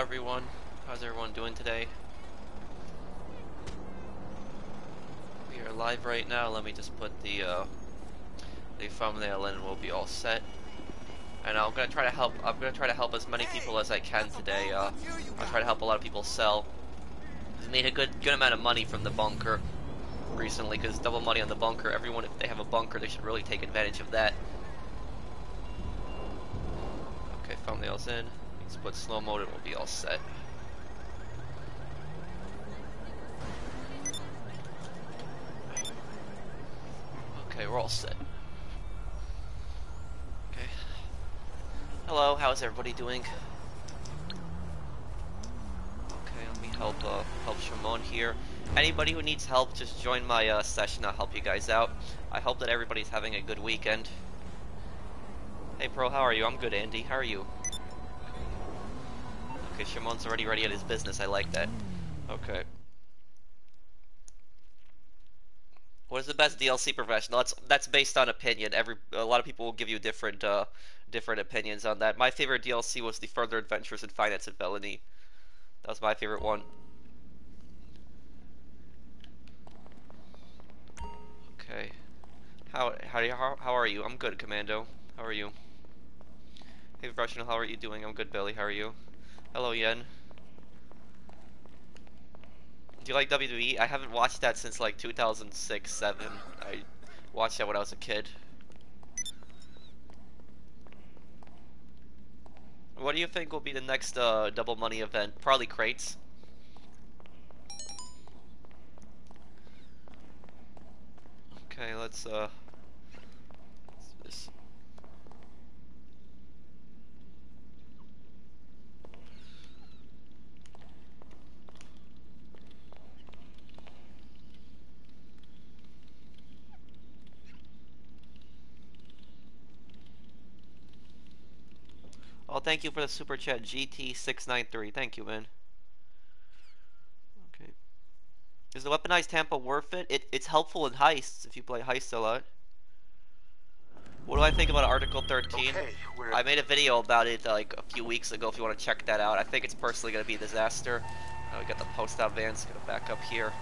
everyone. How's everyone doing today? We are live right now. Let me just put the thumbnail in and we'll be all set. And I'm gonna try to help as many people as I can today. I'll try to help a lot of people sell. We made a good amount of money from the bunker recently, because double money on the bunker. Everyone, if they have a bunker, they should really take advantage of that. Okay, thumbnail's in. Let's put slow mode and we'll be all set. Okay, we're all set. Okay. Hello, how's everybody doing? Okay, let me help Shimon here. Anybody who needs help, just join my session. I'll help you guys out. I hope that everybody's having a good weekend. Hey Pro, how are you? I'm good, Andy. How are you? Okay, Shimon's already ready at his business. I like that. Okay. What is the best DLC professional? That's based on opinion. A lot of people will give you different opinions on that. My favorite DLC was the Further Adventures in Finance and Felony. That was my favorite one. Okay. How are you? I'm good, Commando. How are you? Hey, professional. How are you doing? I'm good, Billy. How are you? Hello, Yen. Do you like WWE? I haven't watched that since like 2006-7. I watched that when I was a kid. What do you think will be the next double money event? Probably crates. Okay, let's this. Oh, thank you for the super chat, GT693. Thank you, man. Okay. Is the weaponized Tampa worth it? It's helpful in heists if you play heists a lot. What do I think about Article 13? Okay, I made a video about it like a few weeks ago if you want to check that out. I think it's personally going to be a disaster. We got the post-op vans. Gonna back up here.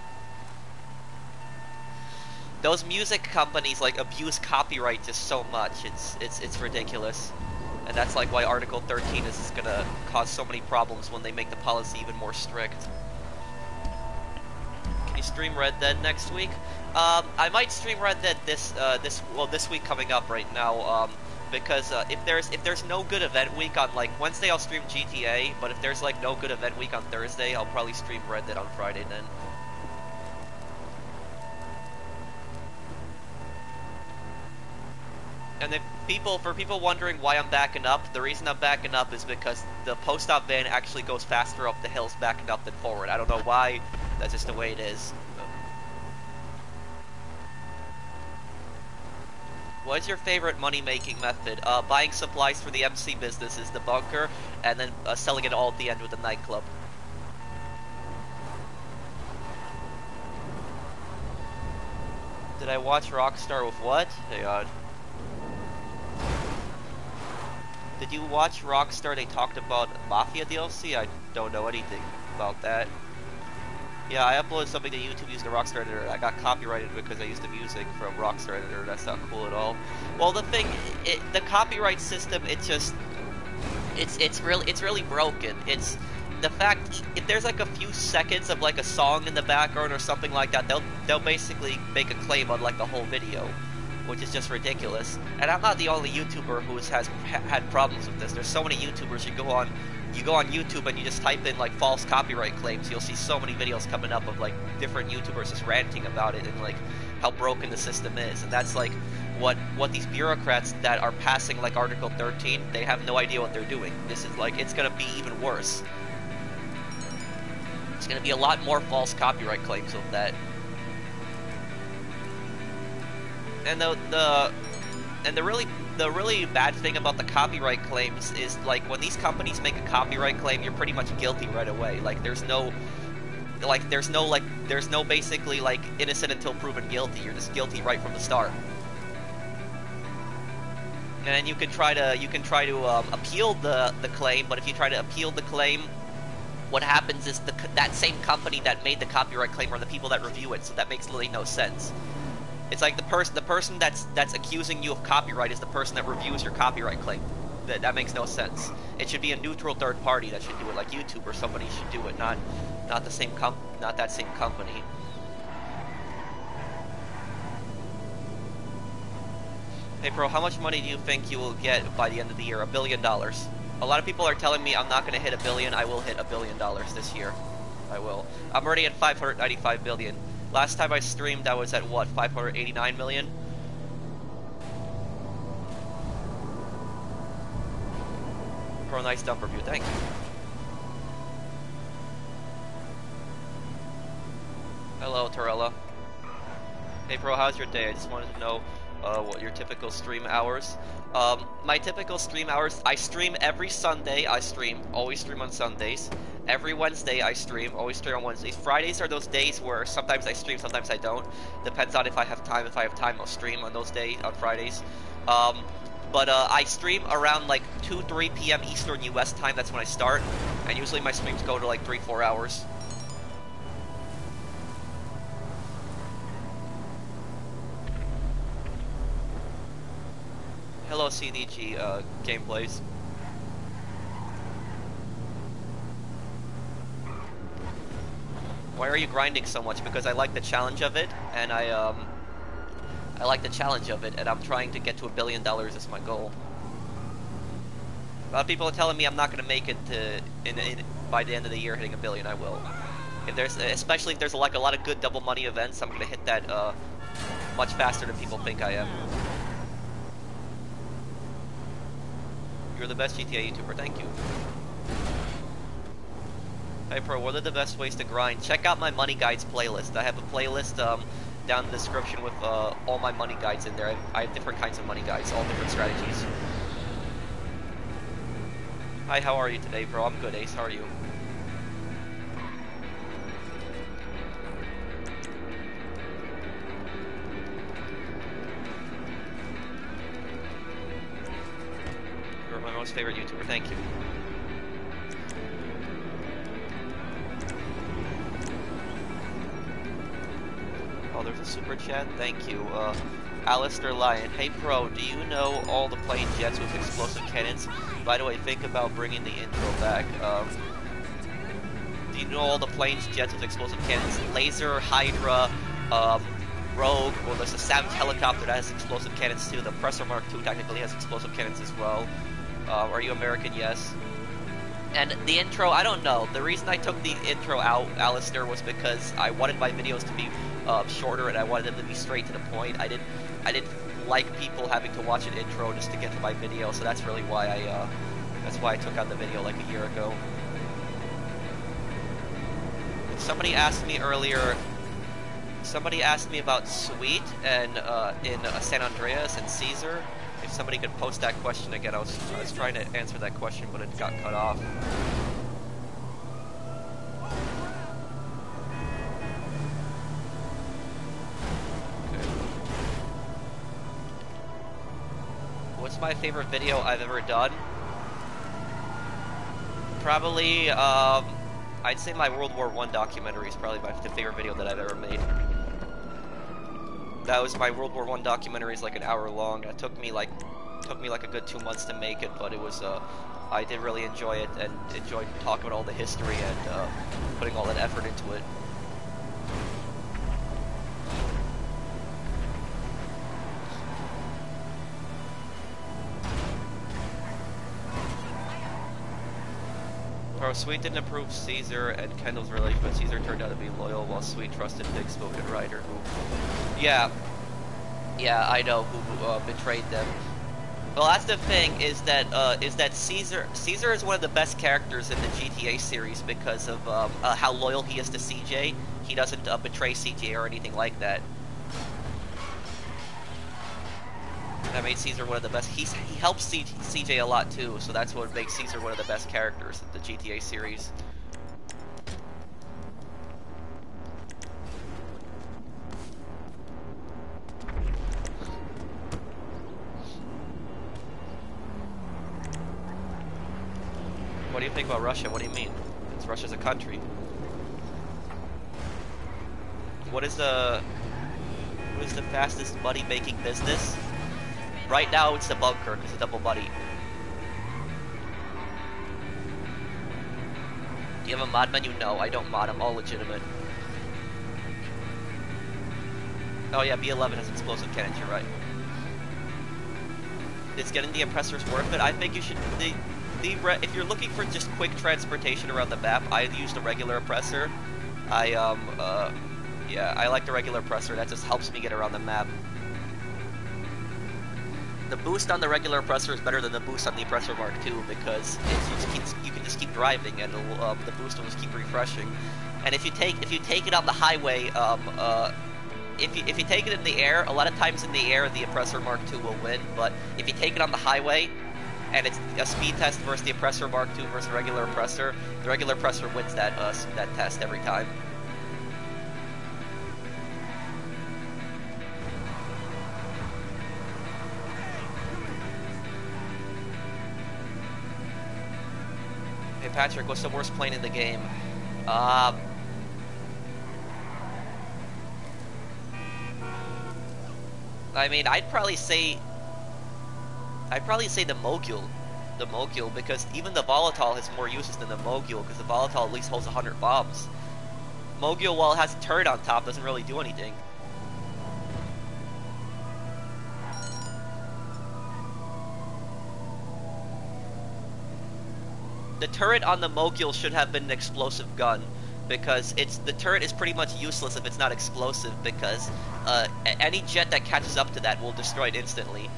Those music companies like abuse copyright just so much. It's ridiculous. And that's like why Article 13 is gonna cause so many problems when they make the policy even more strict. Can you stream Red Dead next week? I might stream Red Dead this week coming up right now. Because if there's no good event week on like Wednesday, I'll stream GTA. But if there's like no good event week on Thursday, I'll probably stream Red Dead on Friday then. And if for people wondering why I'm backing up, the reason I'm backing up is because the post-op van actually goes faster up the hills backing up than forward. I don't know why, that's just the way it is. What is your favorite money-making method? Buying supplies for the MC business is the bunker, and then selling it all at the end with the nightclub. Did I watch Rockstar with what? Hang on. Did you watch Rockstar? They talked about Mafia DLC? I don't know anything about that. Yeah, I uploaded something to YouTube using the Rockstar editor. I got copyrighted because I used the music from Rockstar editor. That's not cool at all. Well, the thing, the copyright system, it's really broken. It's the fact if there's like a few seconds of like a song in the background or something like that, they'll basically make a claim on like the whole video, which is just ridiculous. And I'm not the only YouTuber who has had problems with this. There's so many YouTubers. You go on YouTube and you just type in like false copyright claims. You'll see so many videos coming up of like different YouTubers just ranting about it and like how broken the system is. And that's like what these bureaucrats that are passing like Article 13, they have no idea what they're doing. This is like, it's gonna be even worse. It's gonna be a lot more false copyright claims of that. And the really bad thing about the copyright claims is like when these companies make a copyright claim, you're pretty much guilty right away. Like there's no basically like innocent until proven guilty. You're just guilty right from the start. And then you can try to appeal the claim, but if you try to appeal the claim, what happens is that same company that made the copyright claim are the people that review it, so that makes literally no sense. It's like the person that's accusing you of copyright is the person that reviews your copyright claim. That makes no sense. It should be a neutral third party that should do it, like YouTube or somebody should do it, not that same company. Hey Pro, how much money do you think you will get by the end of the year? $1 billion. A lot of people are telling me I'm not going to hit $1 billion. I will hit $1 billion this year. I will. I'm already at 595 billion. Last time I streamed, I was at what, 589 million? Pro, nice dump review. Thank you. Hello, Torella. Hey Pro, how's your day? I just wanted to know what your typical stream hours. My typical stream hours, I stream every Sunday, always stream on Sundays. Every Wednesday I stream, always stream on Wednesdays. Fridays are those days where sometimes I stream, sometimes I don't. Depends on if I have time. If I have time, I'll stream on those days, on Fridays. But I stream around like 2-3 p.m. Eastern US time, that's when I start. And usually my streams go to like 3-4 hours. Hello CDG gameplays. Why are you grinding so much? Because I like the challenge of it, and I like the challenge of it, and I'm trying to get to $1 billion as my goal. A lot of people are telling me I'm not going to make it by the end of the year hitting $1 billion. I will. Especially if there's like a lot of good double money events, I'm going to hit that much faster than people think I am. You're the best GTA YouTuber, thank you. Hey Pro, what are the best ways to grind? Check out my money guides playlist. I have a playlist down in the description with all my money guides in there. I have different kinds of money guides, all different strategies. Hi, how are you today, bro? I'm good, Ace. How are you? You're my most favorite YouTuber. Thank you. Oh, there's a super chat. Thank you. Alistair Lyon. Hey, Pro, do you know all the plane jets with explosive cannons? By the way, think about bringing the intro back. Do you know all the planes jets with explosive cannons? Laser, Hydra, Rogue, well, there's a Savage helicopter that has explosive cannons too. The Presser Mark II technically has explosive cannons as well. Are you American? Yes. And the intro, I don't know. The reason I took the intro out, Alistair, was because I wanted my videos to be shorter, and I wanted them to be straight to the point. I didn't like people having to watch an intro just to get to my video, so that's really why I took out the video like a year ago. Somebody asked me earlier. Somebody asked me about Sweet and in San Andreas and Caesar. If somebody could post that question again, I was trying to answer that question, but it got cut off. What's my favorite video I've ever done? Probably, I'd say my World War I documentary is probably my favorite video that I've ever made. That was my World War I documentary. Is like an hour long. It took me like a good 2 months to make it, but it was I did really enjoy it and enjoyed talking about all the history and putting all that effort into it. Bro, Sweet didn't approve Caesar and Kendall's relationship, but Caesar turned out to be loyal, while Sweet trusted big-spoken writer who... Yeah, I know who betrayed them. Well, that's the thing, is that Caesar is one of the best characters in the GTA series because of how loyal he is to CJ. He doesn't betray CJ or anything like that. That made Caesar one of the best. He helps CJ a lot too, so that's what makes Caesar one of the best characters in the GTA series. What do you think about Russia? What do you mean? Because Russia's a country. What is the fastest money-making business? Right now, it's the bunker, because it's double money. Do you have a mod menu? No, I don't mod. I'm all legitimate. Oh yeah, B11 has explosive cannons. You're right. Is getting the oppressors worth it? I think you should. If you're looking for just quick transportation around the map, I use the regular oppressor. Yeah, I like the regular oppressor. That just helps me get around the map. The boost on the regular oppressor is better than the boost on the oppressor Mark II because you can just keep driving and the boost will just keep refreshing. And if you take it on the highway, if you take it in the air, a lot of times in the air the oppressor Mark II will win. But if you take it on the highway, and it's a speed test versus the oppressor Mark II versus the regular oppressor wins that test every time. Hey Patrick, what's the worst plane in the game? I mean, I'd probably say the Mogul. The Mogul, because even the Volatile has more uses than the Mogul, because the Volatile at least holds 100 bombs. Mogul, while it has a turret on top, doesn't really do anything. The turret on the Mogul should have been an explosive gun, because the turret is pretty much useless if it's not explosive, because any jet that catches up to that will destroy it instantly.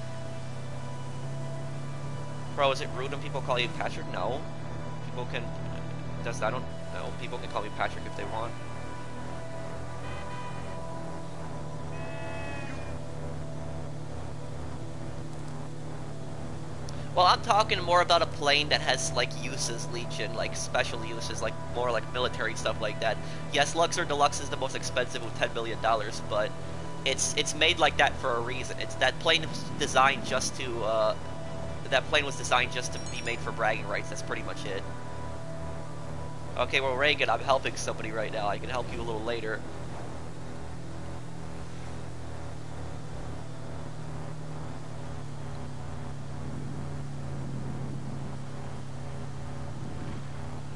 Bro, is it rude when people call you Patrick? No. People can... I don't know. People can call me Patrick if they want. Well, I'm talking more about a plane that has, like, uses, Legion, like, special uses, like, more like military stuff like that. Yes, Luxor Deluxe is the most expensive with $10 billion, but it's made like that for a reason. That plane was designed just to, be made for bragging rights. That's pretty much it. Okay, well, Reagan, I'm helping somebody right now. I can help you a little later.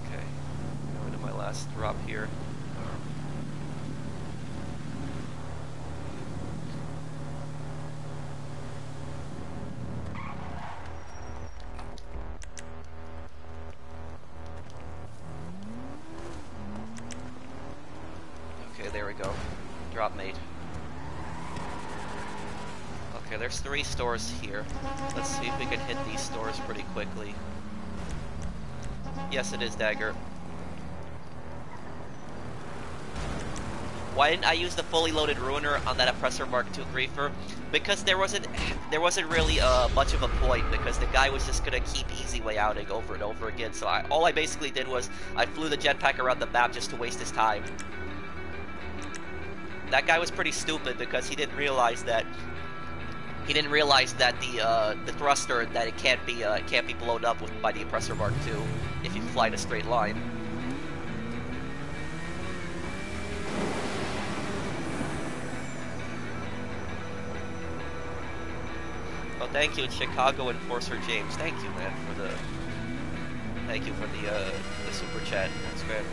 Okay, going to my last drop here. There we go. Drop made. Okay, there's 3 stores here. Let's see if we can hit these stores pretty quickly. Yes, it is, Dagger. Why didn't I use the fully loaded Ruiner on that Oppressor Mark II Griefer? Because there wasn't really much of a point, because the guy was just gonna keep easy way outing over and over again. So all I basically did was I flew the jetpack around the map just to waste his time. That guy was pretty stupid because he didn't realize that the thruster, that it can't be blown up by the Oppressor Mark II if you fly in a straight line. Well, thank you, Chicago Enforcer James. Thank you, man, for the super chat. That's great.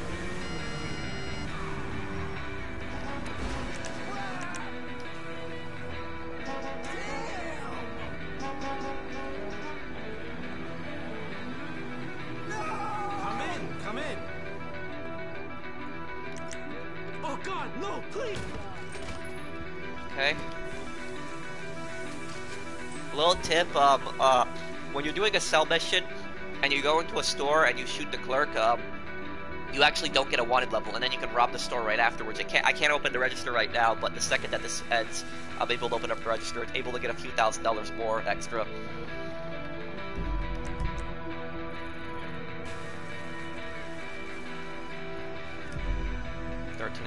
Okay. Little tip, when you're doing a cell mission and you go into a store and you shoot the clerk, you actually don't get a wanted level, and then you can rob the store right afterwards. I can't open the register right now, but the second that this ends, I'm able to open up the register, able to get a few $1,000s more extra.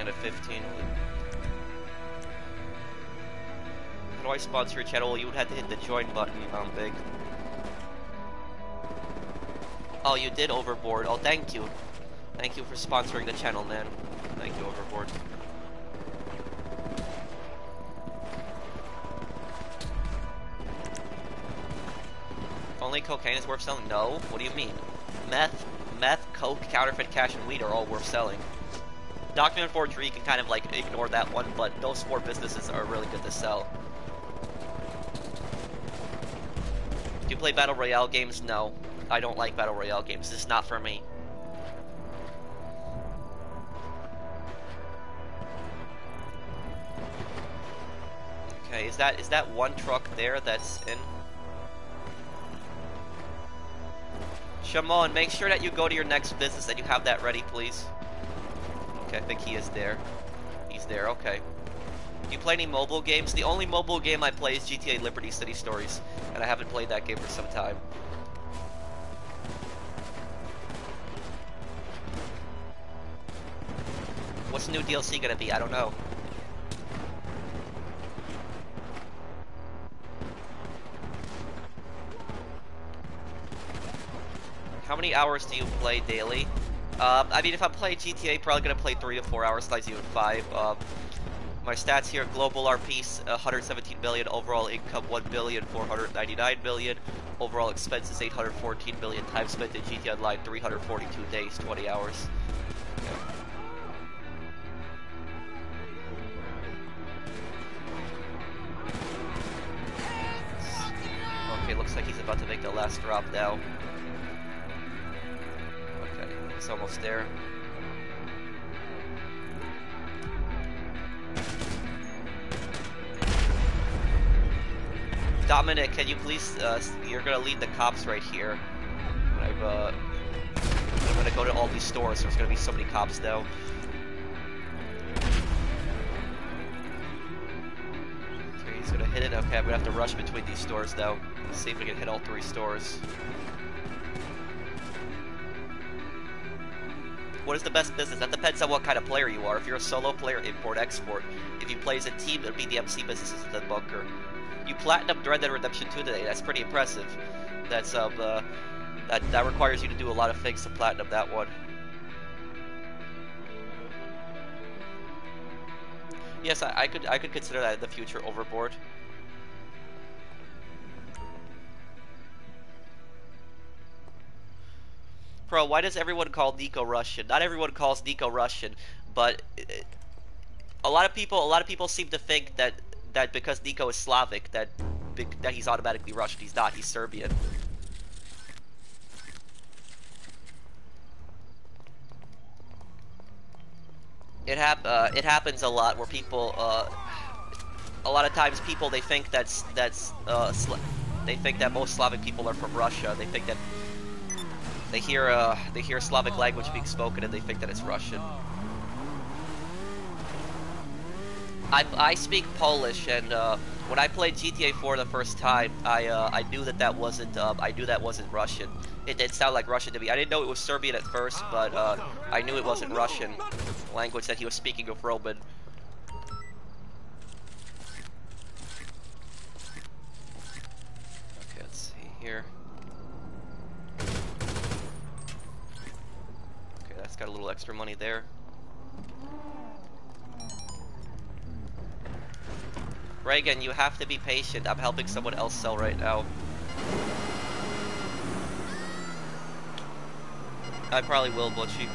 Out of 15. How do I sponsor your channel? You would have to hit the join button, Big. Oh, you did overboard. Oh, thank you. Thank you for sponsoring the channel, man. Thank you, Overboard. Only cocaine is worth selling? No. What do you mean? Meth, coke, counterfeit cash, and weed are all worth selling. Document forgery, you can kind of like ignore that one, but those four businesses are really good to sell. Do you play Battle Royale games? No. I don't like Battle Royale games. This is not for me. Okay, is that one truck there that's in? Shimon, make sure that you go to your next business and you have that ready, please. Okay, I think he is there. He's there, okay. Do you play any mobile games? The only mobile game I play is GTA Liberty City Stories, and I haven't played that game for some time. What's the new DLC gonna be? I don't know. How many hours do you play daily? I mean, if I play GTA, probably gonna play 3 to 4 hours, sometimes even 5. My stats here: global RPs 117 billion, overall income 1,499 billion, overall expenses 814 billion, time spent in GTA Online 342 days, 20 hours. Okay, looks like he's about to make the last drop now. Okay, he's almost there. Dominic, can you please, you're gonna lead the cops right here. I'm gonna go to all these stores, there's gonna be so many cops now. Okay, he's gonna hit it. Okay, I'm gonna have to rush between these stores now. Let's see if we can hit all 3 stores. What is the best business? That depends on what kind of player you are. If you're a solo player, import-export. If you play as a team, it would be the MC businesses in the bunker. You platinumed Red Dead Redemption 2 today. That's pretty impressive. That's that requires you to do a lot of things to platinum that one. Yes, I could consider that in the future. Overboard. Bro, why does everyone call Nico Russian? Not everyone calls Nico Russian, but a lot of people seem to think that because Nico is Slavic, that he's automatically Russian. He's not. He's Serbian. It happens a lot where people a lot of times people they think they think that most Slavic people are from Russia. They think that they hear Slavic language being spoken and they think that it's Russian. I speak Polish, and when I played GTA 4 the first time, I knew that wasn't Russian. It did sound like Russian to me. I didn't know it was Serbian at first, but I knew it wasn't Russian. Language that he was speaking of Roman. Okay, let's see here. Okay, that's got a little extra money there. Reagan, you have to be patient. I'm helping someone else sell right now. I probably will, Butchie.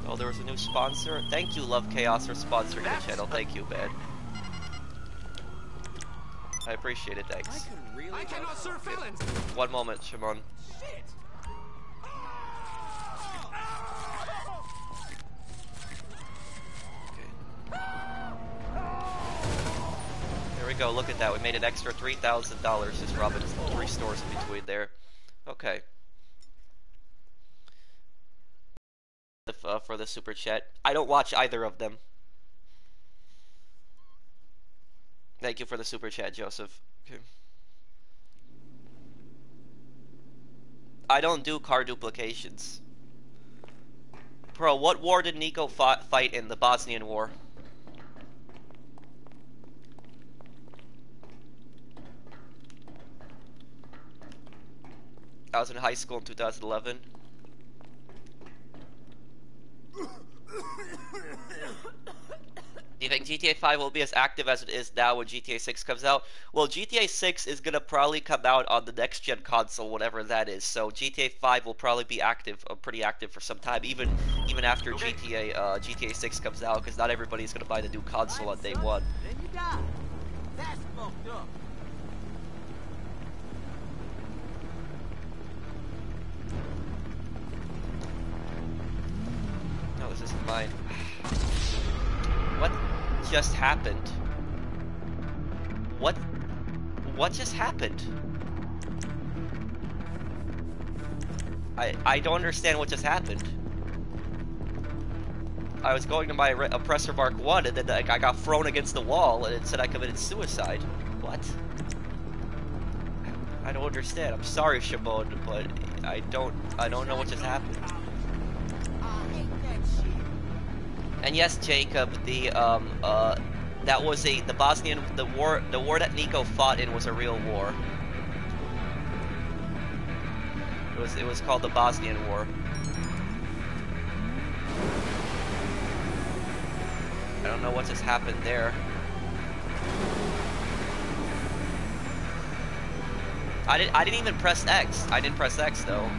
Oh, there was a new sponsor. Thank you, Love Chaos, for sponsoring the channel. Thank you, man. I appreciate it, thanks. I cannot serve felons. One moment, Shimon. Shit. There we go, look at that. We made an extra $3,000 just robbing 3 stores in between there. Okay. For the super chat. I don't watch either of them. Thank you for the super chat, Joseph. Okay. I don't do car duplications. Bro, what war did Nico fight in? The Bosnian War. I was in high school in 2011. Do you think GTA 5 will be as active as it is now when GTA 6 comes out? Well, GTA 6 is gonna probably come out on the next gen console, whatever that is. So GTA 5 will probably be active, pretty active for some time, even after GTA 6 comes out, because not everybody's gonna buy the new console on day one. Then you die. That's fucked up. No, this isn't mine. What just happened? What just happened? I don't understand what just happened. I was going to my oppressor mark 1 and then I got thrown against the wall and it said I committed suicide. What? I don't understand. I'm sorry, Shabon, but I don't know what just happened. I hate that shit. And yes, Jacob, the that was the Bosnian war that Nico fought in was a real war. It was called the Bosnian War. I don't know what just happened there. I didn't even press X. I didn't press X though.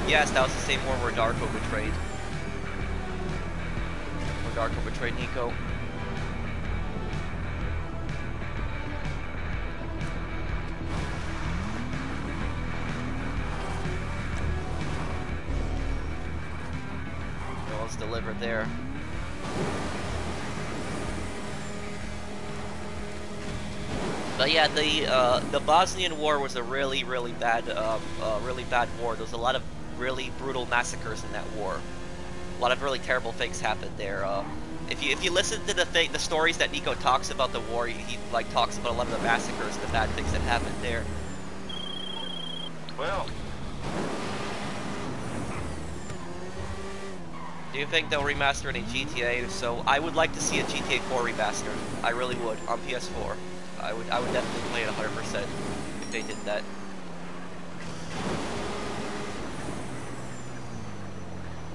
Yes, that was the same war where Darko betrayed. Where Darko betrayed Nico. No one's delivered there. But yeah, the Bosnian War was a really bad war. There was a lot of really brutal massacres in that war. A lot of really terrible things happened there. If you listen to the stories that Nico talks about the war, he like talks about a lot of the massacres and the bad things that happened there. Well, do you think they'll remaster it in GTA? So I would like to see a GTA 4 remaster. I really would on PS4. I would definitely play it 100% if they did that.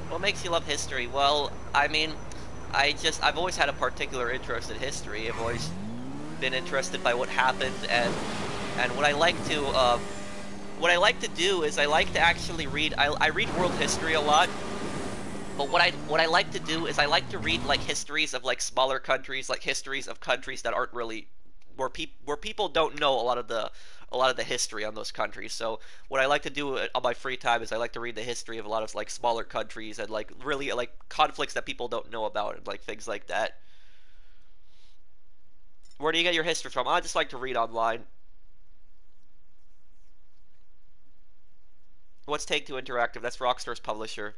What makes you love history? Well, I mean, I've always had a particular interest in history. I've always been interested by what happened, and what I like to do is I like to actually read. I read world history a lot, but what I like to do is I like to read like histories of like smaller countries, like histories of countries that aren't really where people don't know a lot of the history on those countries. So what I like to do on my free time is I like to read the history of a lot of like smaller countries and like really like conflicts that people don't know about and like things like that. Where do you get your history from? I just like to read online. What's Take-Two Interactive? That's Rockstar's publisher.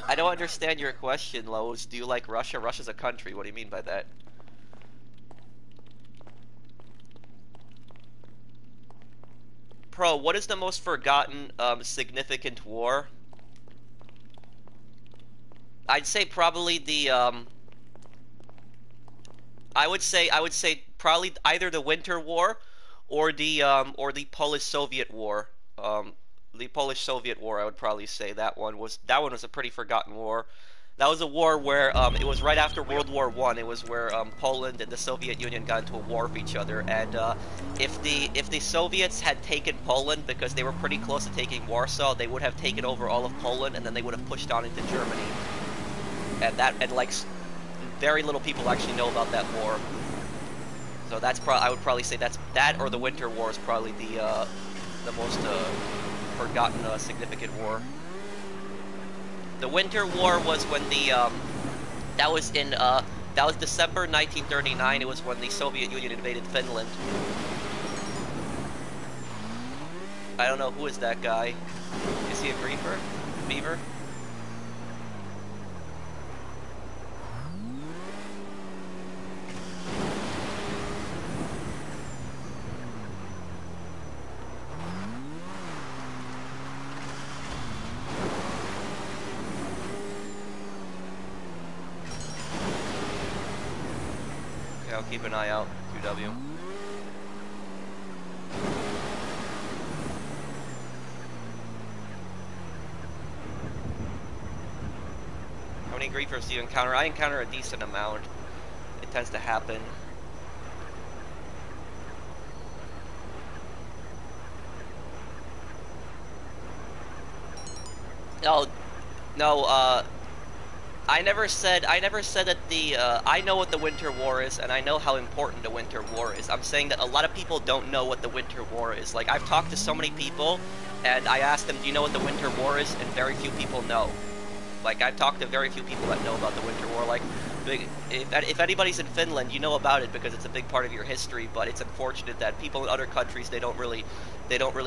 I don't understand your question, Lowe's. Do you like Russia? Russia's a country. What do you mean by that? Pro, what is the most forgotten significant war? I'd say probably the I would say probably either the Winter War or the Polish-Soviet War. The Polish-Soviet War, I would probably say that one was a pretty forgotten war. That was a war where it was right after World War I. It was where Poland and the Soviet Union got into a war with each other. And if the Soviets had taken Poland, because they were pretty close to taking Warsaw, they would have taken over all of Poland, and then they would have pushed on into Germany. And like very little people actually know about that war. So that's I would probably say that or the Winter War is probably the most forgotten significant war. The Winter War was when that was December 1939. It was when the Soviet Union invaded Finland. I don't know, who is that guy? Is he a griefer? Beaver? Okay, I'll keep an eye out. QW. How many griefers do you encounter? I encounter a decent amount. It tends to happen. Oh, no, I never said that I know what the Winter War is, and I know how important the Winter War is. I'm saying that a lot of people don't know what the Winter War is. Like, I've talked to so many people, and I asked them, do you know what the Winter War is? And very few people know. Like, I've talked to very few people that know about the Winter War. Like, if anybody's in Finland, you know about it because it's a big part of your history, but it's unfortunate that people in other countries, they don't really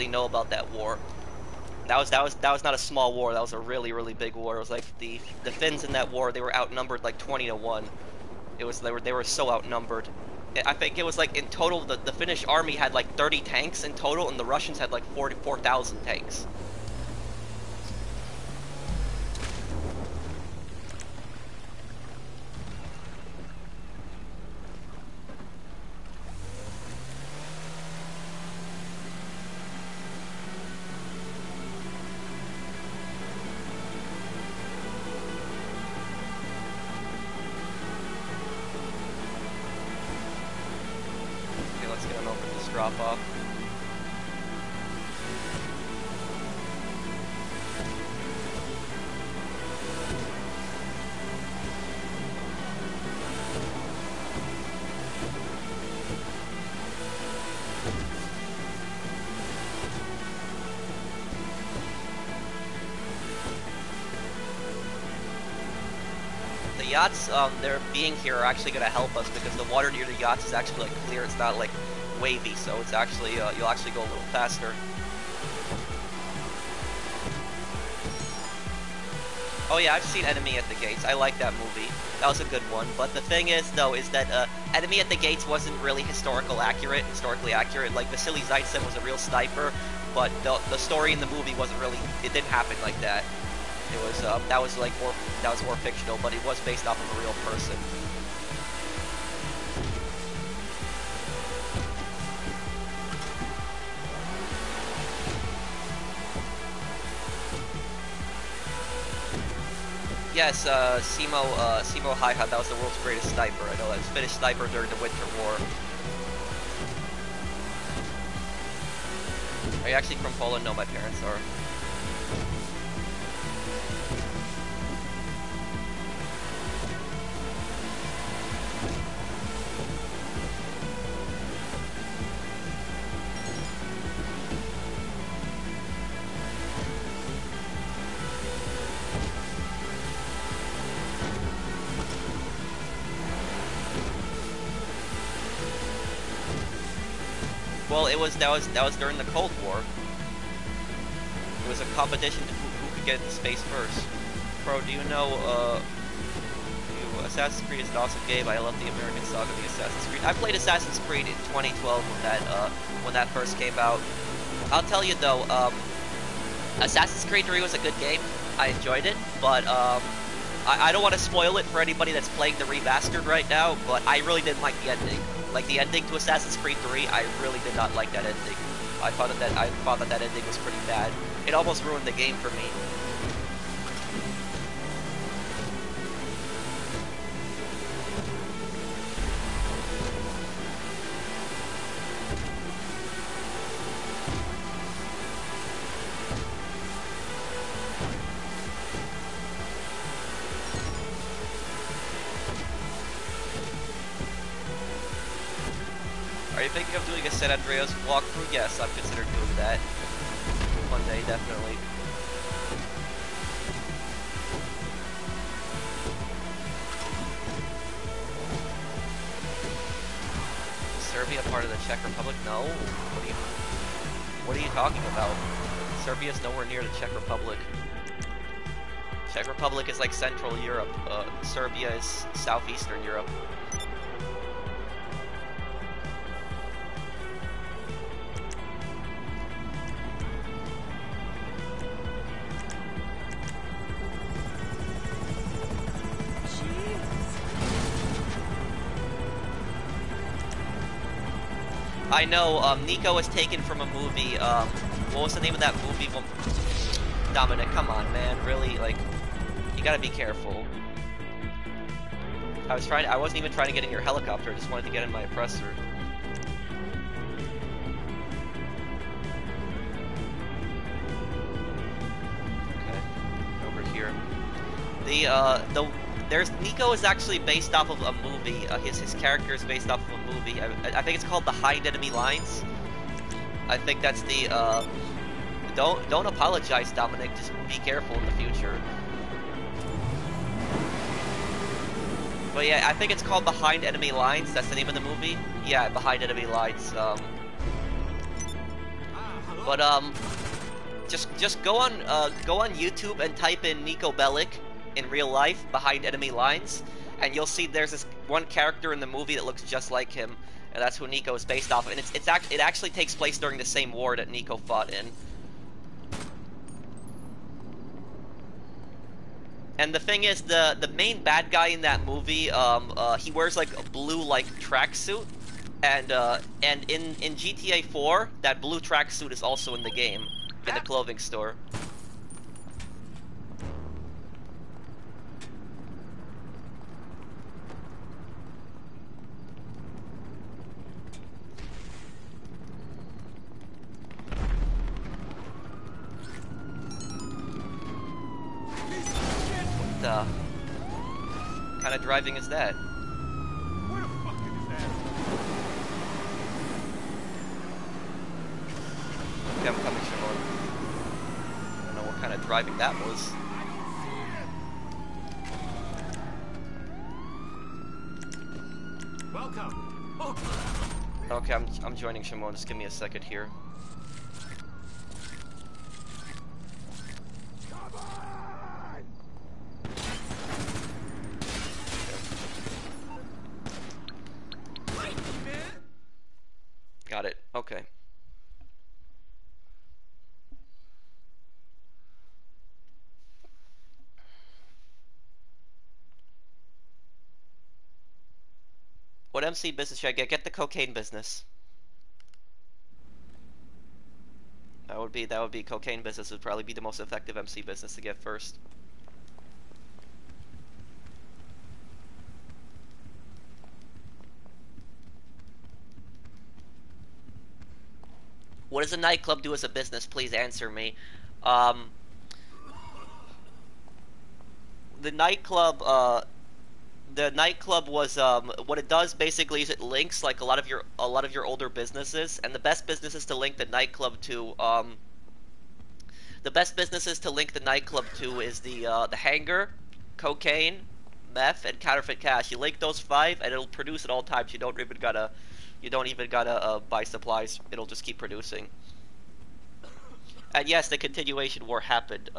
know about that war. That was not a small war. That was a really, really big war. It was like the Finns in that war, they were outnumbered like 20-1. They were so outnumbered. I think it was like in total the Finnish army had like 30 tanks in total, and the Russians had like 44,000 tanks. Drop off. The yachts, they're being here are actually going to help us because the water near the yachts is actually like clear. It's not like wavy, so it's actually you'll actually go a little faster. Oh yeah, I've seen Enemy at the Gates. I like that movie. That was a good one. But the thing is, though, is that Enemy at the Gates wasn't really historically accurate. Like Vasily Zaitsev was a real sniper, but the story in the movie wasn't really. It didn't happen like that. It was that was more fictional, but it was based off of a real person. Yes, Simo Hi-Hat, that was the world's greatest sniper. I know that was Finnish sniper during the Winter War. Are you actually from Poland? No, my parents are. Well, that was during the Cold War. It was a competition to who could get into space first. Pro, do you know? Assassin's Creed is an awesome game. I love the American saga of the Assassin's Creed. I played Assassin's Creed in 2012 when that first came out. I'll tell you though, Assassin's Creed 3 was a good game. I enjoyed it, but I don't want to spoil it for anybody that's playing the remastered right now. But I really didn't like the ending. Like the ending to Assassin's Creed 3, I really did not like that ending. I thought that ending was pretty bad. It almost ruined the game for me. Are you thinking of doing a San Andreas walkthrough? Yes, I've considered doing that. One day, definitely. Serbia part of the Czech Republic? No. What do you... What are you talking about? Serbia's nowhere near the Czech Republic. Czech Republic is like Central Europe. Serbia is Southeastern Europe. I know, Nico was taken from a movie, what was the name of that movie? Well, Dominic, come on, man, really, like, you gotta be careful. I wasn't even trying to get in your helicopter, I just wanted to get in my oppressor. Okay, over here. Nico is actually based off of a movie. His character is based off of a movie. I think it's called Behind Enemy Lines. I think that's the. Don't apologize, Dominic. Just be careful in the future. But yeah, I think it's called Behind Enemy Lines. That's the name of the movie. Yeah, Behind Enemy Lines. Just go on YouTube and type in Nico Bellic in real life behind enemy lines, and you'll see there's this one character in the movie that looks just like him, and that's who Nico is based off of. And it actually takes place during the same war that Nico fought in. And the thing is, the main bad guy in that movie, he wears like a blue like tracksuit, and in GTA 4, that blue tracksuit is also in the game, in the clothing store. What kind of driving is that? Where the fuck is that? Okay, I'm coming, Shimon. I don't know what kind of driving that was. Welcome. Okay, I'm joining Shimon. Just give me a second here. Got it. Okay. What MC business should I get? Get the cocaine business. That would be cocaine business would probably be the most effective MC business to get first. What does a nightclub do as a business? Please answer me. The nightclub was what it does basically is it links like a lot of your older businesses, and the best businesses to link the nightclub to is the hangar, cocaine, meth, and counterfeit cash. You link those 5 and it'll produce at all times. You don't even gotta buy supplies. It'll just keep producing. And yes, the continuation war happened.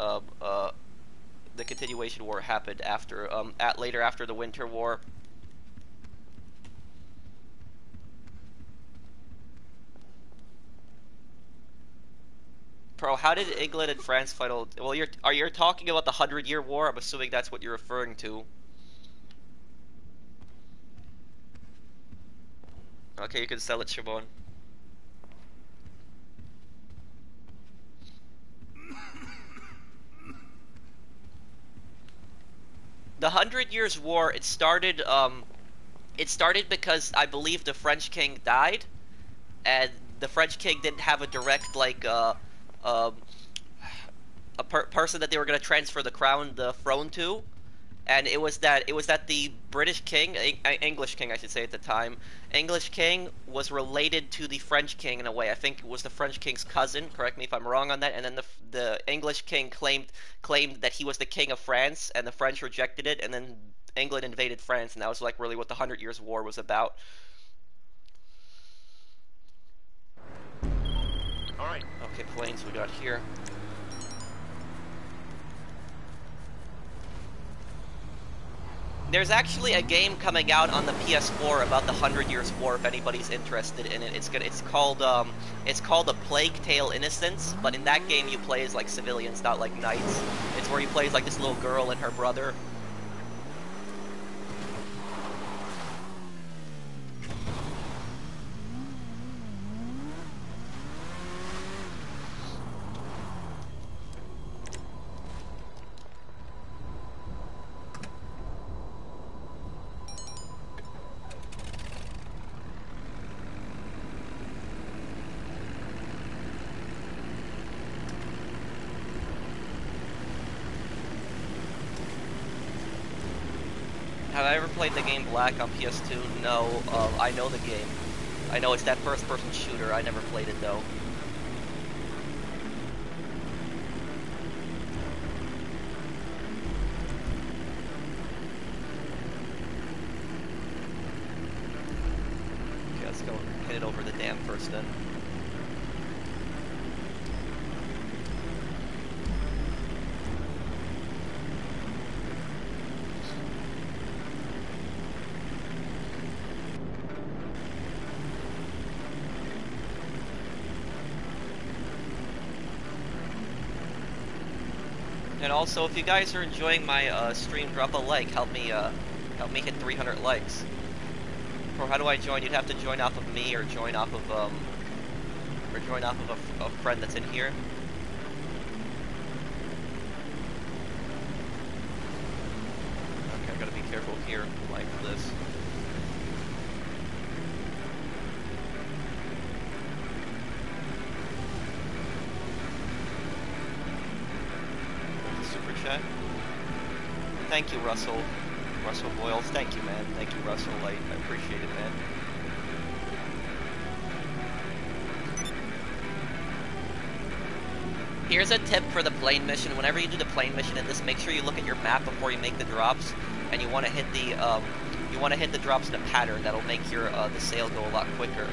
The continuation war happened after later after the Winter War. Pro, how did England and France fight? Well, you're talking about the 100-Year War. I'm assuming that's what you're referring to. Okay, you can sell it, Shimon. The 100 Years War, it started because I believe the French king died, and the French king didn't have a direct person that they were going to transfer the throne to, and it was that the British king, English king I should say at the time, English king was related to the French king in a way. I think it was the French king's cousin. Correct me if I'm wrong on that. And then the English king claimed that he was the king of France, and the French rejected it, and then England invaded France, and that was like really what the 100 Years War was about. All right, Okay, planes we got here. There's actually a game coming out on the PS4 about the 100 Years' War. If anybody's interested in it, it's called A Plague Tale: Innocence. But in that game, you play as like civilians, not like knights. It's where you play as like this little girl and her brother. Have I ever played the game Black on PS2? No, I know the game. I know it's that first-person shooter. I never played it, though. Okay, let's go hit it over the dam first, then. And also, if you guys are enjoying my stream, drop a like. Help me hit 300 likes. Or how do I join? You'd have to join off of me, or join off of a friend that's in here. Okay, I gotta be careful here, like this. Chat. Thank you, Russell Boyles. Thank you, man. Thank you, Russell. I appreciate it, man. Here's a tip for the plane mission. Whenever you do the plane mission in this, make sure you look at your map before you make the drops, and you want to hit the drops in a pattern. That'll make your the sail go a lot quicker.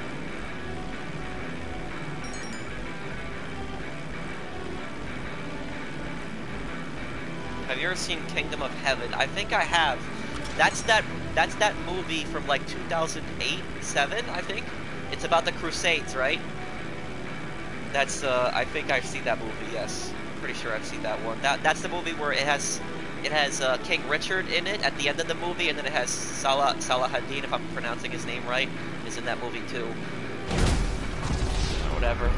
Have you ever seen Kingdom of Heaven? I think I have. That's that movie from like 2008, 7, I think. It's about the Crusades, right? That's I think I've seen that movie. Yes, pretty sure I've seen that one. That's the movie where it has King Richard in it at the end of the movie, and then it has Salah-ad-Din, if I'm pronouncing his name right, is in that movie too. Whatever.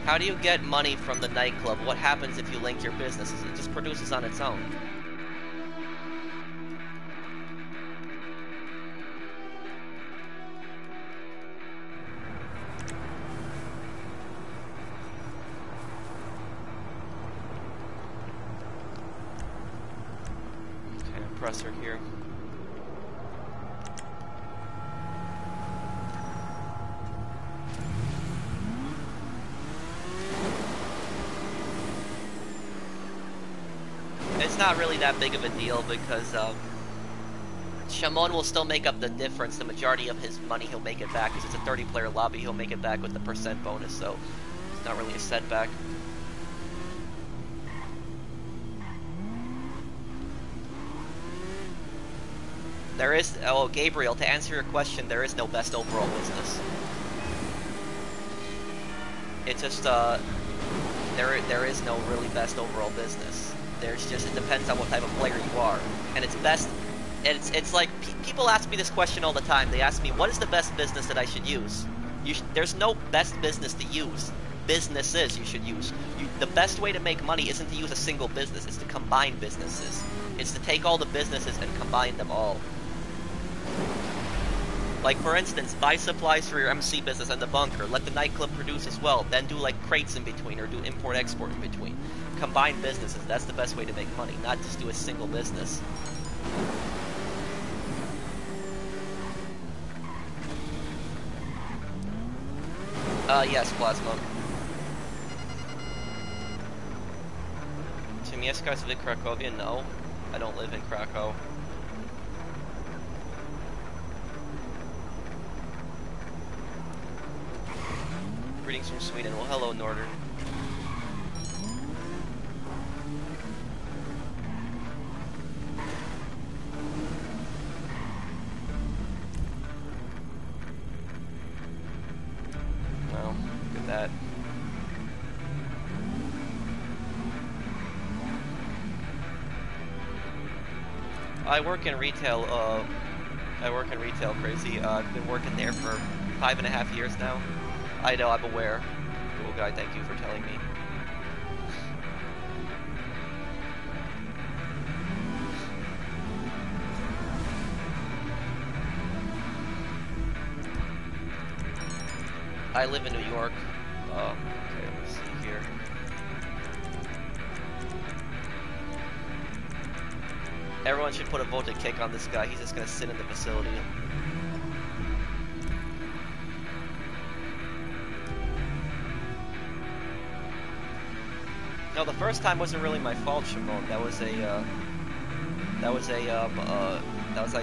How do you get money from the nightclub? What happens if you link your businesses? It just produces on its own. Okay, compressor here. It's not really that big of a deal because Shimon will still make up the difference. The majority of his money he'll make it back because it's a 30-player lobby. He'll make it back with the % bonus, so it's not really a setback. There is, oh Gabriel, to answer your question, there is no best overall business. It's just there is no really best overall business. There's just, it depends on what type of player you are, and it's best. It's like people ask me this question all the time. They ask me, what is the best business that I should use? There's no best business to use. Businesses you should use. The best way to make money isn't to use a single business. It's to combine businesses. It's to take all the businesses and combine them all. Like, for instance, buy supplies for your MC business and the bunker. Let the nightclub produce as well. Then do, like, crates in between, or do import-export in between. Combine businesses. That's the best way to make money, not just do a single business. Yes, Plasma. Czy mieszkasz w Krakowie? No, I don't live in Krakow. Greetings from Sweden. Well, hello, Northern. Well, look at that. I work in retail, crazy. I've been working there for 5.5 years now. I know, I'm aware. Cool guy, thank you for telling me. I live in New York. Okay, let me see here. Everyone should put a voted kick on this guy. He's just gonna sit in the facility. No, the first time wasn't really my fault, Shimon. That was I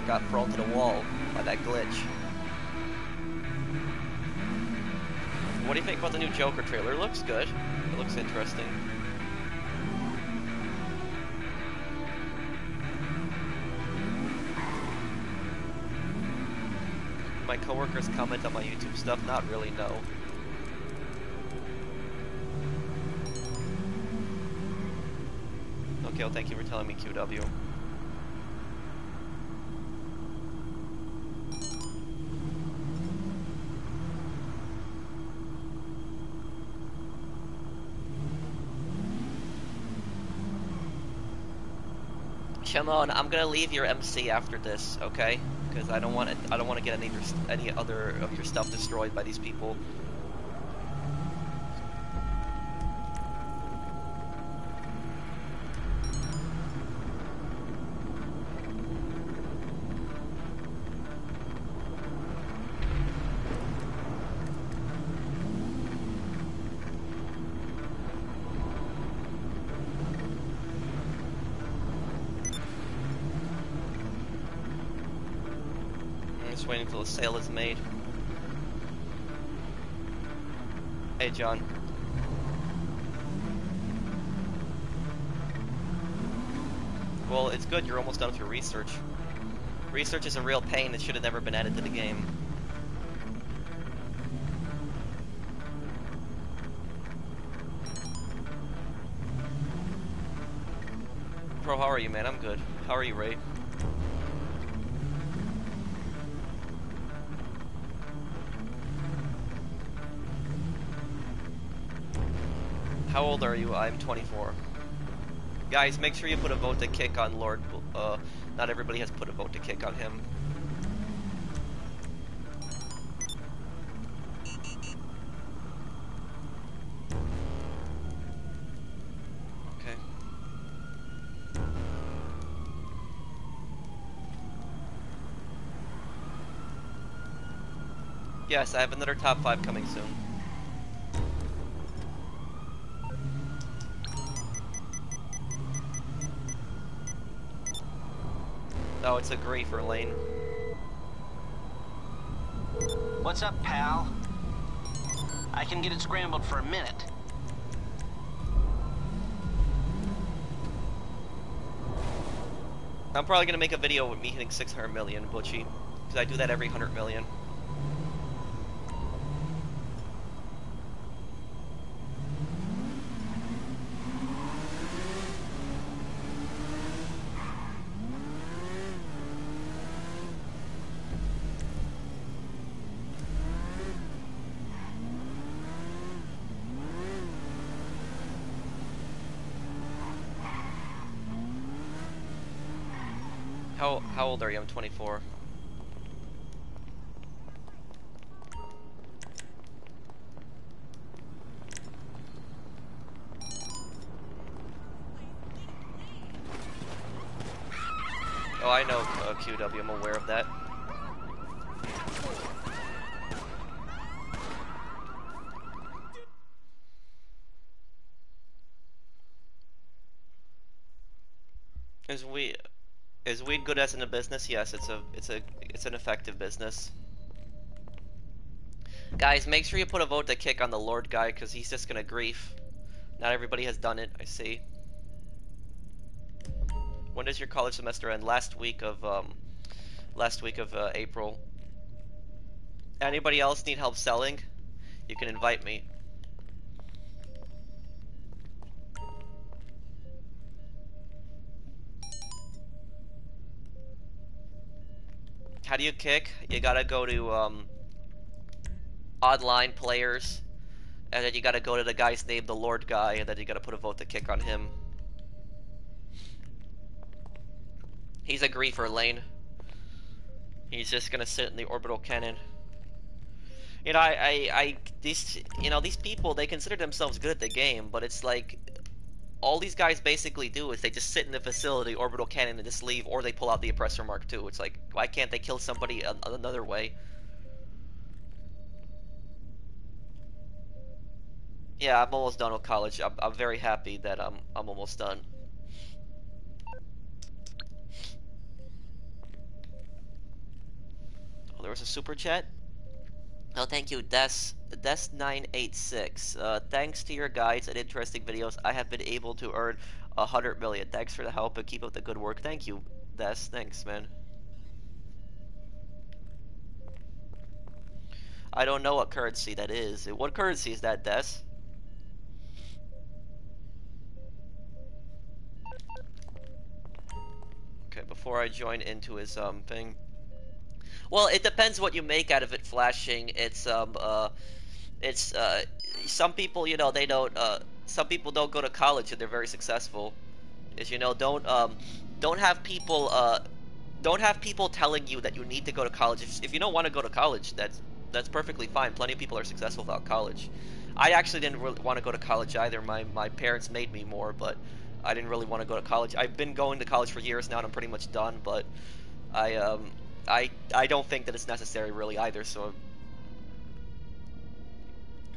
got thrown to the wall by that glitch. What do you think about the new Joker trailer? It looks good. It looks interesting. My coworkers comment on my YouTube stuff? Not really, no. Okay, well, thank you for telling me, QW. Shimon, I'm gonna leave your MC after this, okay? Because I don't want to get any other of your stuff destroyed by these people. Waiting until the sale is made. Hey, John. Well, it's good you're almost done with your research. Research is a real pain that should have never been added to the game. Bro, how are you, man? I'm good. How are you, Ray? How old are you? I'm 24. Guys, make sure you put a vote to kick on Lord. Not everybody has put a vote to kick on him. Okay. Yes, I have another top 5 coming soon. Oh, it's a griefer lane. What's up, pal? I can get it scrambled for a minute. I'm probably gonna make a video with me hitting 600 million, Butchie, because I do that every 100 million. How old are you? I'm 24. Oh, I know QW. I'm aware of that. Is weed good as in a business? Yes, it's an effective business. Guys, make sure you put a vote to kick on the Lord guy, because he's just gonna grief. Not everybody has done it, I see. When does your college semester end? Last week of April. Anybody else need help selling? You can invite me. How do you kick? You gotta go to online players, and then you gotta go to the guy's name, the Lord guy, and then you gotta put a vote to kick on him. He's a griefer, Lane. He's just gonna sit in the orbital cannon. You know, these people, they consider themselves good at the game, but it's like, all these guys basically do is they just sit in the facility, orbital cannon, and just leave, or they pull out the Oppressor Mark II. It's like, why can't they kill somebody another way? Yeah, I'm almost done with college. I'm very happy that I'm almost done. Oh, there was a super chat? Oh, thank you, Des986. Thanks to your guides and interesting videos, I have been able to earn 100 million. Thanks for the help and keep up the good work. Thank you, Des. Thanks, man. I don't know what currency that is. What currency is that, Des? Okay, before I join into his thing. Well, it depends what you make out of it flashing. It's some people, you know, they don't some people don't go to college and they're very successful. Is, you know, don't have people don't have people telling you that you need to go to college. If you don't want to go to college, that's perfectly fine. Plenty of people are successful without college. I actually didn't really want to go to college either. My parents made me more, but I didn't really want to go to college. I've been going to college for years now, and I'm pretty much done. But I I don't think that it's necessary really either. So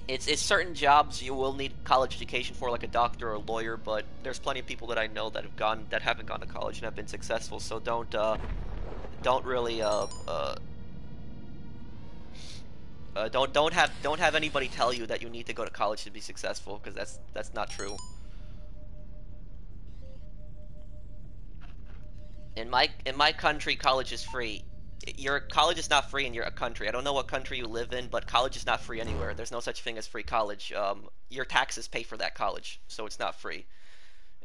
it's certain jobs you will need college education for, like a doctor or a lawyer. But there's plenty of people that I know that haven't gone to college and have been successful. So don't really don't have anybody tell you that you need to go to college to be successful, because that's not true. In my country, college is free. Your college is not free in your country. I don't know what country you live in, but college is not free anywhere. There's no such thing as free college. Your taxes pay for that college, so it's not free.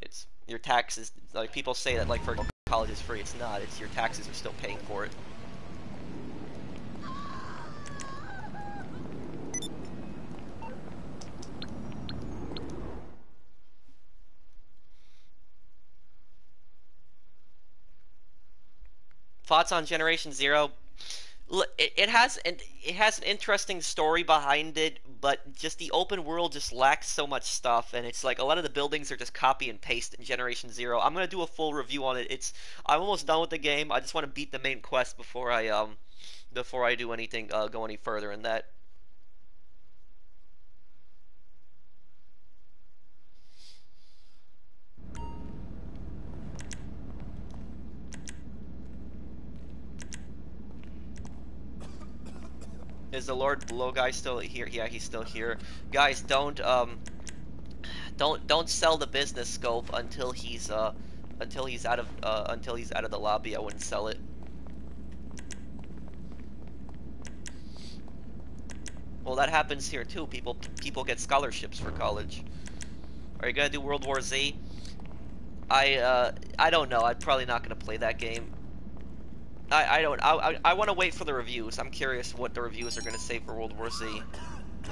It's your taxes. Like, people say that, like, for college is free. It's not. It's your taxes are still paying for it. Thoughts on Generation Zero? It has an interesting story behind it, but just the open world just lacks so much stuff, and it's like a lot of the buildings are just copy and paste in Generation Zero. I'm gonna do a full review on it. I'm almost done with the game. I just want to beat the main quest before I do anything go any further in that. Is the Lord Below guy still here? Yeah, he's still here. Guys, don't sell the business scope until he's out of the lobby. I wouldn't sell it. Well, that happens here too. People get scholarships for college. Are you gonna do World War Z? I don't know. I'm probably not gonna play that game. I don't. I want to wait for the reviews. I'm curious what the reviews are gonna say for World War Z.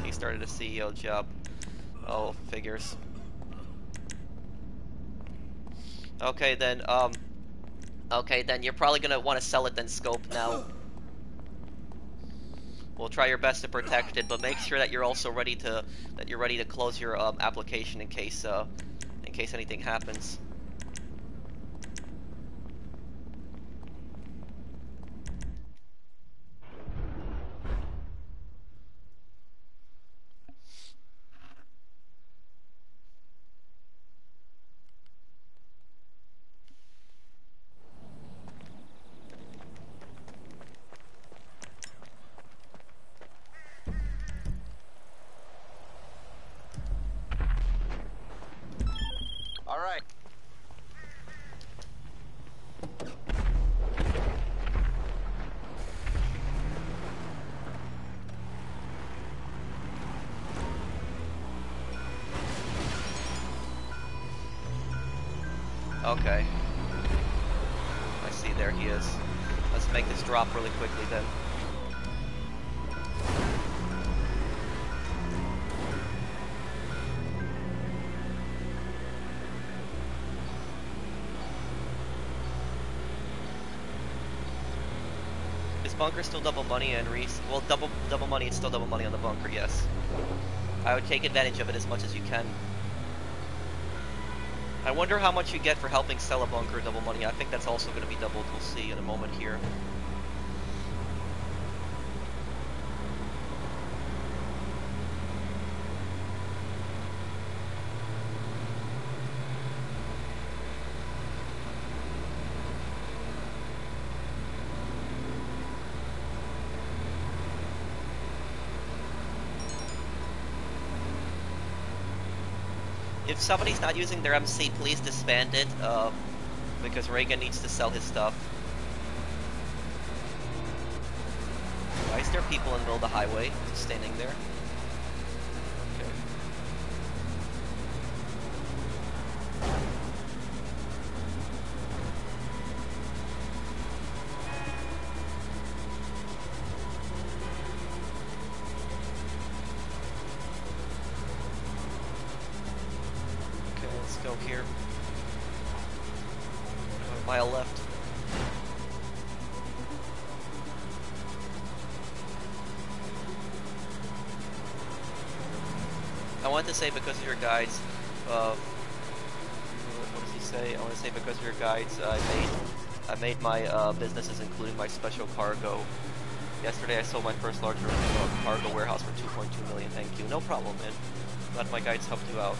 He started a CEO job. Oh, figures. Okay then. Okay then. You're probably gonna want to sell it then, Scope. Now. We'll try your best to protect it, but make sure that you're also ready to close your application in case anything happens. Okay. I see, there he is. Let's make this drop really quickly then. Is bunker still double money and well, double money is still double money on the bunker, yes. I would take advantage of it as much as you can. I wonder how much you get for helping sell a bunker double money. I think that's also going to be doubled. We'll see in a moment here. If somebody's not using their MC, please disband it, because Reagan needs to sell his stuff. Why is there people in the middle of the highway just standing there? Okay. Let's go here. A mile left. I want to say because of your guides, what does he say? I want to say because of your guides, I made my businesses, including my special cargo. Yesterday I sold my first large cargo warehouse for 2.2 million. Thank you. No problem, man. Glad my guides helped you out.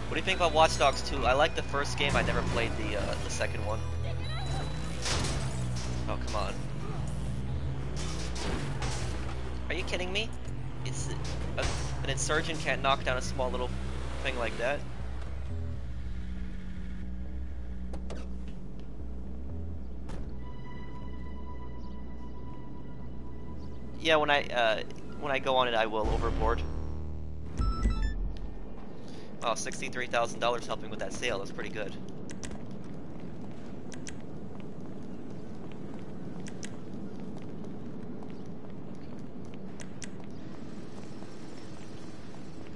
What do you think about Watch Dogs 2? I like the first game, I never played the second one. Oh, come on. Are you kidding me? It's an insurgent can't knock down a small little thing like that. Yeah, when I go on it, I will overboard. Oh, $63,000 helping with that sale. That's pretty good.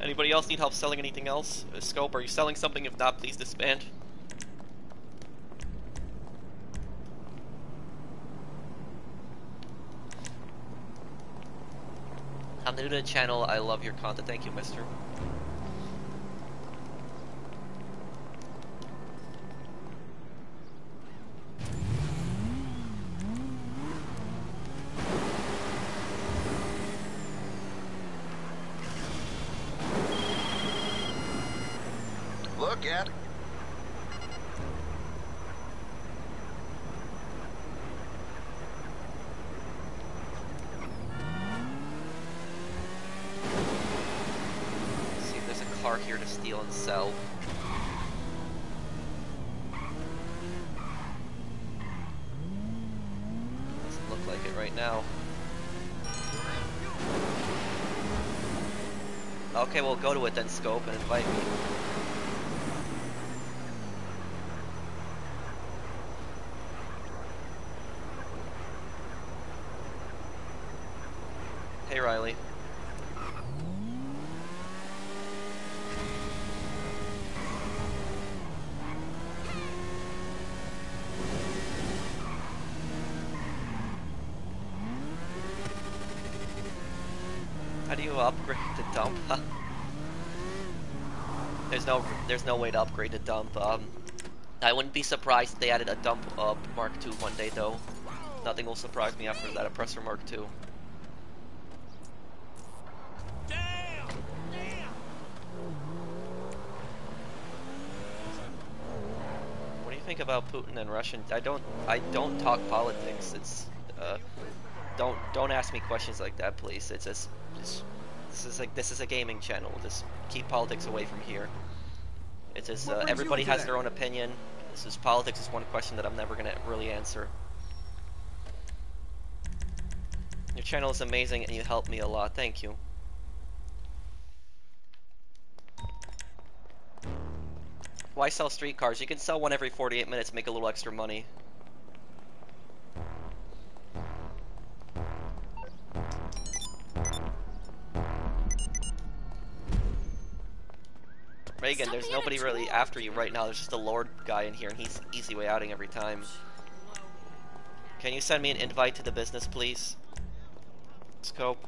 Anybody else need help selling anything else? Scope, are you selling something? If not, please disband. I'm new to the channel. I love your content. Thank you, mister. Look at. See if there's a car here to steal and sell. Doesn't look like it right now. Okay, well, go to it then, Scope, and invite me. Hey, Riley. How do you upgrade the dump? There's no way to upgrade the dump. I wouldn't be surprised if they added a dump Mark II one day though. Nothing will surprise me after that oppressor Mark II. What do you think think about Putin and Russian. I don't talk politics. It's don't ask me questions like that, please. It's just this is a gaming channel. Just keep politics away from here. It's just everybody has their own opinion. This is politics is one question that I'm never gonna really answer. Your channel is amazing and you help me a lot. Thank you. Why sell streetcars? You can sell one every 48 minutes, make a little extra money. Reagan, there's nobody really after you right now. There's just a Lord guy in here, and he's easy way outing every time. Can you send me an invite to the business, please? Scope.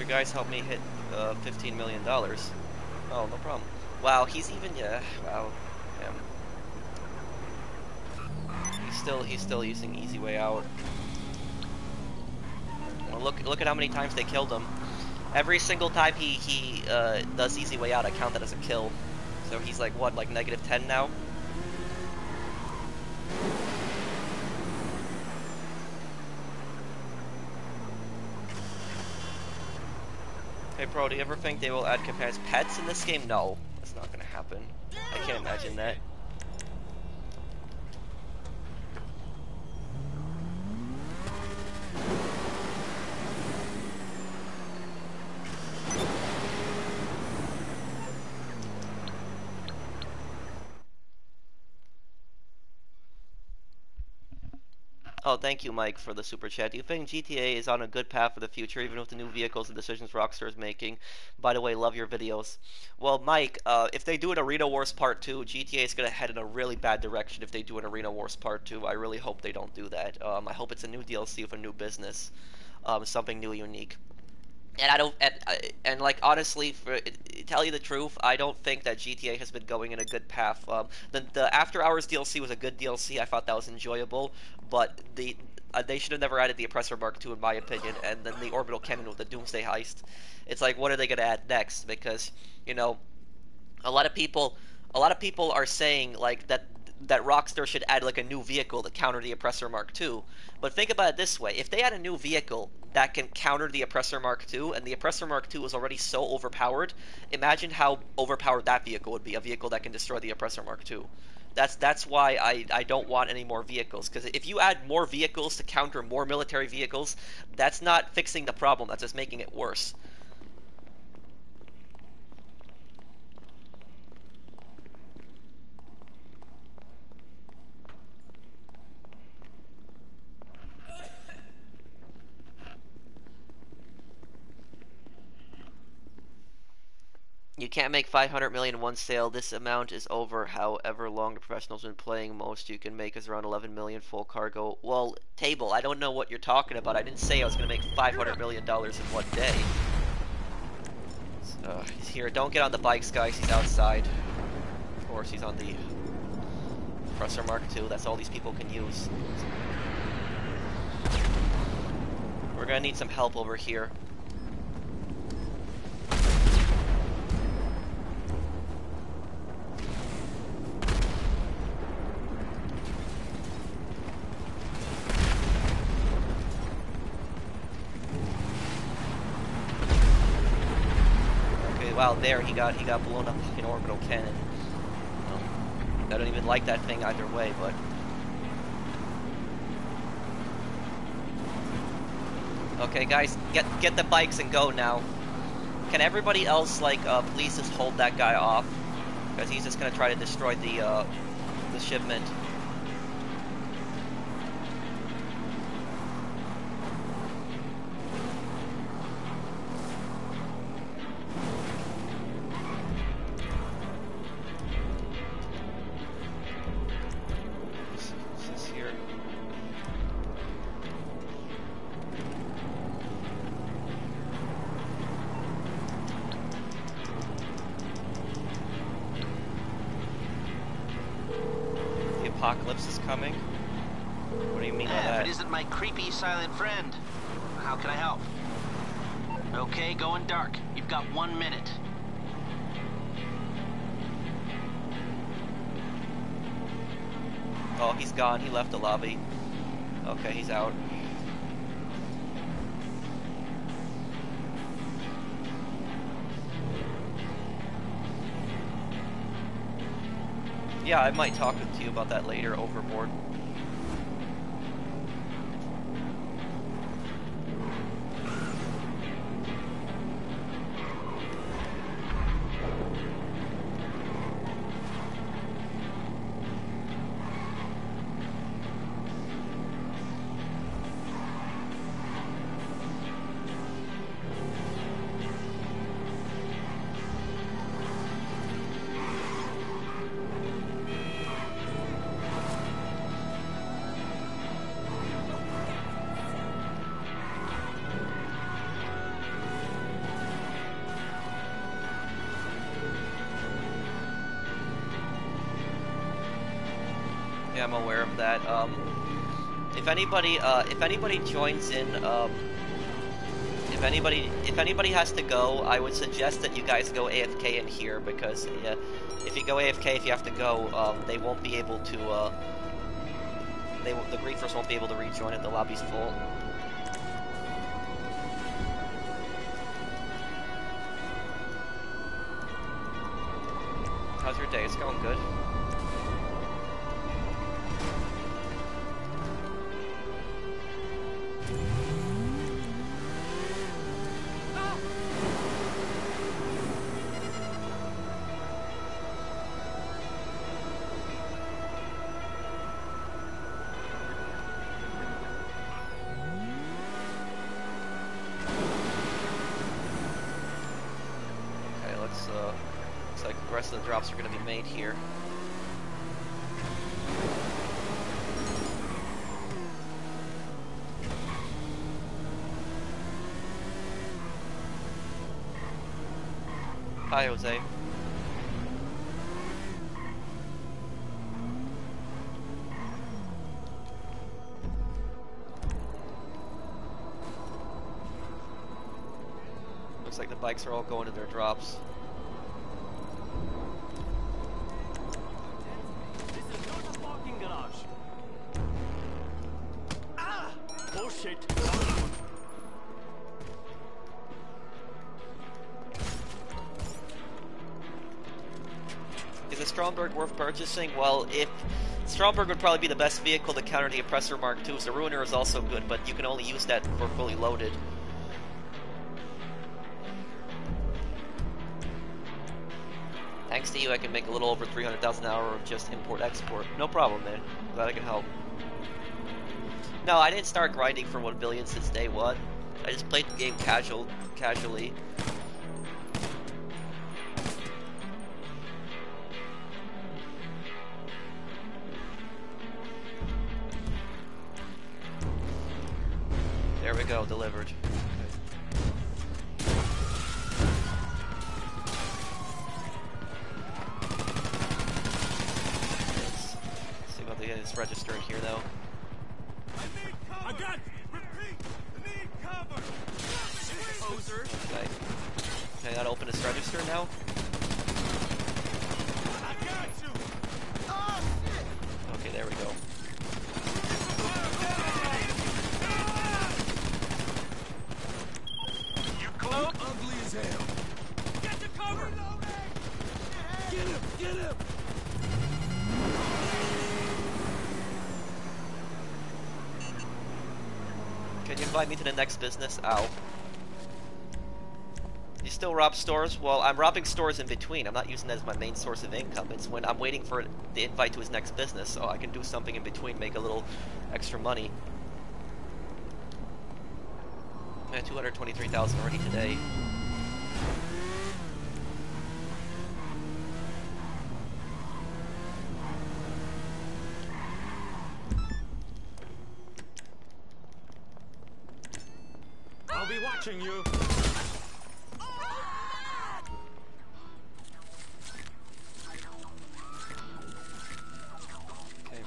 Guys, help me hit $15 million. Oh, no problem. Wow, he's even wow. He's still using easy way out. Well, look at how many times they killed him. Every single time he does easy way out, I count that as a kill. So he's like what, like -10 now? Hey bro, do you ever think they will add companions pets in this game? No, that's not gonna happen. I can't imagine that. Oh, thank you, Mike, for the super chat. Do you think GTA is on a good path for the future, even with the new vehicles and decisions Rockstar is making? By the way, love your videos. Well, Mike, if they do an Arena Wars Part 2, GTA is going to head in a really bad direction if they do an Arena Wars Part 2. I really hope they don't do that. I hope it's a new DLC with a new business. Something new, unique. And I don't, and like honestly, for tell you the truth, I don't think that GTA has been going in a good path. The After Hours DLC was a good DLC. I thought that was enjoyable, but they should have never added the Oppressor Mark II in my opinion, and then the Orbital Cannon with the Doomsday Heist. It's like, what are they gonna add next? Because you know, a lot of people are saying like that Rockstar should add like a new vehicle to counter the Oppressor Mark II. But think about it this way: if they add a new vehicle that can counter the Oppressor Mark II, and the Oppressor Mark II is already so overpowered, imagine how overpowered that vehicle would be, a vehicle that can destroy the Oppressor Mark II. That's why I don't want any more vehicles, because if you add more vehicles to counter more military vehicles, that's not fixing the problem, that's just making it worse. You can't make 500 million in one sale. This amount is over however long the professional's been playing. Most you can make is around 11 million full cargo. Well, Table, I don't know what you're talking about. I didn't say I was going to make $500 million in one day. He's here. Don't get on the bikes, guys. He's outside. Of course, he's on the Oppressor Mark II. That's all these people can use. We're going to need some help over here. Wow, there he got blown up like an orbital cannon. I don't even like that thing either way, but okay, guys, get the bikes and go now. Can everybody else like please just hold that guy off, because he's just gonna try to destroy the shipment. apocalypse is coming? What do you mean by If that? it isn't my creepy silent friend, how can I help? Okay, going dark. You've got 1 minute. Oh, he's gone. He left the lobby. Okay, he's out. Yeah, I might talk to you about that later, Overboard. Yeah, I'm aware of that. If anybody joins in, if anybody has to go, I would suggest that you guys go AFK in here, because if you go AFK, if you have to go, they won't be able to. The griefers won't be able to rejoin if the lobby's full. How's your day? It's going good. Looks like the rest of the drops are going to be made here. Hi, Jose. Looks like the bikes are all going to their drops. Is a Stromberg worth purchasing? Well, if Stromberg would probably be the best vehicle to counter the Oppressor Mark II, so Ruiner is also good, but you can only use that for fully loaded. Thanks to you, I can make a little over 300,000 an hour of just import-export. No problem, man. Glad I can help. No, I didn't start grinding for 1 billion since day one. I just played the game casually. There we go, delivered. Let's see about the it's registered here though. I got you. Repeat. I need cover. Poser. Okay. Can I not open this register now? I got you. Oh shit. Okay, there we go. You close? Ugly as hell. Get the cover. Get him. Get him. Can you invite me to the next business? Ow. You still rob stores? Well, I'm robbing stores in between. I'm not using that as my main source of income. It's when I'm waiting for the invite to his next business, so I can do something in between, make a little extra money. I had 223,000 already today. I'll be watching you. Okay.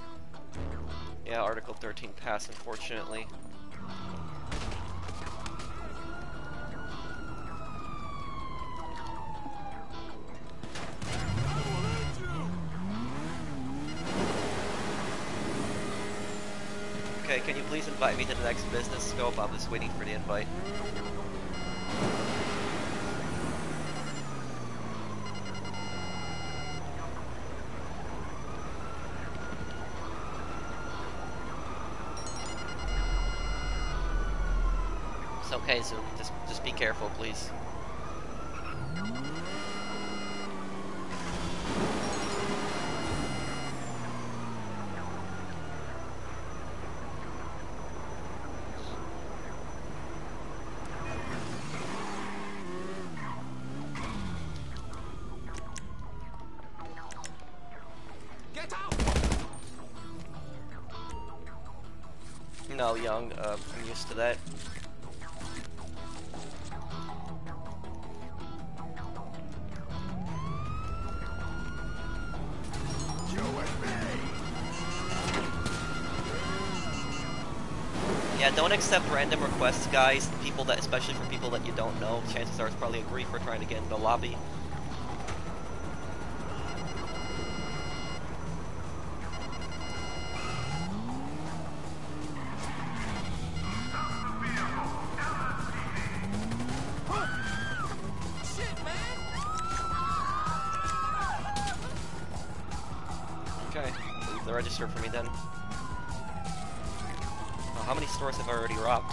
Yeah, Article 13 pass, unfortunately. Okay, can you please invite me to the next business scope? I'm just waiting for the invite. It's okay, Zoom. Just be careful, please. No, young. I'm used to that. Yeah, don't accept random requests, guys. People that, especially from people that you don't know. Chances are it's probably a griefer trying to get in the lobby. Okay, leave the register for me then. Oh, how many stores have I already robbed?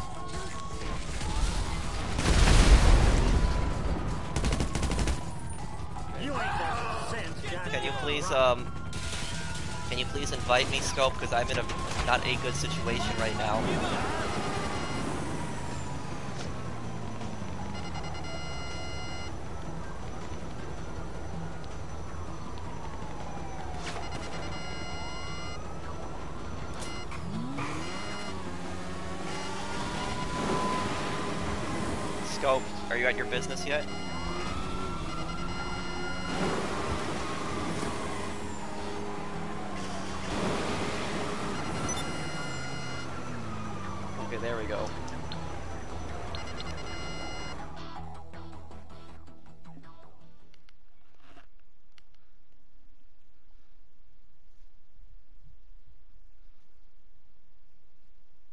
Can you please invite me, Scope? Because I'm in not a good situation right now. Scope, are you at your business yet? Okay, there we go.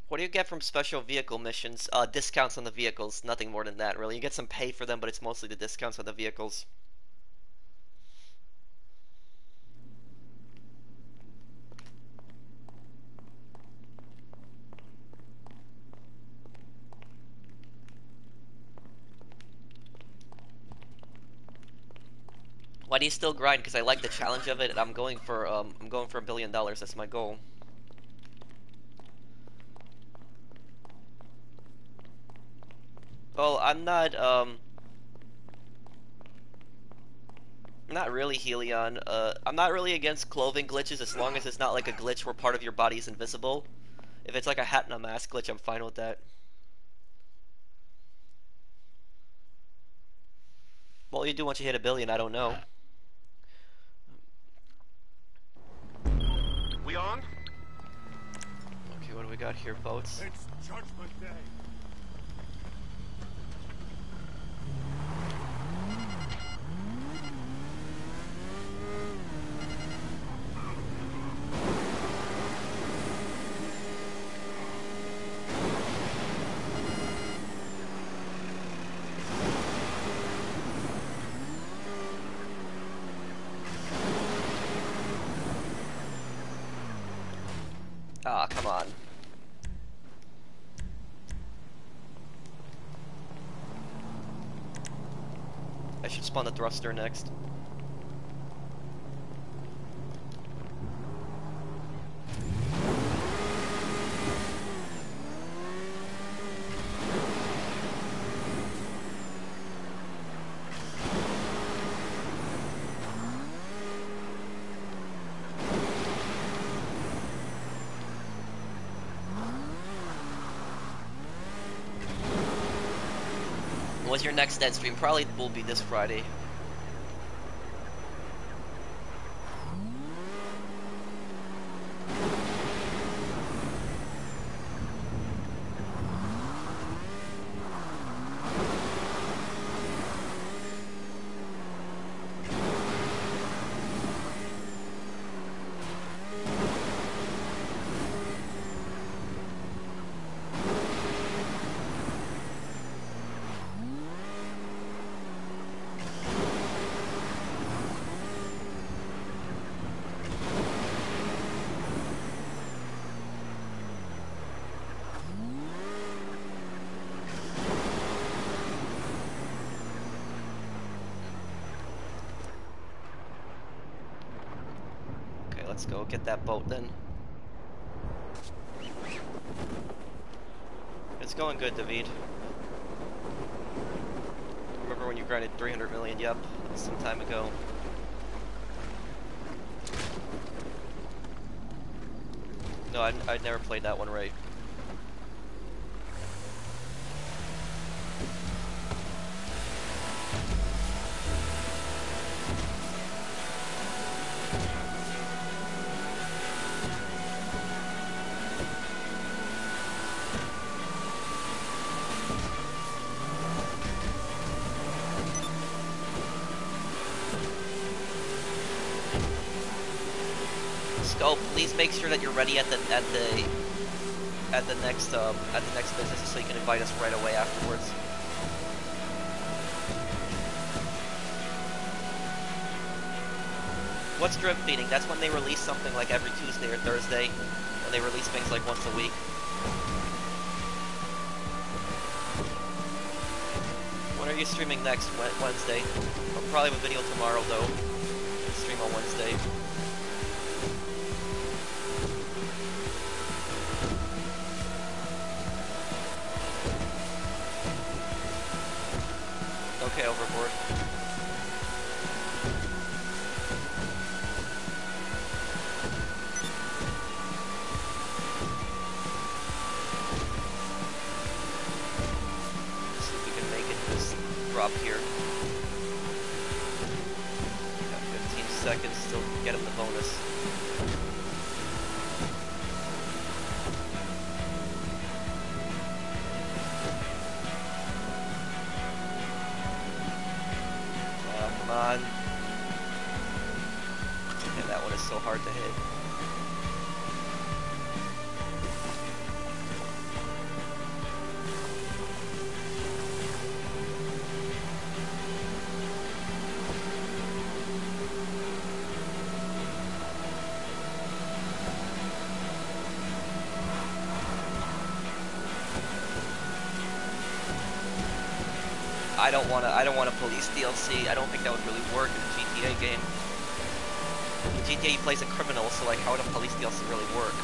What do you get from special vehicle missions? Discounts on the vehicles, nothing more than that, really. You get some pay for them, but it's mostly the discounts on the vehicles. Why do you still grind? Because I like the challenge of it, and I'm going for $1 billion. That's my goal. Well, I'm not really Helion. I'm not really against clothing glitches as long as it's not like a glitch where part of your body is invisible. If it's like a hat and a mask glitch, I'm fine with that. What will you do once you hit 1 billion? I don't know. We on? Okay, what do we got here, boats? It's Judgment Day. Ah, come on. I should spawn the thruster next. What's your next dead stream? Probably will be this Friday. Let's go get that boat then. It's going good, David. Remember when you grinded 300 million? Yep, some time ago. No, I'd never played that one right. Skull, please make sure that you're ready at the next business so you can invite us right away afterwards. What's drip feeding? That's when they release something like every Tuesday or Thursday, when they release things like once a week. When are you streaming next? Wednesday. I'll probably have a video tomorrow though. Stream on Wednesday. Okay, overboard. Let's see if we can make it this drop here. Got 15 seconds, still get him the bonus. Come on. And that one is so hard to hit. I don't want a police DLC. I don't think that would really work in a GTA game. In GTA he plays a criminal, so like how would a police DLC really work?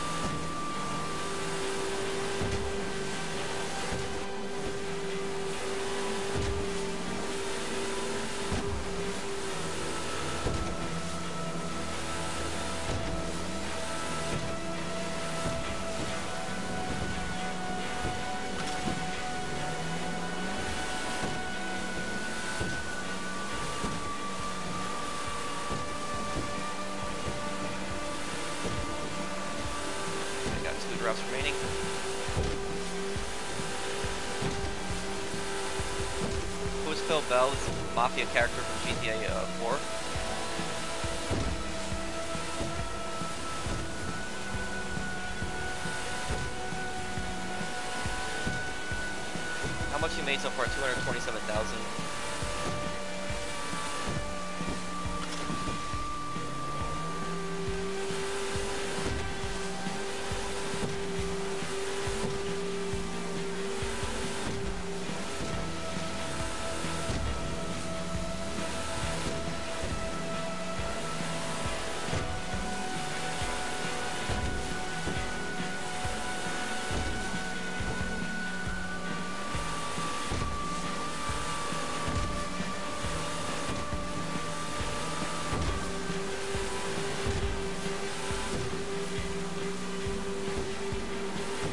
Remaining. Who's Phil Bell? Is a mafia character from GTA 4. How much you made so far? 227,000.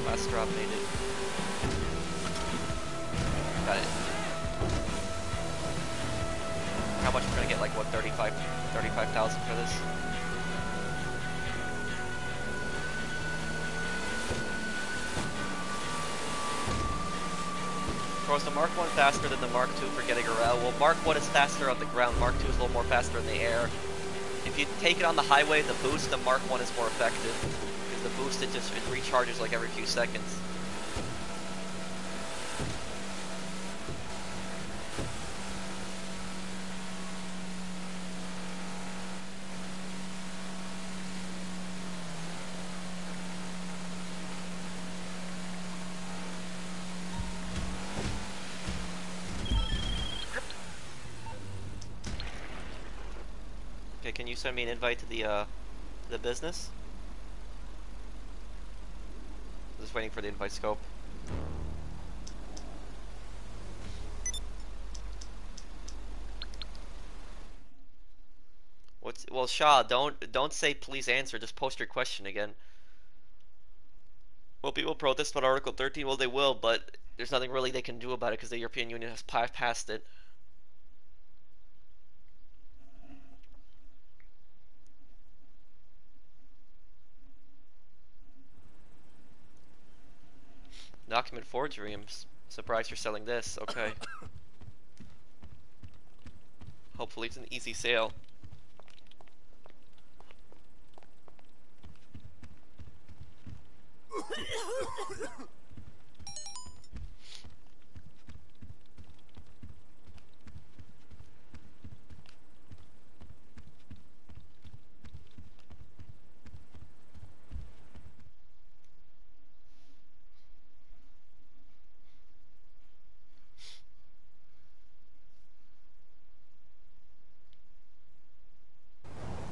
Last drop made it. Got it. How much we're gonna get? Like what? 35,000 for this? Bro, is the Mark 1 faster than the Mark 2 for getting around? Well, Mark 1 is faster on the ground. Mark 2 is a little more faster in the air. If you take it on the highway, the boost, the Mark 1 is more effective. The boost, it recharges like every few seconds. Okay, can you send me an invite to the The business? Just waiting for the invite scope. Well, Shaw, don't say please answer, just post your question again. Will people protest about Article 13? Well, they will, but there's nothing really they can do about it because the European Union has passed it. Document forgery. I'm surprised you're selling this. Okay. Hopefully it's an easy sale.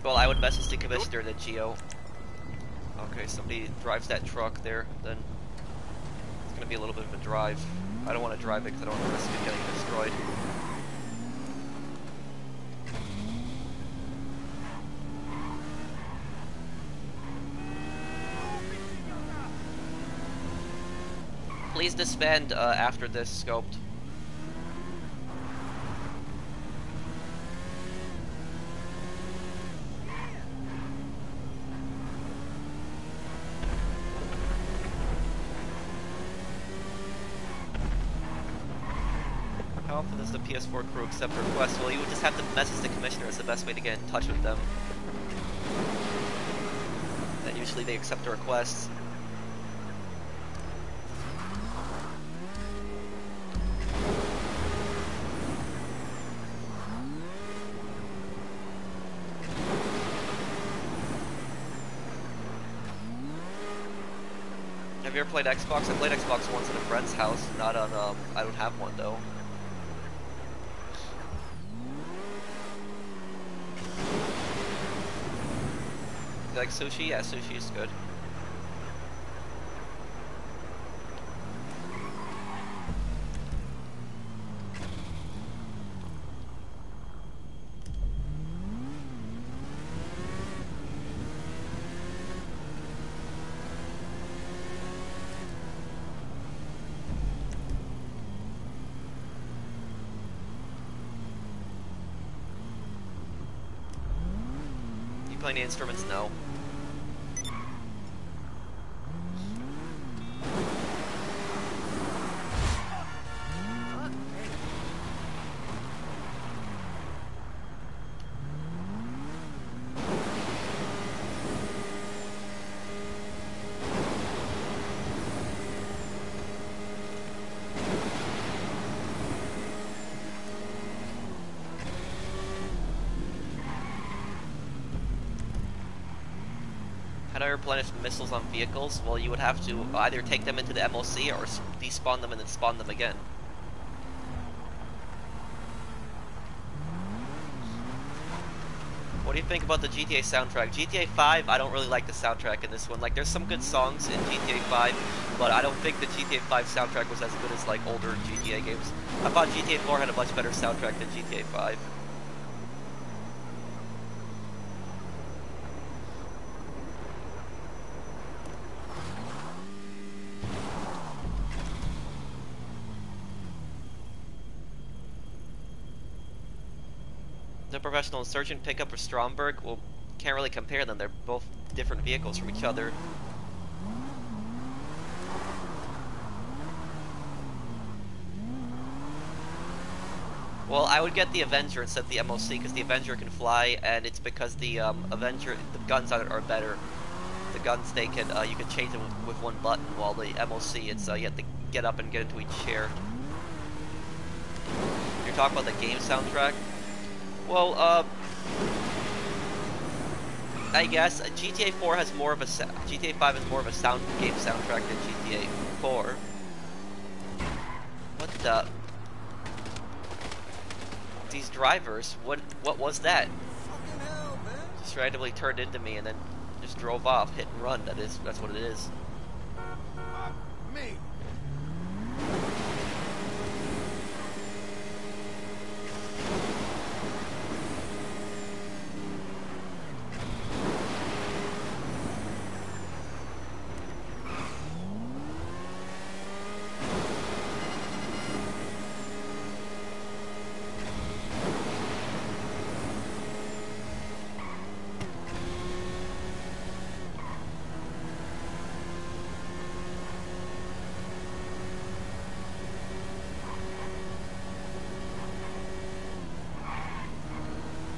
Well, I would message the commissioner, the Geo. Okay, somebody drives that truck there, then it's gonna be a little bit of a drive. I don't want to drive it because I don't want to risk it getting destroyed. Please disband after this scoped. How often does the PS4 crew accept requests? Well, you would just have to message the commissioner. It's the best way to get in touch with them. And usually they accept the requests. Have you ever played Xbox? I played Xbox once at a friend's house, not on, I don't have one though. You like sushi? Yeah, sushi is good. You play any instruments? No. How do I replenish missiles on vehicles? Well, you would have to either take them into the MOC or despawn them and then spawn them again. What do you think about the GTA soundtrack? GTA 5, I don't really like the soundtrack in this one. Like, there's some good songs in GTA 5, but I don't think the GTA 5 soundtrack was as good as, like, older GTA games. I thought GTA 4 had a much better soundtrack than GTA 5. The Professional and Surgeon Pickup or Stromberg, well, can't really compare them. They're both different vehicles from each other. Well, I would get the Avenger instead of the MOC because the Avenger can fly, and it's because the Avenger, the guns on it are better. The guns, they can you can change them with one button, while the MOC, it's you have to get up and get into each chair. You're talking about the game soundtrack? Well, I guess GTA 4 has more of a GTA 5 is more of a game soundtrack than GTA 4. What the? These drivers, what was that? Fucking hell, man. Just randomly turned into me and then Just drove off, hit and run. That's what it is. Me.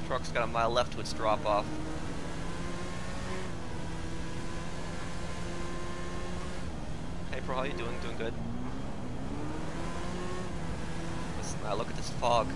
Truck's got a mile left to its drop off. Hey, bro, how you doing? Doing good. Listen, look at this fog.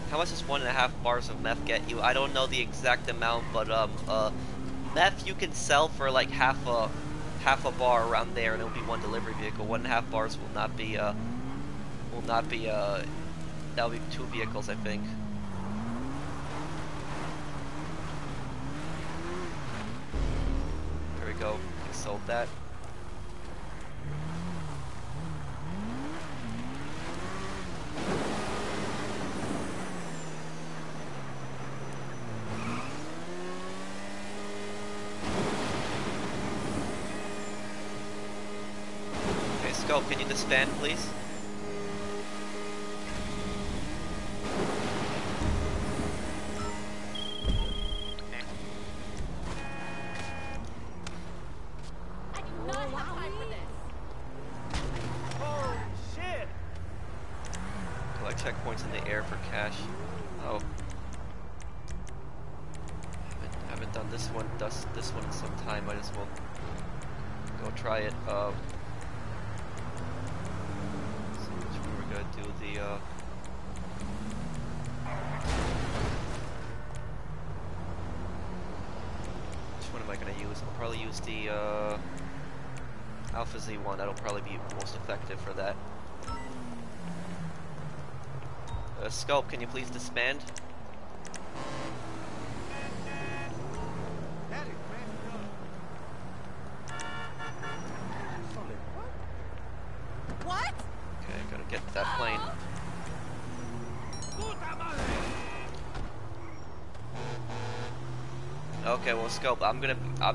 How much does 1.5 bars of meth get you? I don't know the exact amount, but meth you can sell for like half a bar around there, and it'll be one delivery vehicle. 1.5 bars will not be that'll be 2 vehicles, I think. There we go. We sold that. Scope, can you disband, please? Okay. I do not have time for this. Holy shit! Collect checkpoints in the air for cash. Oh. Haven't done this one in some time. Might as well go try it. We're gonna do the which one am I gonna use? I'll probably use the Alpha Z one. That'll probably be most effective for that. Scope, can you please disband? Daddy, man, What? Okay, gotta get that plane. Okay, well, Scope, I'm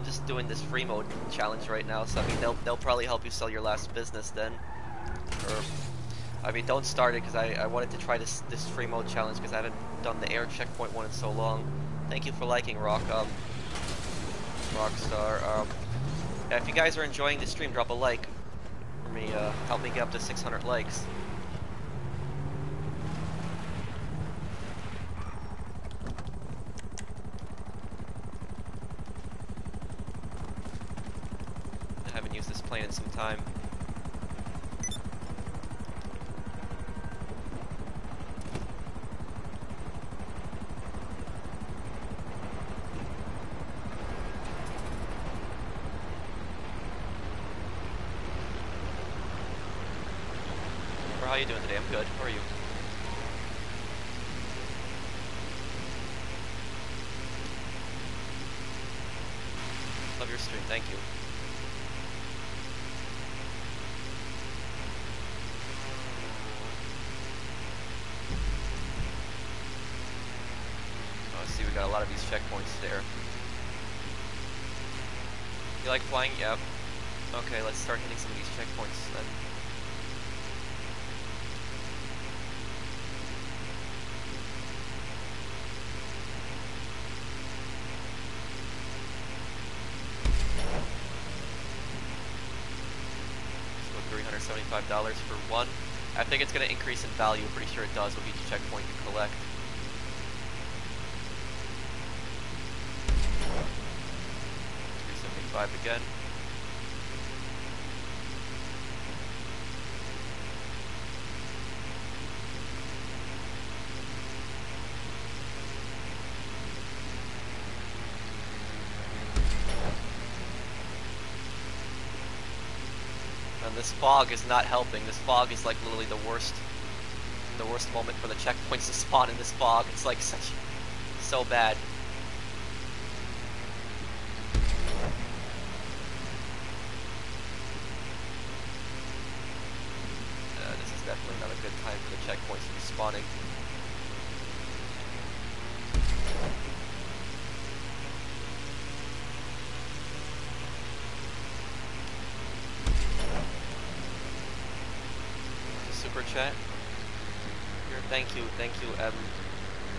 just doing this free mode challenge right now, so I mean they'll probably help you sell your last business then. Or I mean, don't start it because I wanted to try this free mode challenge because I haven't done the air checkpoint one in so long. Thank you for liking, Rockstar. Yeah, if you guys are enjoying the stream, drop a like for me. Help me get up to 600 likes. I haven't used this plane in some time. How are you doing today? I'm good. How are you? Love your stream. Thank you. Oh, I see we got a lot of these checkpoints there. You like flying? Yep. Okay, let's start hitting some of these checkpoints then. $75 for one. I think it's going to increase in value. Pretty sure it does with each checkpoint you collect. $375 again. And this fog is not helping. This fog is like literally the worst moment for the checkpoints to spawn in this fog. It's like so bad. This is definitely not a good time for the checkpoints to be spawning. Super chat. Here, thank you,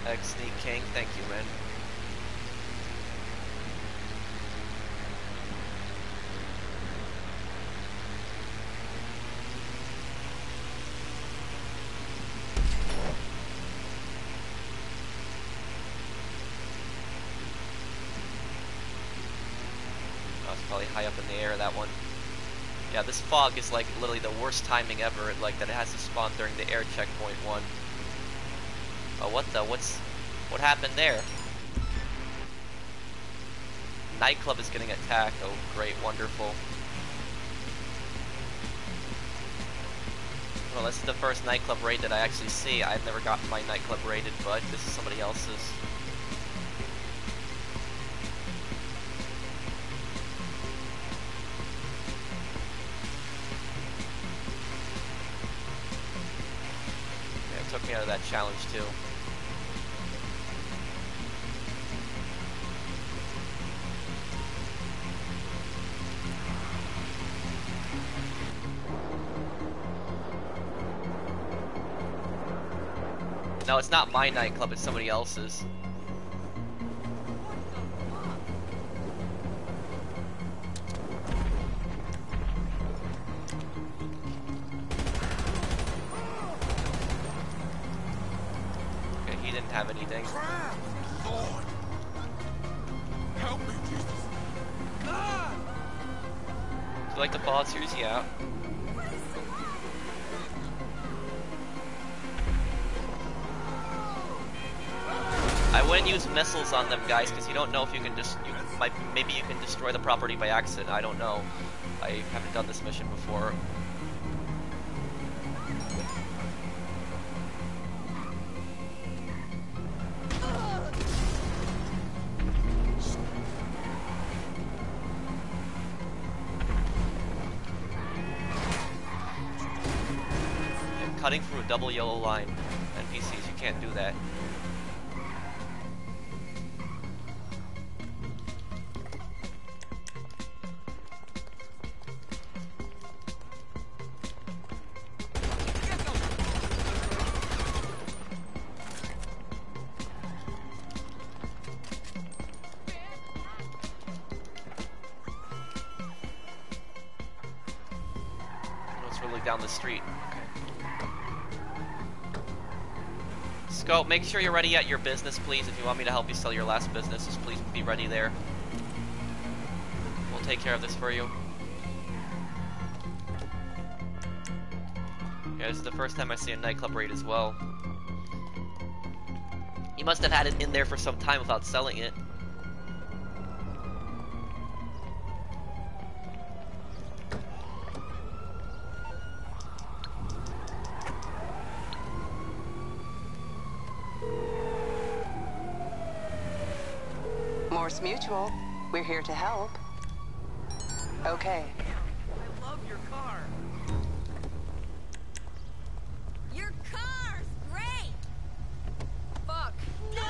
MXD King. Thank you, man. That was probably high up in the air, that one. Yeah, this fog is like literally the worst timing ever, like that it has to spawn during the air checkpoint one. Oh, what happened there? Nightclub is getting attacked. Oh, great, wonderful. Well, this is the first Nightclub raid that I actually see. I've never gotten my Nightclub raided, but this is somebody else's. Took me out of that challenge too. No, it's not my Nightclub, it's somebody else's. Have anything. Lord, help me, Jesus. Ah! Do you like the Fallout series? Yeah. I wouldn't use missiles on them, guys, because you don't know if you can just maybe you can destroy the property by accident. I don't know. I haven't done this mission before. Cutting through a double yellow line. NPCs, you can't do that. It's really down the street. Scope, make sure you're ready at your business, please. If you want me to help you sell your last business, just please be ready there. We'll take care of this for you. Yeah, this is the first time I see a Nightclub raid as well. You must have had it in there for some time without selling it. Morse Mutual, we're here to help. Okay. I love your car. Your car's great! Fuck. No!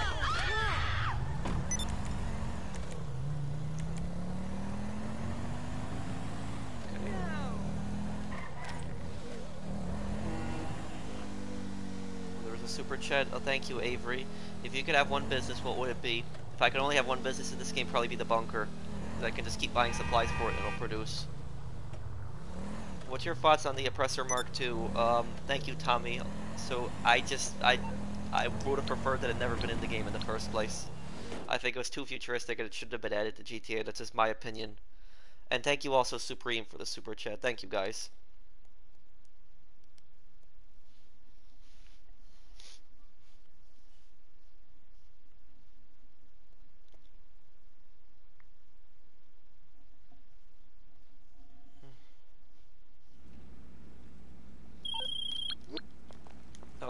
There was a super chat. Oh, thank you, Avery. If you could have one business, what would it be? If I could only have one business in this game, probably be the bunker. Because I can just keep buying supplies for it and it'll produce. What's your thoughts on the Oppressor Mark II? Thank you, Tommy. So, I would have preferred that it never been in the game in the first place. I think it was too futuristic and it should have been added to GTA. That's just my opinion. And thank you also, Supreme, for the super chat. Thank you, guys.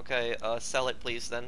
Okay, sell it please then.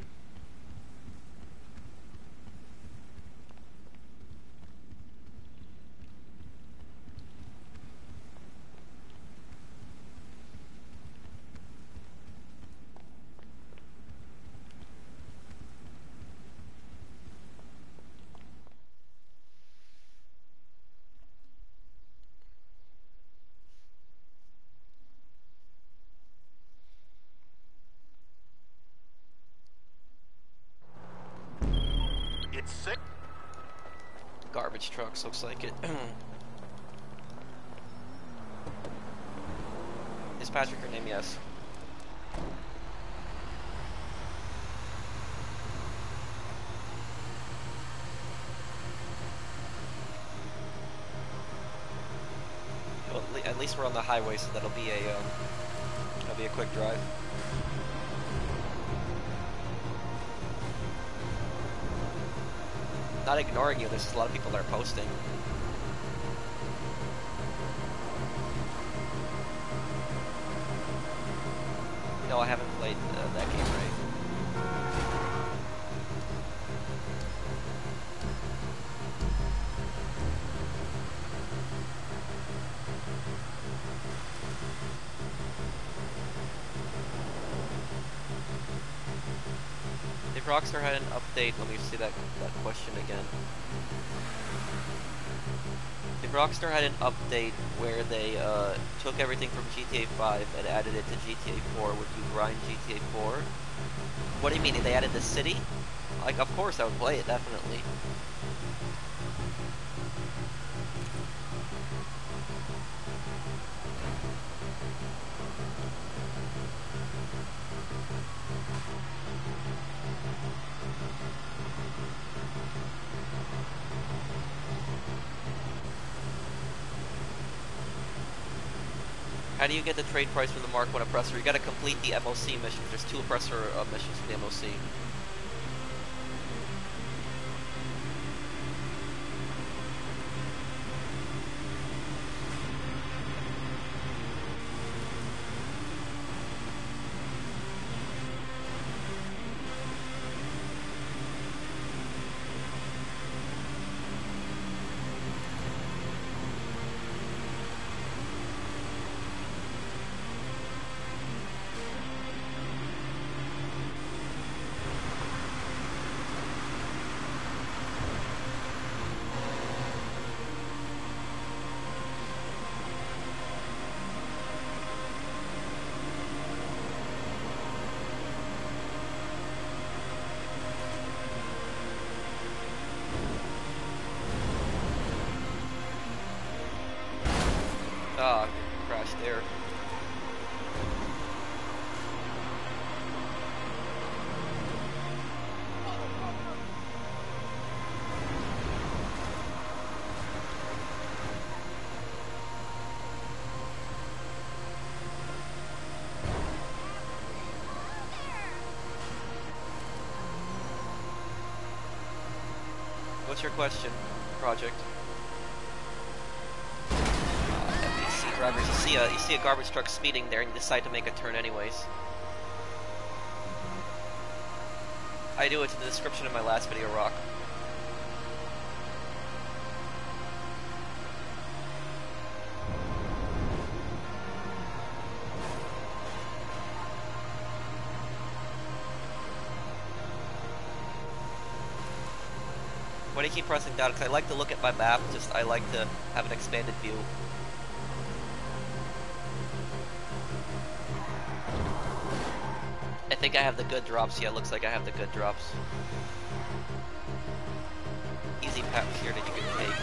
It's sick. Garbage trucks, looks like it. Is Patrick your name? Yes. Well, at least we're on the highway, so that'll be a quick drive. Not ignoring you, there's just a lot of people that are posting. No, I haven't played that game, right? If Rockstar had an update, let me see that question again. If Rockstar had an update where they took everything from GTA 5 and added it to GTA 4, would you grind GTA 4? What do you mean, if they added the city? Like, of course I would play it, definitely. How do you get the trade price for the Mark 1 oppressor? You gotta complete the MOC missions. There's 2 oppressor missions for the MOC. Ah, crashed there. What's your question, Project? NPC drivers, you see a garbage truck speeding there and you decide to make a turn anyways. I do it in the description of my last video, Rock. Why do you keep pressing down? Because I like to look at my map, I like to have an expanded view. I think I have the good drops. Yeah, it looks like I have the good drops. Easy path here that you can take.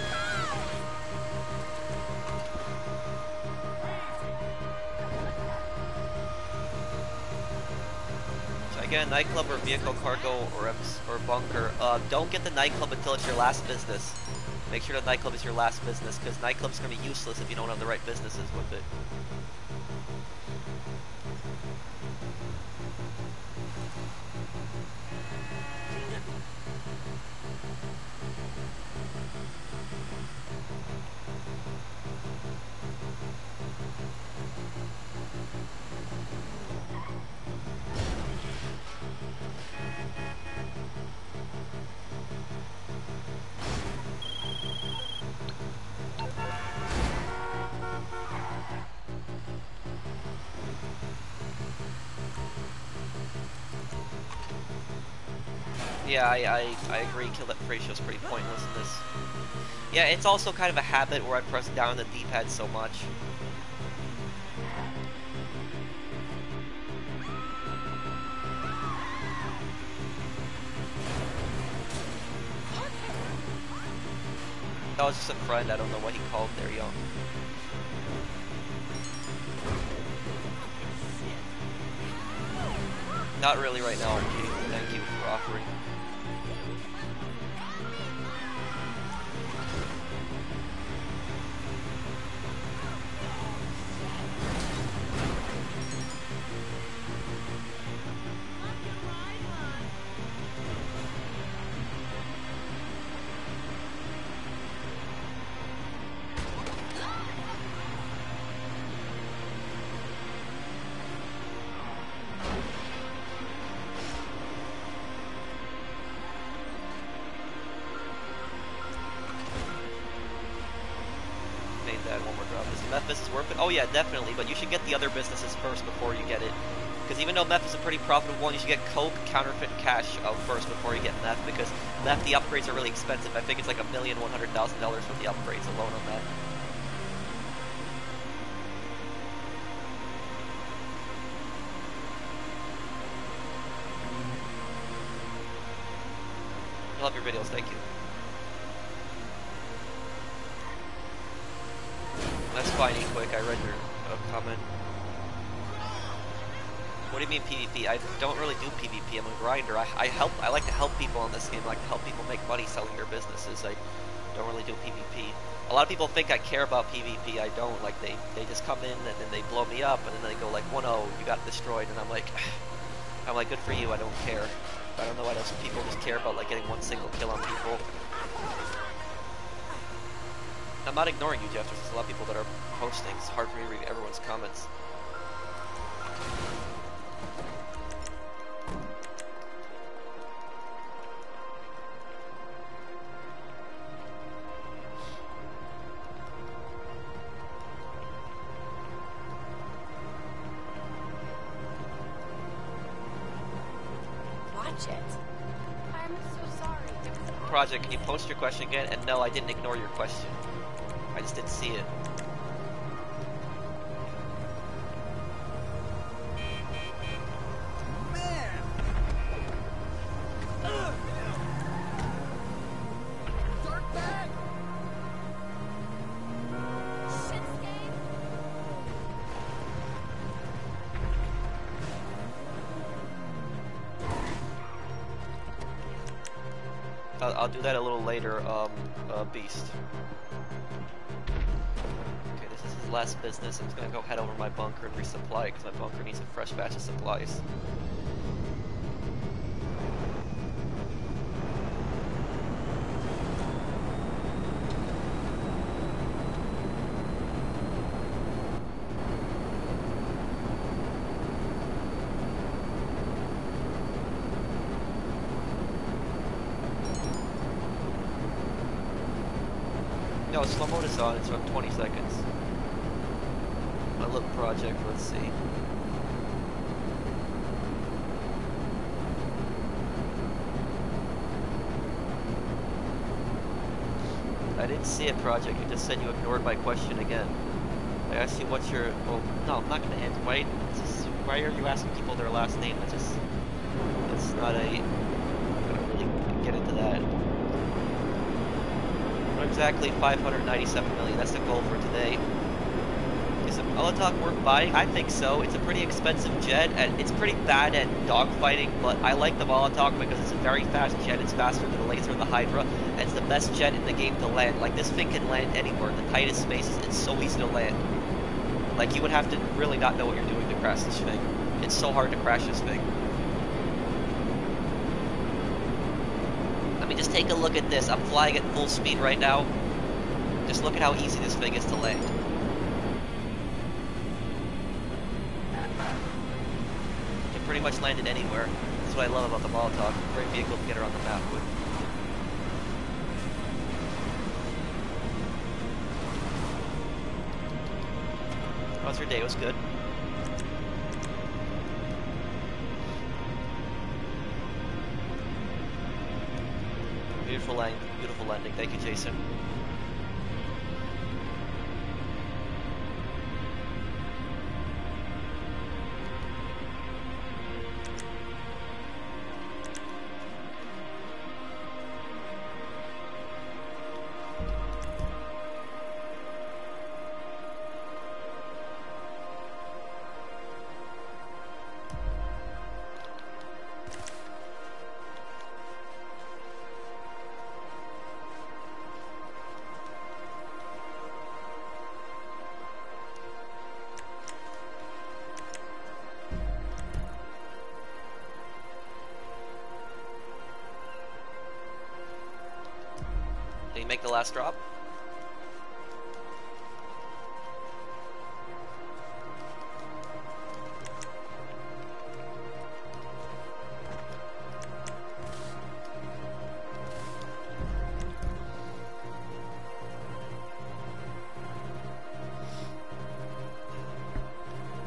So again, nightclub or vehicle cargo or bunker. Don't get the nightclub until it's your last business. Make sure the nightclub is your last business, because nightclub's going to be useless if you don't have the right businesses with it. Yeah, I agree. Kill that ratio is pretty pointless in this. Yeah, it's also kind of a habit where I press down the D-pad so much. That was just a friend. I don't know what he called there, young. Not really right now, Archie. Thank you for offering. Memphis is worth it. Oh yeah, definitely, but you should get the other businesses first before you get it. Because even though meth is a pretty profitable one, you should get coke, counterfeit, cash first before you get meth, because meth, the upgrades are really expensive. I think it's like $1,100,000 for the upgrades alone on that. I love your videos, thank you. That's fine, quick. I read your comment. What do you mean PvP? I don't really do PvP. I'm a grinder. I like to help people in this game. I like to help people make money selling their businesses. I don't really do PvP. A lot of people think I care about PvP. I don't. Like they just come in and then they blow me up and then they go like 1-0, you got destroyed, and I'm like good for you. I don't care. I don't know why those people just care about like getting one single kill on people. I'm not ignoring you, Jeff. There's just a lot of people that are posting. It's hard for me to read everyone's comments. Watch it. I'm so sorry. Project, can you post your question again? And no, I didn't ignore your question. I just didn't see it. Man! Dark bag! Shinsuke. I'll do that a little later, Beast. Okay, this is his last business. I'm just gonna go head over my bunker and resupply because my bunker needs a fresh batch of supplies. No, slow mode is on. It's on 20 seconds. My little project. Let's see. I didn't see a project. You just said you ignored my question again. I asked you what's your. Well, no, I'm not going to answer. Why are you asking people their last name? That's not a. I'm not going to really get into that. Exactly 597 million. That's the goal for today. Is a Molotov worth buying? I think so. It's a pretty expensive jet, and it's pretty bad at dogfighting, but I like the Molotov because it's a very fast jet. It's faster than the Laser and the Hydra, and it's the best jet in the game to land. Like, this thing can land anywhere. In the tightest spaces, it's so easy to land. Like, you would have to really not know what you're doing to crash this thing. It's so hard to crash this thing. Just take a look at this. I'm flying at full speed right now. Just look at how easy this thing is to land. You can pretty much land it anywhere. That's what I love about the Molotov. Great vehicle to get around the map with. How's your day? It was good. beautiful landing. Thank you, Jason. Did he make the last drop?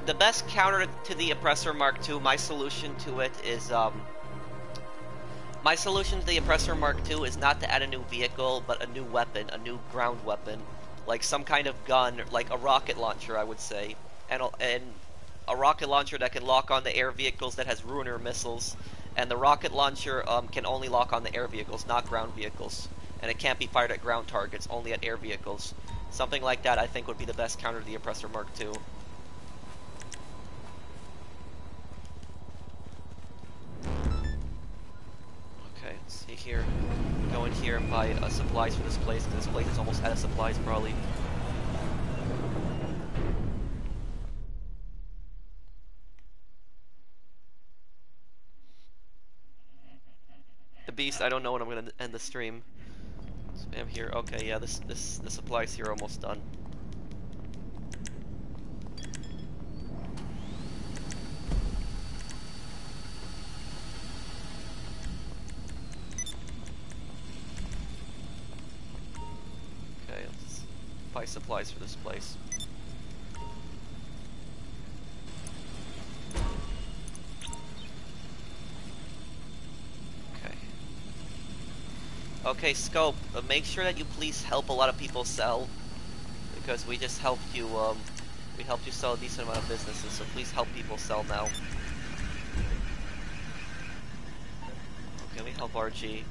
The best counter to the Oppressor Mark II, my solution to it is, my solution to the Oppressor Mark II is not to add a new vehicle, but a new weapon, a new ground weapon. Like some kind of gun, like a rocket launcher, I would say. And a rocket launcher that can lock on the air vehicles that has Ruiner missiles. And the rocket launcher can only lock on the air vehicles, not ground vehicles. And it can't be fired at ground targets, only at air vehicles. Something like that I think would be the best counter to the Oppressor Mark II. See here, go in here and buy supplies for this place, because this place is almost out of supplies probably. The Beast, I don't know when I'm going to end the stream. Spam here, okay, yeah, the supplies here are almost done. Buy supplies for this place. Okay. Okay, Scope, make sure that you please help a lot of people sell, because we just helped you, we helped you sell a decent amount of businesses, so please help people sell now. Okay, let me help RG.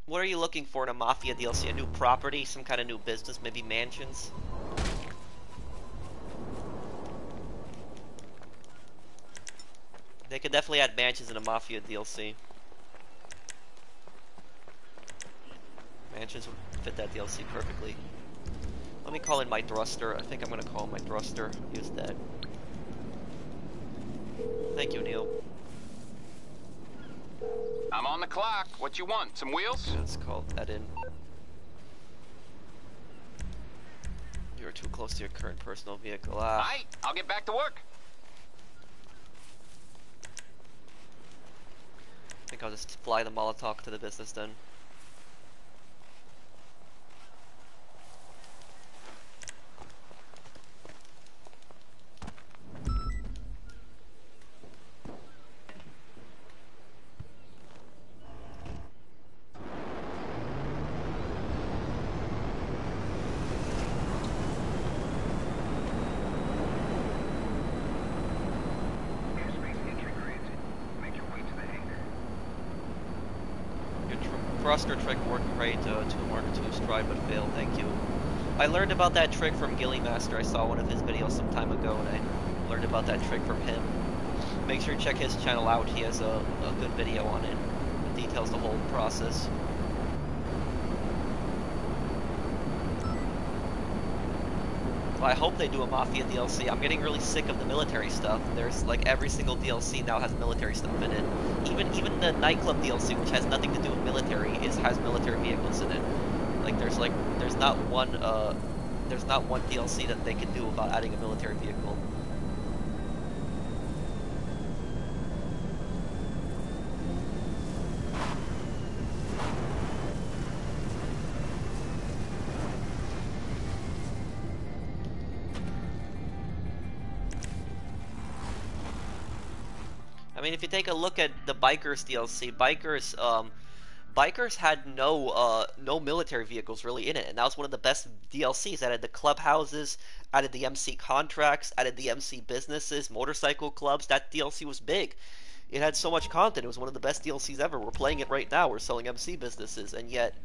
What are you looking for in a Mafia DLC? A new property? Some kind of new business? Maybe mansions? They could definitely add mansions in a Mafia DLC. Mansions would fit that DLC perfectly. Let me call in my thruster. I think I'm gonna call in my thruster. Use that. Thank you, Neil. I'm on the clock. What you want? Some wheels? Let's call that in. You're too close to your current personal vehicle. Aight, I'll get back to work. I think I'll just fly the Molotov to the business then. Thruster trick worked great, 2 Mark II stride but failed, thank you. I learned about that trick from Gilly Master. I saw one of his videos some time ago and I learned about that trick from him. Make sure to check his channel out, he has a good video on it. It details the whole process. I hope they do a Mafia DLC. I'm getting really sick of the military stuff. There's like every single DLC now has military stuff in it. Even the Nightclub DLC, which has nothing to do with military, has military vehicles in it. Like there's not one DLC that they can do about adding a military vehicle. mean, if you take a look at the Bikers DLC, Bikers had no military vehicles really in it, and that was one of the best DLCs. Added the clubhouses, added the MC contracts, added the MC businesses, motorcycle clubs. That DLC was big. It had so much content. It was one of the best DLCs ever. We're playing it right now. We're selling MC businesses, and yet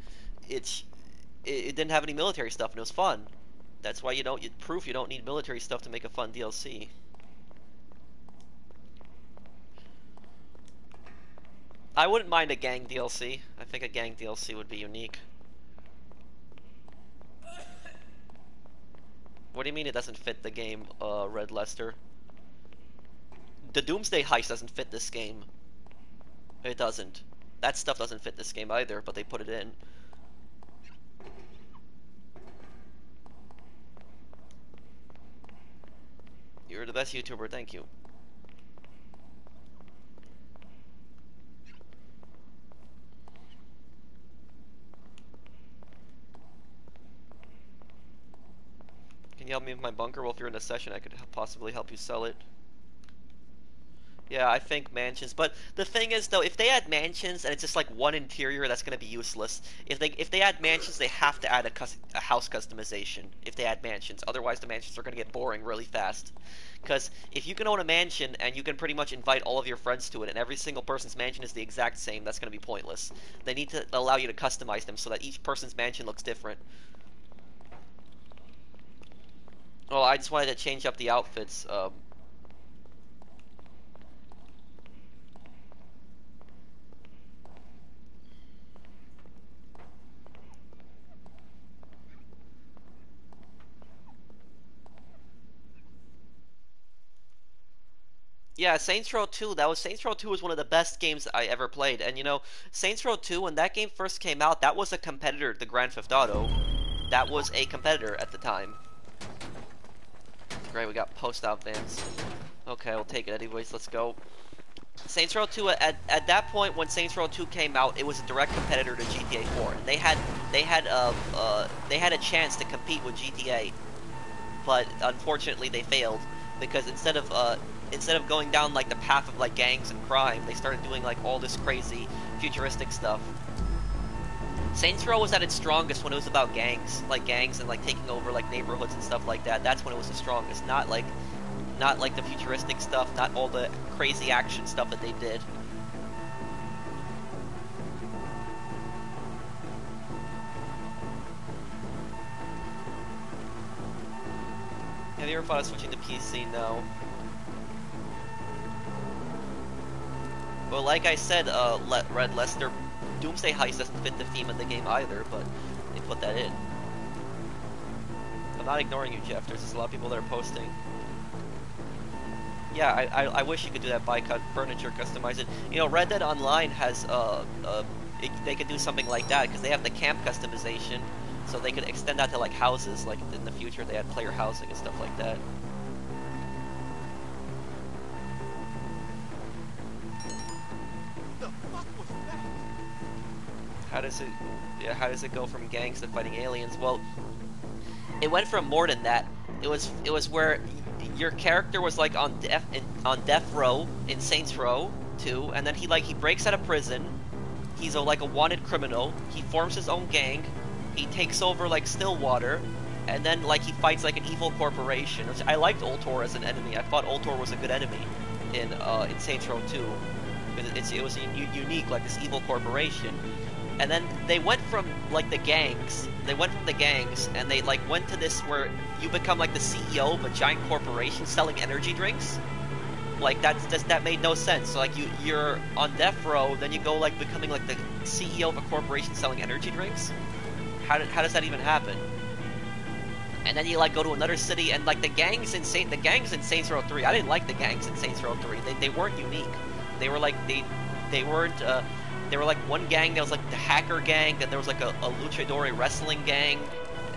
it didn't have any military stuff, and it was fun. That's why you don't need military stuff to make a fun DLC. I wouldn't mind a gang DLC. I think a gang DLC would be unique. What do you mean it doesn't fit the game, Red Lester? The Doomsday Heist doesn't fit this game. It doesn't. That stuff doesn't fit this game either, but they put it in. You're the best YouTuber, thank you. Can you help me with my bunker? Well, if you're in a session, I could possibly help you sell it. Yeah, I think mansions. But the thing is, though, if they add mansions and it's just like one interior, that's going to be useless. If they add mansions, they have to add a house customization. If they add mansions, otherwise the mansions are going to get boring really fast. Because if you can own a mansion and you can pretty much invite all of your friends to it, and every single person's mansion is the exact same, that's going to be pointless. They need to allow you to customize them so that each person's mansion looks different. Well, I just wanted to change up the outfits. Yeah, Saints Row 2, Saints Row 2 was one of the best games I ever played. And you know, Saints Row 2, when that game first came out, that was a competitor to Grand Theft Auto. That was a competitor at the time. Great, we got post-out vans. Okay, we'll take it anyways, let's go. Saints Row 2, at that point when Saints Row 2 came out, it was a direct competitor to GTA 4. They had a chance to compete with GTA, but unfortunately they failed because instead of going down like the path of like gangs and crime, they started doing like all this crazy futuristic stuff. Saints Row was at its strongest when it was about gangs and like taking over like neighborhoods and stuff like that. That's when it was the strongest, not like the futuristic stuff, not all the crazy action stuff that they did. Have you ever thought of switching to PC? No. Well, like I said, Red Lester, Doomsday Heist doesn't fit the theme of the game either, but they put that in. I'm not ignoring you, Jeff. There's just a lot of people that are posting. Yeah, I wish you could do that, buy furniture, customize it. You know, Red Dead Online has, they could do something like that, because they have the camp customization, so they could extend that to, like, houses, like, in the future they had player housing and stuff like that. How does it go from gangs to fighting aliens? Well, it went from more than that. It was where your character was like on death row in Saints Row 2, and then he breaks out of prison. He's like a wanted criminal. He forms his own gang. He takes over like Stillwater, and then like he fights like an evil corporation. I liked Ultor as an enemy. I thought Ultor was a good enemy in Saints Row 2 because it was unique, like this evil corporation. And then they went from like the gangs. And they like went to this where you become like the CEO of a giant corporation selling energy drinks. Like that made no sense. So like you're on death row, then you go like becoming like the CEO of a corporation selling energy drinks. How does that even happen? And then you like go to another city, and like the gangs in Saints Row 3. I didn't like the gangs in Saints Row 3. They weren't unique. They were like they weren't. They were like one gang that was like the hacker gang, and there was like a luchador wrestling gang,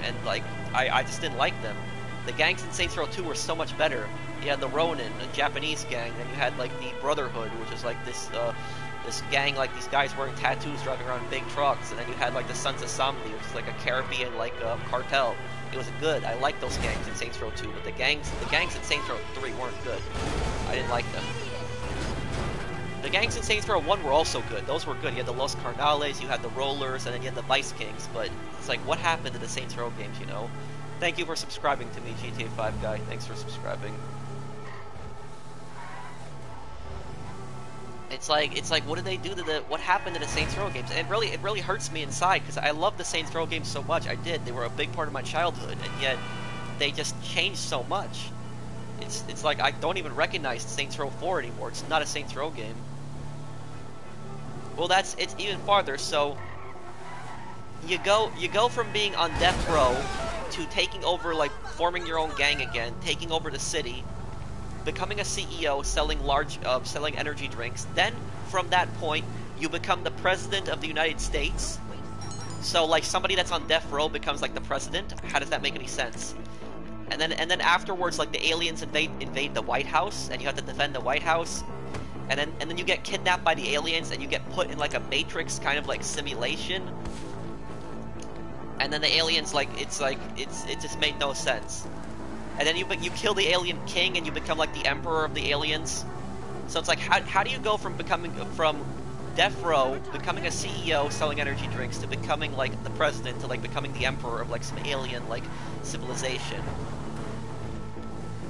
and like I just didn't like them. The gangs in Saints Row 2 were so much better. You had the Ronin, a Japanese gang, then you had like the Brotherhood, which is like this gang, like these guys wearing tattoos driving around big trucks, and then you had like the Sons of Samedi, which is like a Caribbean like cartel. It was good. I liked those gangs in Saints Row 2, but the gangs in Saints Row 3 weren't good. I didn't like them. gangs in Saints Row 1 were also good. Those were good. You had the Los Carnales, you had the Rollers, and then you had the Vice Kings. But it's like, what happened to the Saints Row games, you know? Thank you for subscribing to me, GTA 5 guy. Thanks for subscribing. It's like, what did they do to what happened to the Saints Row games? And it really hurts me inside, because I love the Saints Row games so much. I did. They were a big part of my childhood, and yet they just changed so much. It's like I don't even recognize Saints Row 4 anymore. It's not a Saints Row game. Well, it's even farther. So you go from being on death row to taking over, like forming your own gang again, taking over the city, becoming a CEO, selling energy drinks. Then from that point, you become the president of the United States. So like somebody that's on death row becomes like the president. How does that make any sense? And then afterwards, like the aliens invade the White House, and you have to defend the White House. And then you get kidnapped by the aliens, and you get put in like a Matrix kind of like simulation. And then the aliens it just made no sense. And then you kill the alien king, and you become like the emperor of the aliens. So it's like, how do you go from death row, becoming a CEO, selling energy drinks, to becoming like the president, to like becoming the emperor of like some alien like civilization?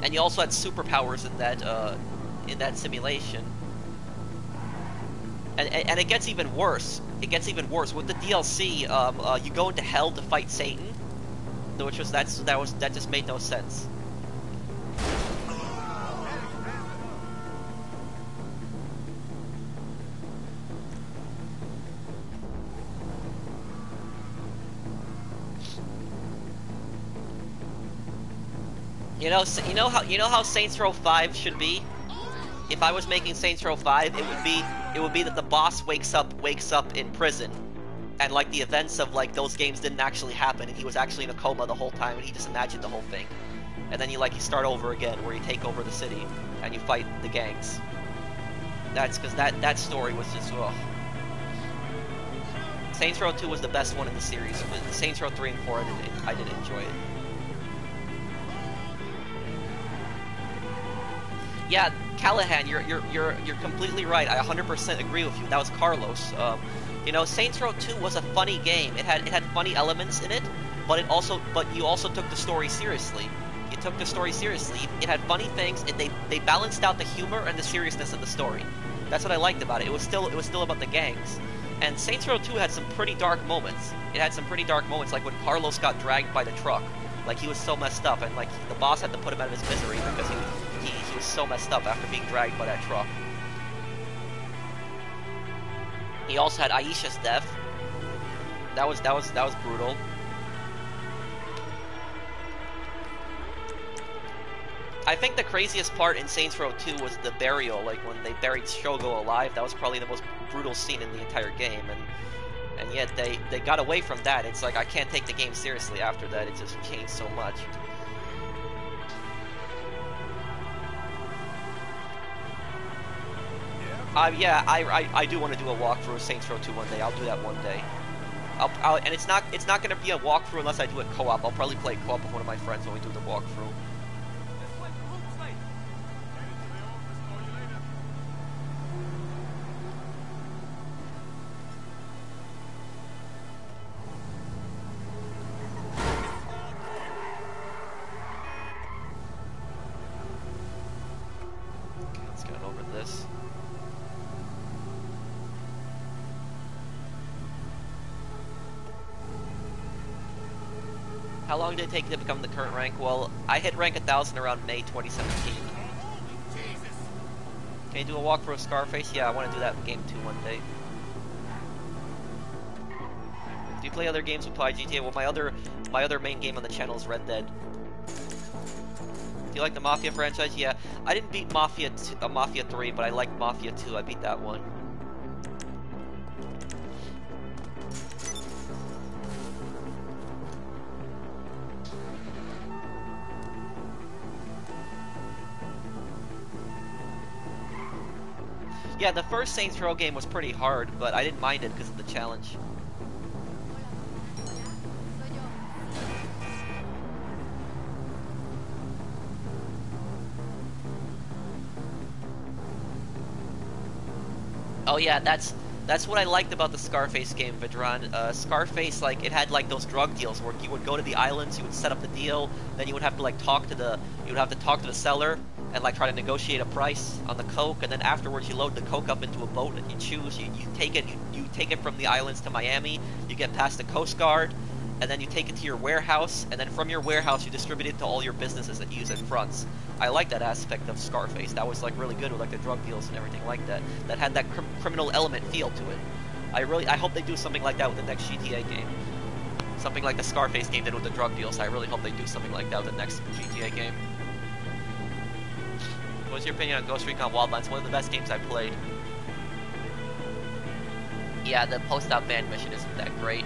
And you also had superpowers in that simulation. And it gets even worse. It gets even worse with the DLC. You go into hell to fight Satan, which was that just made no sense. You know how Saints Row 5 should be? If I was making Saints Row 5, it would be that the boss wakes up in prison, and like the events of like those games didn't actually happen, and he was actually in a coma the whole time, and he just imagined the whole thing. And then you start over again, where you take over the city and you fight the gangs. That's because that story was just ugh. Saints Row 2 was the best one in the series. The Saints Row 3 and 4, I didn't enjoy it. Yeah, Callahan, you're completely right. I 100% agree with you. That was Carlos. Saints Row 2 was a funny game. It had funny elements in it, but you also took the story seriously. You took the story seriously. It had funny things, and they balanced out the humor and the seriousness of the story. That's what I liked about it. It was still about the gangs. And Saints Row 2 had some pretty dark moments. It had some pretty dark moments, like when Carlos got dragged by the truck. Like, he was so messed up, and like the boss had to put him out of his misery because he was so messed up after being dragged by that truck. He also had Aisha's death. That was brutal. I think the craziest part in Saints Row 2 was the burial, like when they buried Shogo alive. That was probably the most brutal scene in the entire game, and yet they got away from that. It's like, I can't take the game seriously after that. It just changed so much. Yeah, I do want to do a walkthrough of Saints Row 2 one day. I'll do that one day. And it's not going to be a walkthrough unless I do it co-op. I'll probably play co-op with one of my friends when we do the walkthrough. Okay, let's get over this. How long did it take you to become the current rank? Well, I hit rank 1000 around May 2017. Can you do a walkthrough of Scarface? Yeah, I want to do that in Game 2 one day. Do you play other games with GTA? Well, my other main game on the channel is Red Dead. Do you like the Mafia franchise? Yeah, I didn't beat Mafia 3, but I liked Mafia 2. I beat that one. Yeah, the first Saints Row game was pretty hard, but I didn't mind it because of the challenge. Oh yeah, that's what I liked about the Scarface game, Vidran. Scarface, like, it had like those drug deals where you would go to the islands, you would set up the deal, then you would have to like talk to the seller and like try to negotiate a price on the coke, and then afterwards you load the coke up into a boat and you choose, you take it, you take it from the islands to Miami, you get past the Coast Guard, and then you take it to your warehouse, and then from your warehouse you distribute it to all your businesses that use it fronts. I like that aspect of Scarface. That was like really good with like the drug deals and everything like that. That had that criminal element feel to it. I hope they do something like that with the next GTA game. Something like the Scarface game did with the drug deals. I really hope they do something like that with the next GTA game. What's your opinion on Ghost Recon Wildlands? One of the best games I've played. Yeah, the post-op band mission isn't that great.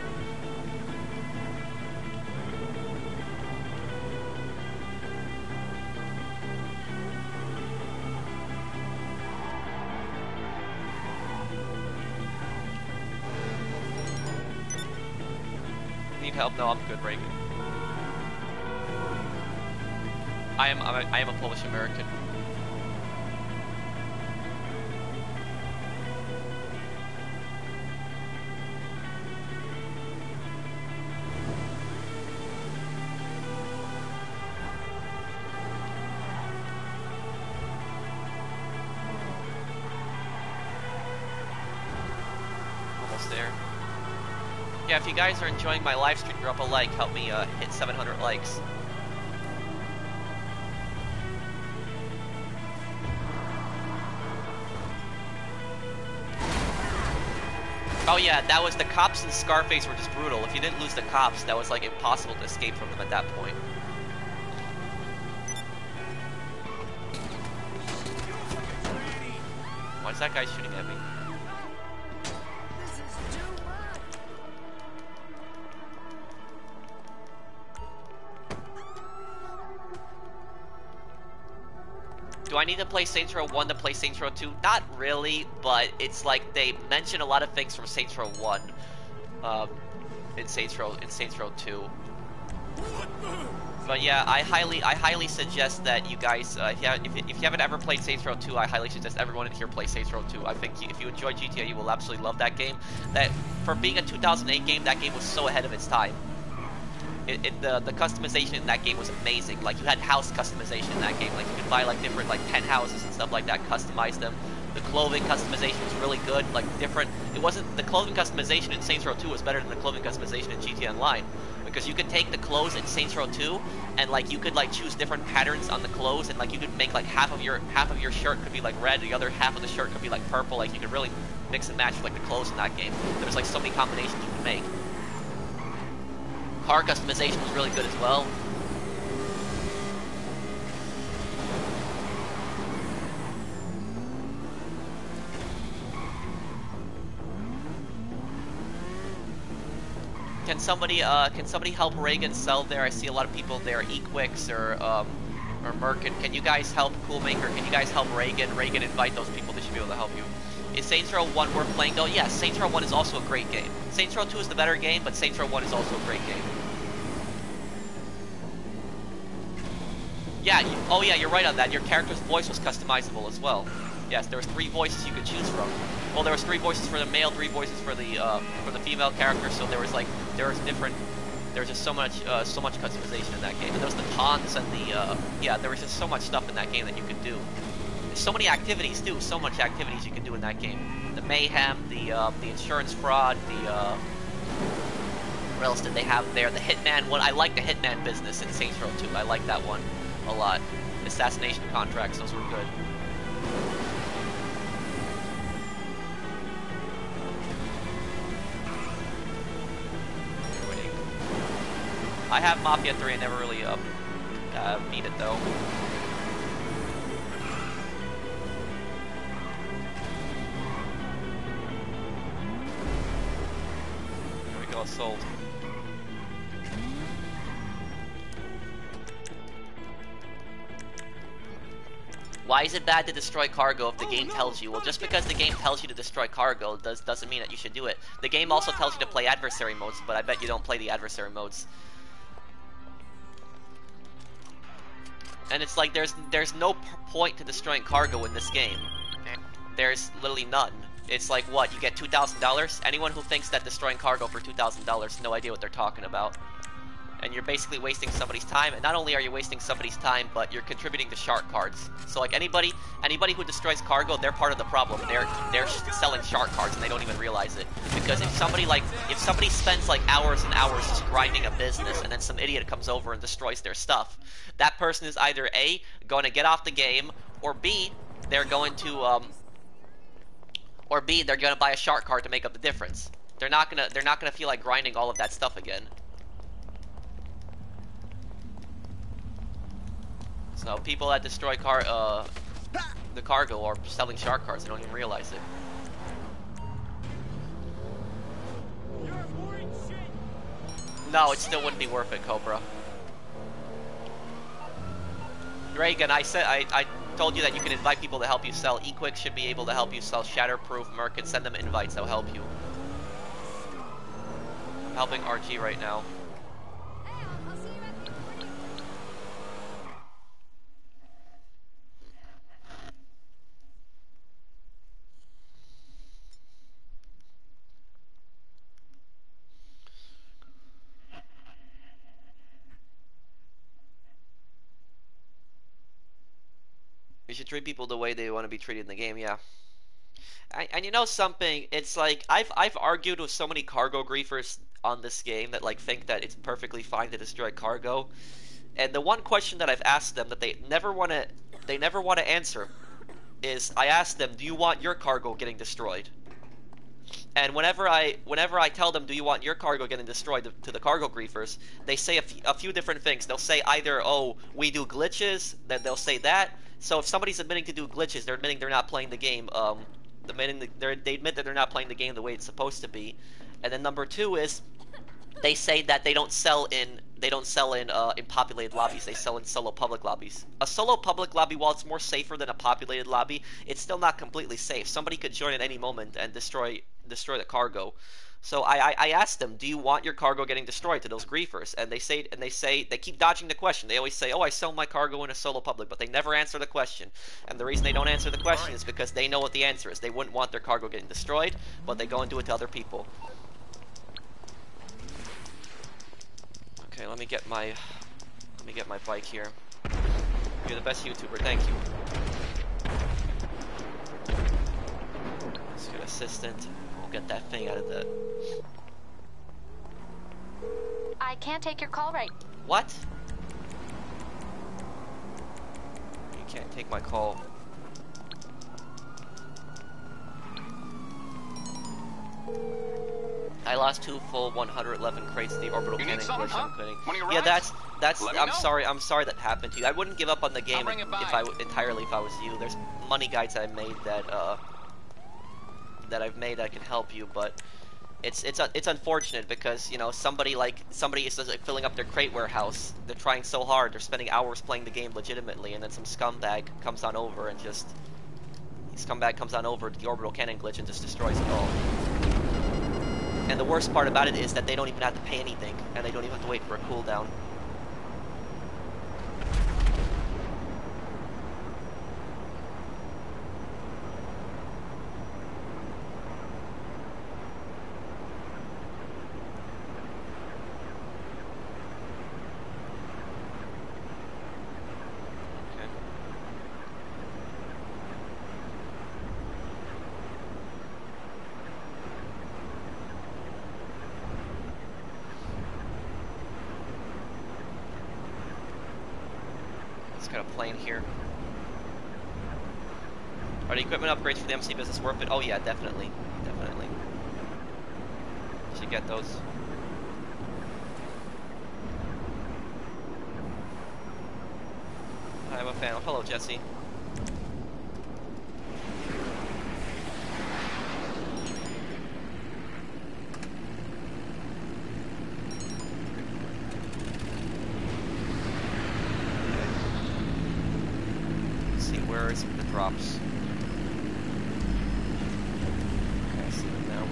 Need help? No, I'm good, Reagan. I am a Polish American. Almost there. Yeah, if you guys are enjoying my live stream, drop a like. Help me hit 700 likes. Oh yeah, that was, the cops in Scarface were just brutal. If you didn't lose the cops, that was like impossible to escape from them at that point. Why is that guy shooting at me? Do I need to play Saints Row 1 to play Saints Row 2? Not really, but it's like they mention a lot of things from Saints Row 1 in Saints Row 2. But yeah, I highly suggest that you guys, if you haven't ever played Saints Row 2, I highly suggest everyone in here play Saints Row 2. I think if you enjoy GTA, you will absolutely love that game. That, for being a 2008 game, that game was so ahead of its time. The customization in that game was amazing. Like, you had house customization in that game. Like, you could buy like different like penthouses and stuff like that, customize them. The clothing customization was really good. Like, different. It wasn't, the clothing customization in Saints Row 2 was better than the clothing customization in GTA Online, because you could take the clothes in Saints Row 2 and like you could like choose different patterns on the clothes, and like you could make like half of your shirt could be like red, the other half of the shirt could be like purple. Like, you could really mix and match like the clothes in that game. There was like so many combinations you could make. Car customization was really good as well. Can somebody help Reagan sell there? I see a lot of people there. Equix or Merkin. Can you guys help Coolmaker? Can you guys help Reagan? Reagan, invite those people. They should be able to help you. Is Saints Row 1 worth playing though? Yes, Saints Row 1 is also a great game. Saints Row 2 is the better game, but Saints Row 1 is also a great game. Yeah, oh yeah, you're right on that. Your character's voice was customizable as well. Yes, there was 3 voices you could choose from. Well, there was 3 voices for the male, 3 voices for the female character. So there was just so much customization in that game. And there was the taunts and the yeah, there was just so much stuff in that game that you could do. There's so many activities too. So much activities you can do in that game. The mayhem, the insurance fraud, what else did they have there? The Hitman one. I like the Hitman business in Saints Row 2. I like that one a lot. Assassination contracts, those were good. Waiting. I have Mafia 3. I never really beat it though. There we go, sold. Why is it bad to destroy cargo if the game tells you? Well, just because the game tells you to destroy cargo doesn't mean that you should do it. The game also tells you to play adversary modes, but I bet you don't play the adversary modes. And it's like there's no point to destroying cargo in this game. There's literally none. It's like, what, you get $2,000? Anyone who thinks that destroying cargo for $2,000, no idea what they're talking about. And you're basically wasting somebody's time, and not only are you wasting somebody's time, but you're contributing to shark cards. So like anybody who destroys cargo, they're part of the problem. They're selling shark cards and they don't even realize it. Because if somebody spends like hours and hours just grinding a business, and then some idiot comes over and destroys their stuff, that person is either A, going to get off the game, or B, they're going to buy a shark card to make up the difference. They're not gonna feel like grinding all of that stuff again. So people that destroy the cargo are selling shark cards. They don't even realize it. No, it still wouldn't be worth it, Cobra. Reagan, I told you that you can invite people to help you sell. eQuick should be able to help you sell Shatterproof, Merc, and send them invites. That'll help you. I'm helping RG right now. You should treat people the way they want to be treated in the game, yeah. And you know something, it's like, I've argued with so many cargo griefers on this game that like think that it's perfectly fine to destroy cargo. And the one question that I've asked them that they never want to answer is, I ask them, do you want your cargo getting destroyed? And whenever I tell them, do you want your cargo getting destroyed to the cargo griefers, they say a few different things. They'll say either, oh, we do glitches, then they'll say that. So if somebody's admitting to do glitches, they're admitting they're not playing the game. They admit that they're not playing the game the way it's supposed to be. And then number two is, they say that they don't sell in populated lobbies. They sell in solo public lobbies. A solo public lobby, while it's more safer than a populated lobby, it's still not completely safe. Somebody could join at any moment and destroy the cargo. So I asked them, do you want your cargo getting destroyed to those griefers? And they keep dodging the question. They always say, oh, I sell my cargo in a solo public, but they never answer the question. And the reason they don't answer the question is because they know what the answer is. They wouldn't want their cargo getting destroyed, but they go and do it to other people. Okay, let me get my bike here. You're the best YouTuber, thank you. Let's get assistant. We'll get that thing out of the... I can't take your call right. What? You can't take my call. I lost 2 full 111 crates to the orbital cannon glitch. I'm kidding. Yeah, that's. I'm sorry that happened to you. I wouldn't give up on the game if I was you. There's money guides I made that I can help you, but it's unfortunate because, you know, somebody is like filling up their crate warehouse. They're trying so hard. They're spending hours playing the game legitimately, and then some scumbag comes on over to the orbital cannon glitch and just destroys it all. And the worst part about it is that they don't even have to pay anything, and they don't even have to wait for a cooldown. Got a plane here. Are the equipment upgrades for the MC business worth it? Oh yeah, definitely. Definitely. Should get those. I'm a fan. Hello, Jesse. Where's the drops? Okay, I see them now.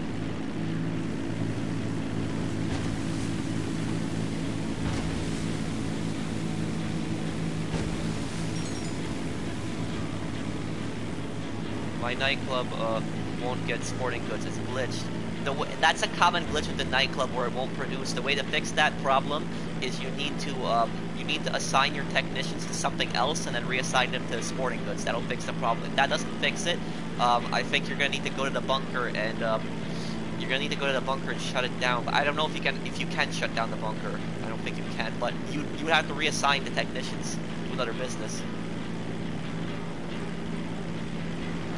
My nightclub won't get sporting goods. It's glitched. That's a common glitch with the nightclub where it won't produce. The way to fix that problem is you need to assign your technicians to something else and then reassign them to sporting goods. That'll fix the problem. If that doesn't fix it, I think you're gonna need to go to the bunker and shut it down. But I don't know if you can shut down the bunker. I don't think you can, but you have to reassign the technicians to another business.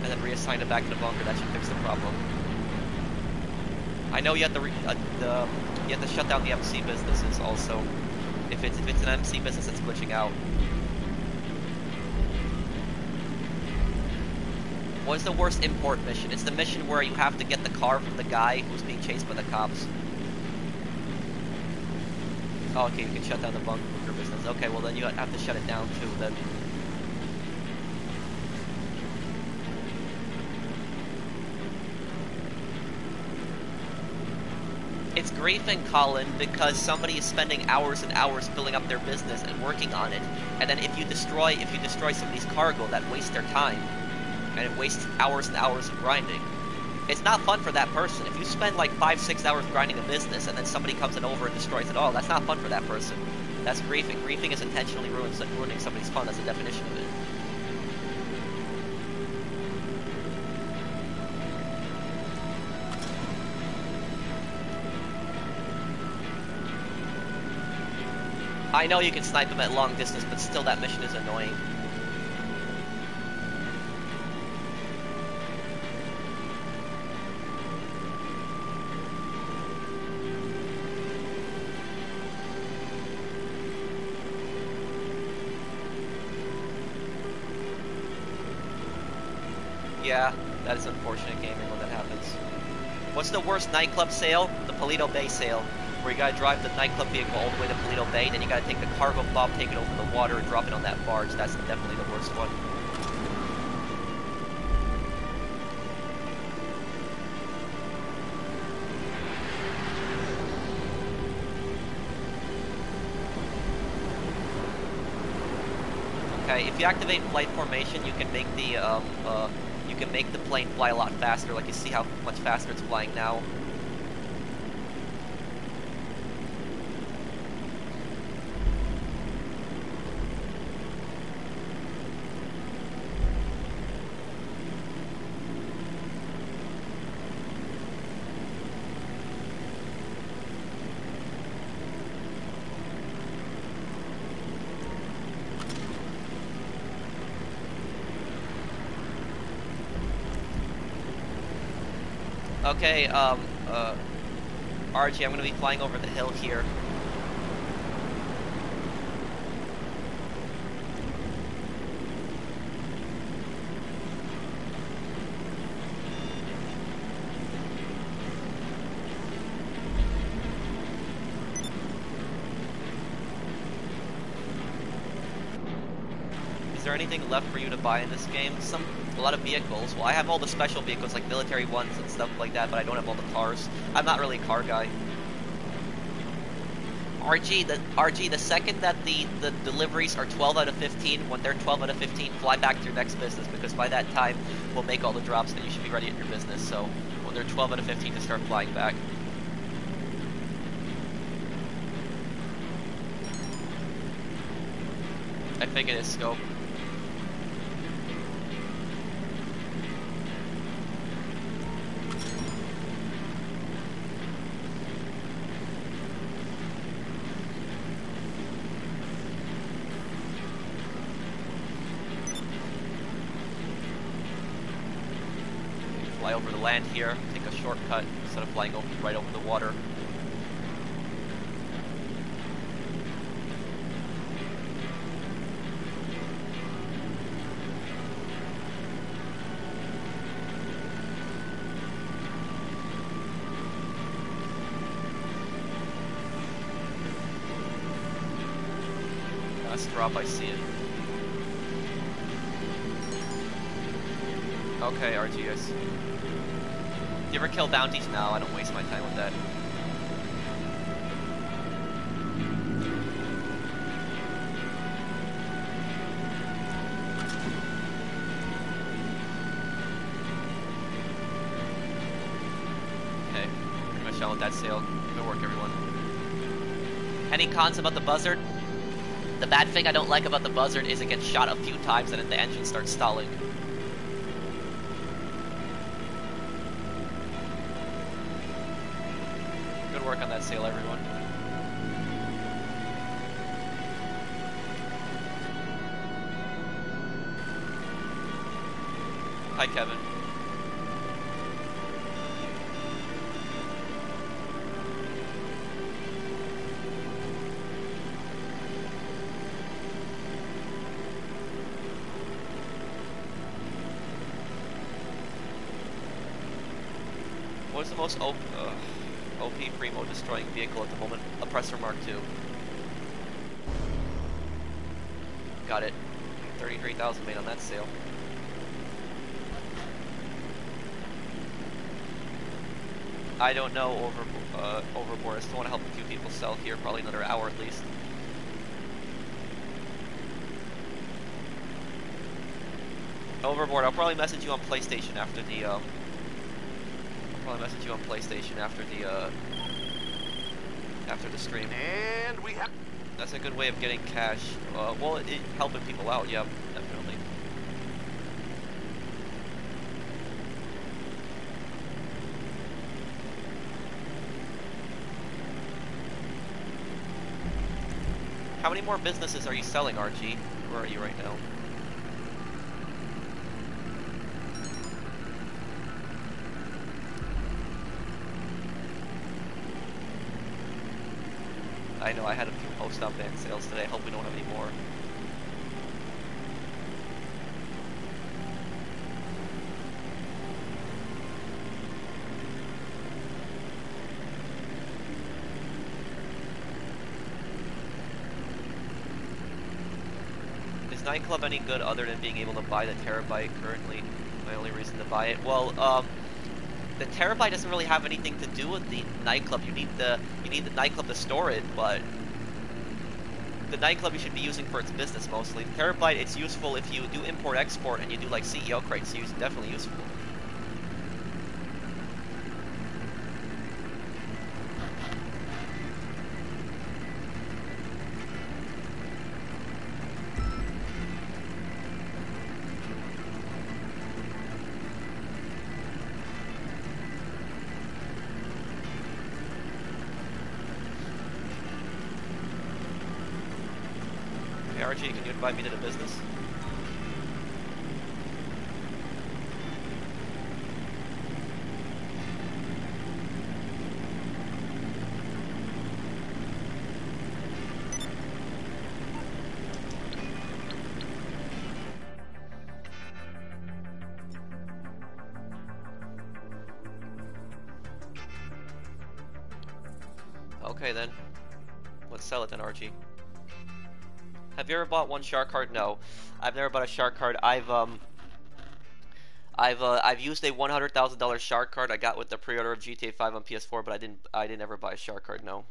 And then reassign it back to the bunker. That should fix the problem. I know you have to shut down the MC businesses also. If it's an MC business that's glitching out. What is the worst import mission? It's the mission where you have to get the car from the guy who's being chased by the cops. Oh, okay, you can shut down the bunker business. Okay, well then you have to shut it down too then. It's griefing, Colin, because somebody is spending hours and hours filling up their business and working on it, and then if you destroy somebody's cargo, that wastes their time, and it wastes hours and hours of grinding. It's not fun for that person. If you spend like 5-6 hours grinding a business and then somebody comes in over and destroys it all, that's not fun for that person. That's griefing. Griefing is intentionally ruining somebody's fun. That's the definition of it. I know you can snipe them at long distance, but still that mission is annoying. Yeah, that is unfortunate gaming when that happens. What's the worst nightclub sale? The Paleto Bay sale. Where you gotta drive the nightclub vehicle all the way to Paleto Bay, then you gotta take the cargo fob, take it over the water, and drop it on that barge. That's definitely the worst one. Okay, if you activate flight formation, you can make the plane fly a lot faster. Like you see how much faster it's flying now. Okay, RG, I'm gonna be flying over the hill here. Is there anything left for you to buy in this game? A lot of vehicles. Well, I have all the special vehicles, like military ones and stuff like that, but I don't have all the cars. I'm not really a car guy. RG, the second that the deliveries are 12 out of 15, when they're 12 out of 15, fly back to your next business, because by that time, we'll make all the drops, and you should be ready at your business. So, when they're 12 out of 15, to start flying back. I think it is scope. Fly over the land here, take a shortcut instead of flying right over the water. Last drop, I see it. Okay, RGS. Do you ever kill bounties? No, I don't waste my time with that. push on with that sale. Good work, everyone. Any cons about the Buzzard? The bad thing I don't like about the Buzzard is it gets shot a few times and then the engine starts stalling. Good work on that sale, everyone. Hi, Kevin. What is the most OP primo destroying vehicle at the moment? Oppressor Mark II. Got it. 33,000 made on that sale. I don't know Overboard. I still want to help a few people sell here, probably another hour at least. Overboard, I'll probably message you on PlayStation after the after the stream. And we have. That's a good way of getting cash. Well, helping people out, yeah, definitely. How many more businesses are you selling, RG? Where are you right now? I know I had a few post-op van sales today. I hope we don't have any more. Is Nightclub any good other than being able to buy the Terabyte currently? My only reason to buy it? Well, the Terabyte doesn't really have anything to do with the Nightclub. You need the Nightclub to store it, but the Nightclub you should be using for its business mostly. The Terabyte, it's useful if you do import-export and you do like CEO crates, so it's definitely useful. RG, can you invite me to the business? Okay then. Let's sell it then, RG. Have you ever bought one shark card? No, I've never bought a shark card. I've used a $100,000 shark card I got with the pre-order of GTA 5 on PS4, but I didn't ever buy a shark card. No.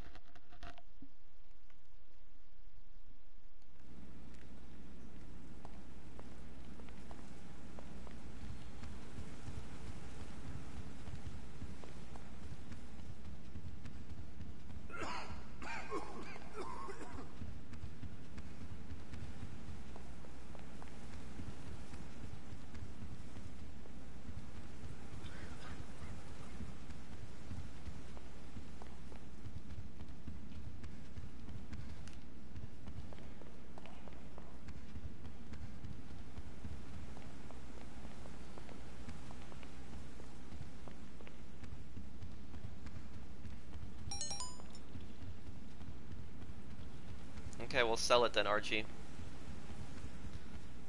Okay, we'll sell it then, Archie.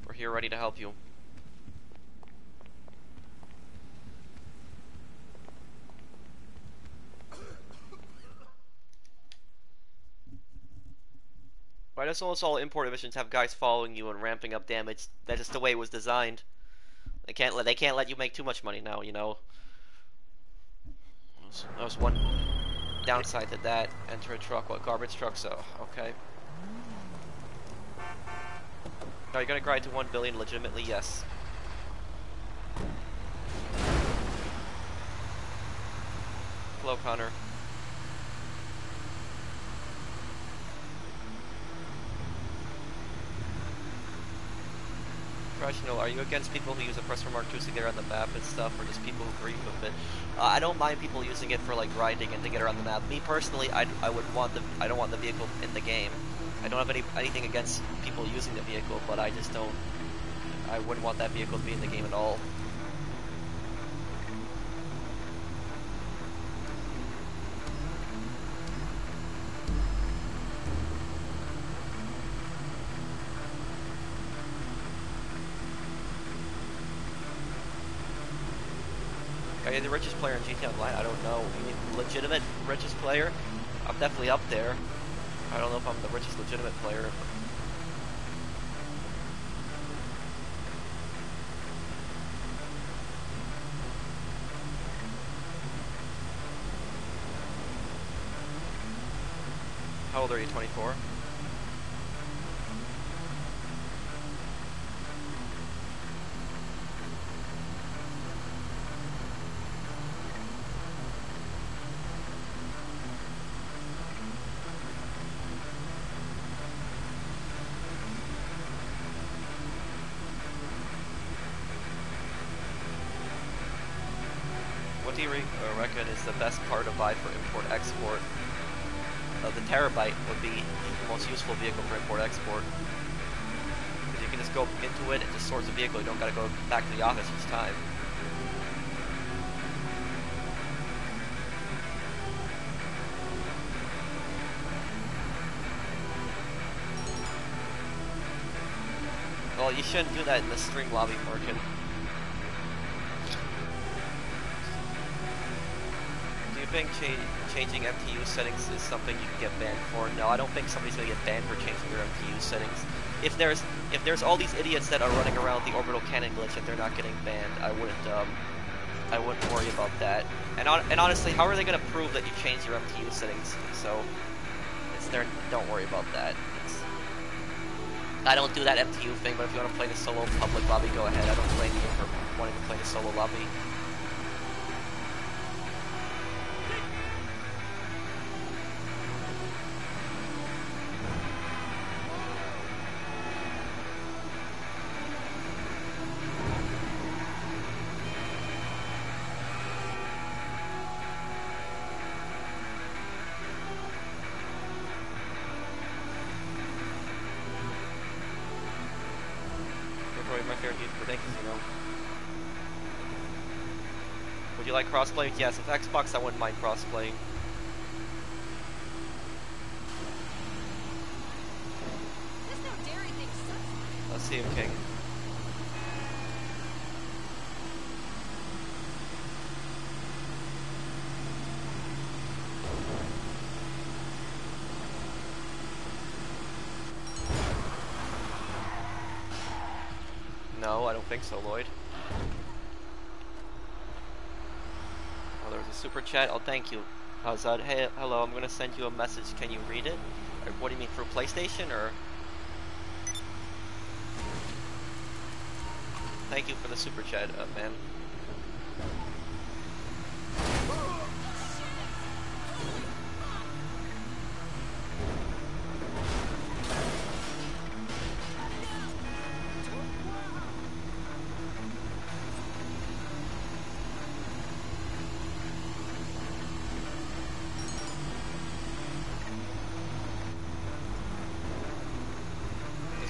We're here ready to help you. Why does almost all import missions have guys following you and ramping up damage? That's just the way it was designed. They can't let you make too much money now, you know. That was one downside to that. Enter a truck, what, garbage truck? So okay. Are you gonna grind to 1 billion legitimately? Yes. Hello, Connor. TheProfessional, are you against people who use a Press Mark II to get around the map and stuff, or just people who agree with it? I don't mind people using it for like grinding and to get around the map. Me personally, I don't want the vehicle in the game. I don't have anything against people using the vehicle, but I just don't. I wouldn't want that vehicle to be in the game at all. Are you the richest player in GTA Online? I don't know. You mean legitimate richest player? I'm definitely up there. I don't know if I'm the richest legitimate player. How old are you? 24? What do you reckon is the best car to buy for import-export? The Terabyte would be the most useful vehicle for import-export. Because you can just go into it and just source a vehicle. You don't gotta go back to the office each time. Well, you shouldn't do that in the stream lobby market. Do you think changing MTU settings is something you can get banned for? No, I don't think somebody's gonna get banned for changing their MTU settings. If there's all these idiots that are running around with the orbital cannon glitch and they're not getting banned, I wouldn't worry about that. And honestly, how are they gonna prove that you changed your MTU settings? So don't worry about that. I don't do that MTU thing, but if you want to play the solo public lobby, go ahead. I don't blame you for wanting to play the solo lobby. Would you like crossplay? Yes, with Xbox I wouldn't mind crossplay. Let's see him, King. No, I don't think so, Lloyd. Oh, there was a super chat. Oh, thank you. How's that? Hey, hello, I'm gonna send you a message. Can you read it? Or what do you mean, through PlayStation, or? Thank you for the super chat, man.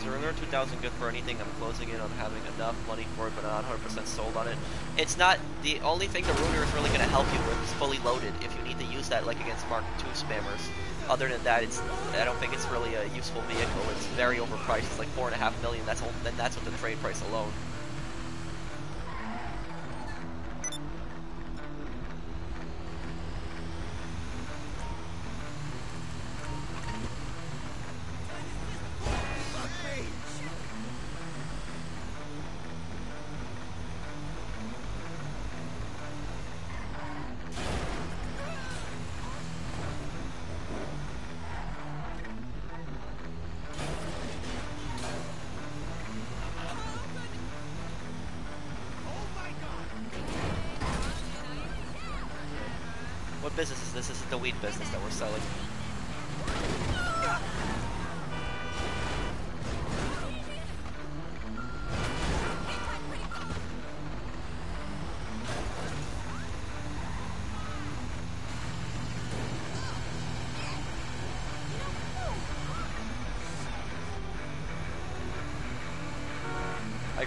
Ruiner 2000 good for anything? I'm closing in on having enough money for it, but not 100% sold on it. It's not, the only thing the Ruiner is really going to help you with is fully loaded, if you need to use that like against Mark II spammers. Other than that, I don't think it's really a useful vehicle. It's very overpriced. It's like $4.5 million. That's with the trade price alone. What business is this? This is the weed business that we're selling.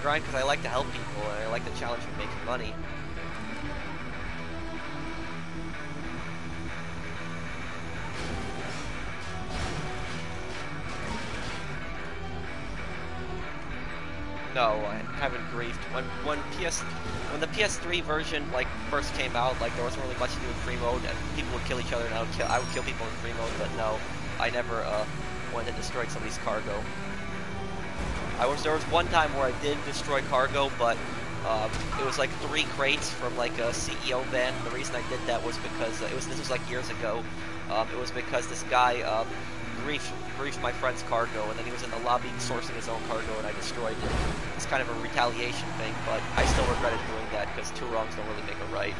grind because I like to help people and I like the challenge of making money. No, I haven't griefed. When the PS3 version like first came out, like there wasn't really much to do in free mode, and people would kill each other, and I would kill people in free mode. But no, I never went and destroyed somebody's cargo. There was one time where I did destroy cargo, but it was like 3 crates from like a CEO van. And the reason I did that was because this was like years ago. It was because this guy griefed my friend's cargo, and then he was in the lobby sourcing his own cargo, and I destroyed it. It's kind of a retaliation thing, but I still regretted doing that because 2 wrongs don't really make a right.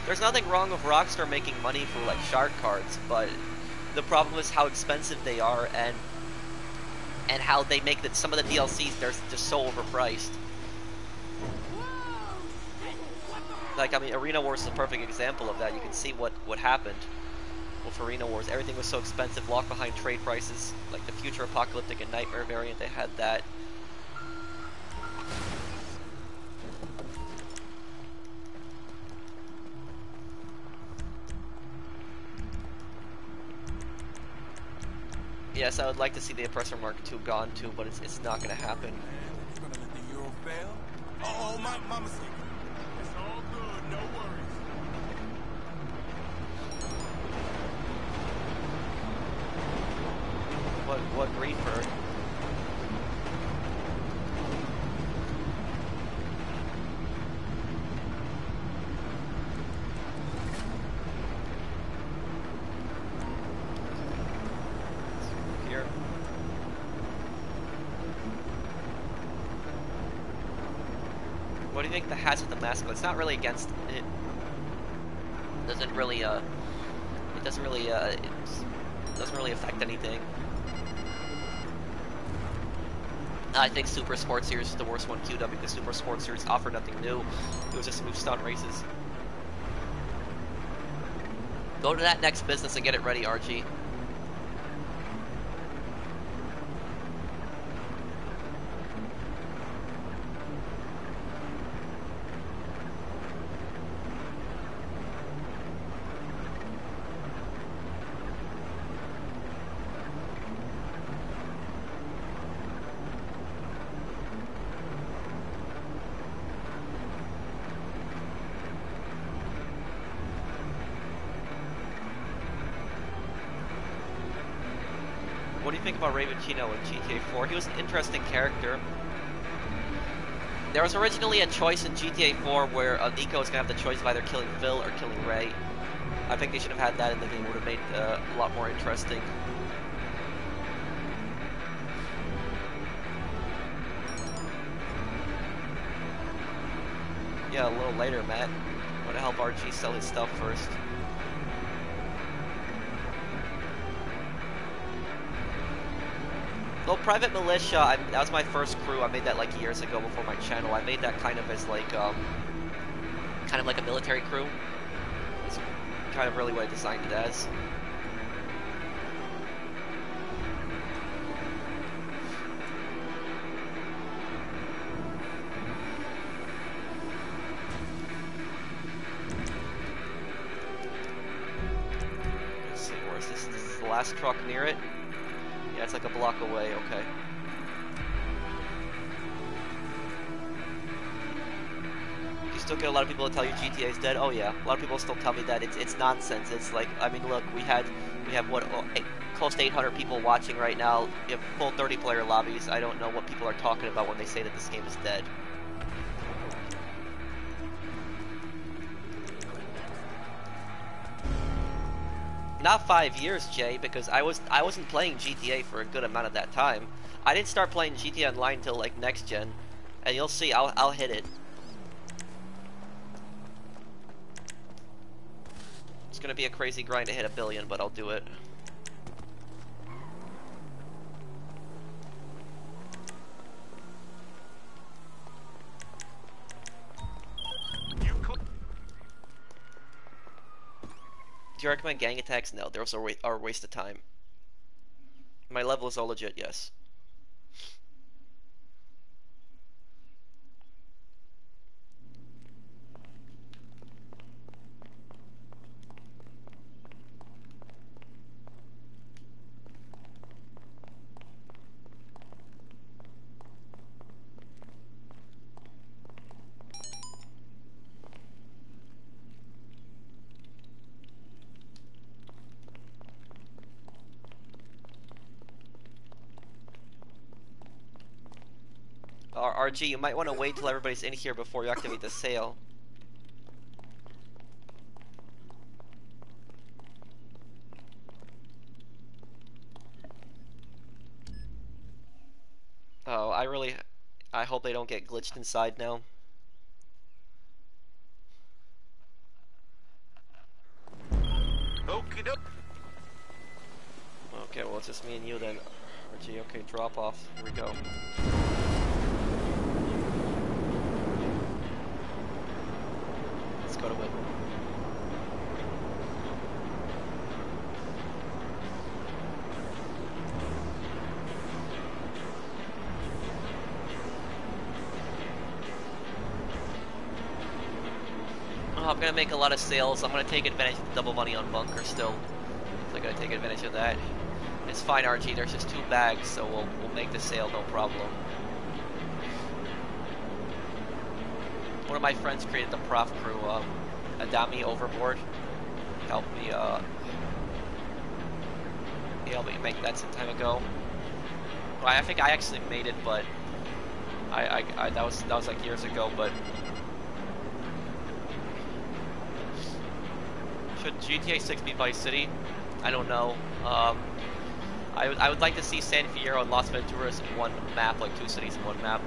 There's nothing wrong with Rockstar making money for like shark cards, but the problem is how expensive they are and how they make that some of the DLCs they're just so overpriced. Like, I mean, Arena Wars is a perfect example of that. You can see what happened with Arena Wars. Everything was so expensive, locked behind trade prices. Like the Future Apocalyptic and Nightmare variant, they had that. Yes, I would like to see the Oppressor Mark II gone too, but it's not going to happen. It's gonna let the Euro fail? Oh, my mistake. It's all good, no worries. What Reaper? Here. What do you think the hats with the mask? It's not really against it. Doesn't really it doesn't really affect anything. I think Super Sports Series is the worst one queued up because Super Sports Series offered nothing new. It was just move stunt races. Go to that next business and get it ready, RG. What do you think about Raven Chino in GTA 4? He was an interesting character. There was originally a choice in GTA 4 where Nico was going to have the choice of either killing Phil or killing Ray. I think they should have had that in the game. It would have made a lot more interesting. Yeah, a little later, Matt. I'm going to help RG sell his stuff first. Well, Private Militia, that was my first crew. I made that like years ago before my channel. I made that kind of as like, kind of like a military crew. It's kind of really what I designed it as. Let's see, where is this? This is the last truck near it. Yeah, it's like a block away, okay. You still get a lot of people to tell you GTA is dead? Oh yeah, a lot of people still tell me that it's nonsense. It's like, I mean, look, we have what, close to 800 people watching right now. We have full 30-player lobbies. I don't know what people are talking about when they say that this game is dead. Not 5 years, Jay, because I wasn't playing GTA for a good amount of that time. I didn't start playing GTA Online until like next gen, and you'll see I'll hit it. It's gonna be a crazy grind to hit 1 billion, but I'll do it. Do you recommend gang attacks? No, those are a waste of time. My level is all legit, yes. RG, you might want to wait till everybody's in here before you activate the sale. Oh, I hope they don't get glitched inside now. Okie doke. Okay, well, it's just me and you then. RG, okay, drop off. Here we go. Let's go to it. Oh, I'm gonna make a lot of sales. I'm gonna take advantage of the double money on bunker still. So I'm gonna take advantage of that. It's fine, RG. There's just 2 bags, so we'll make the sale, no problem. One of my friends created the prof crew, Adami Overboard. Helped me, he helped me make that some time ago. Well, I think I actually made it, but that was like years ago. But should GTA 6 be Vice City? I don't know. I would like to see San Fierro and Las Venturas in one map, like 2 cities in one map.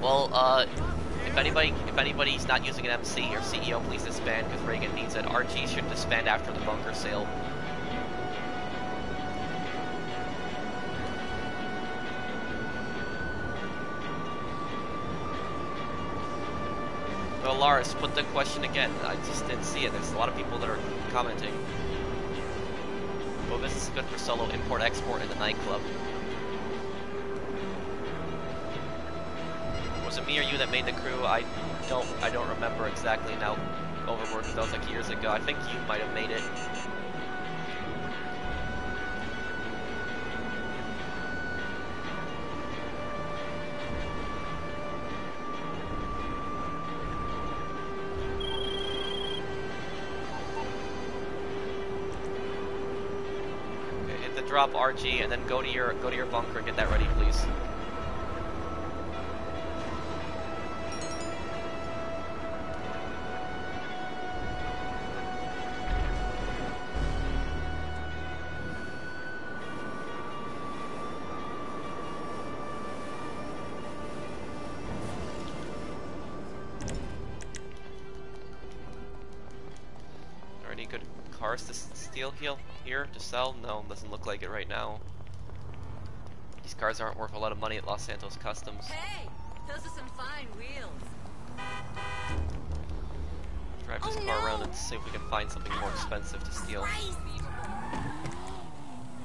Well, if anybody's not using an MC or CEO, please disband, because Reagan needs it. RG should disband after the bunker sale. Well, Lars, put the question again. I just didn't see it. There's a lot of people that are commenting. Well, this is good for solo import-export in the nightclub. Was it me or you that made the crew? I don't remember exactly now. Overboard, because that was like years ago. I think you might have made it. Okay, hit the drop RG and then go to your bunker and get that ready, please. To steal here to sell? No, doesn't look like it right now. These cars aren't worth a lot of money at Los Santos Customs. Hey, those are some fine wheels. Drive this car around and see if we can find something more expensive to steal.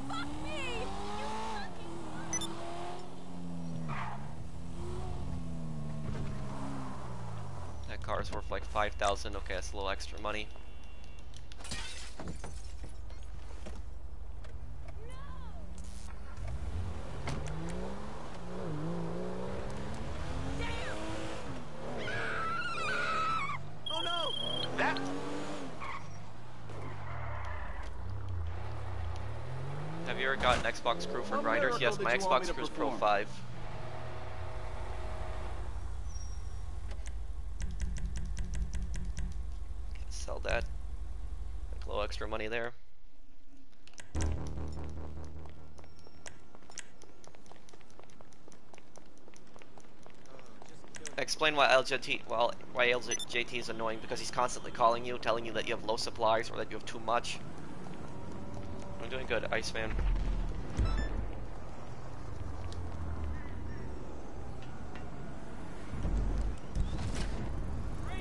Fuck me! That car's worth like 5,000. Okay, that's a little extra money. Have you ever got an Xbox crew for grinders? Yes, my Xbox crew is Pro 5. Sell that. Like a little extra money there. explain why why LJT is annoying, because he's constantly calling you, telling you that you have low supplies or that you have too much. I'm doing good, Iceman.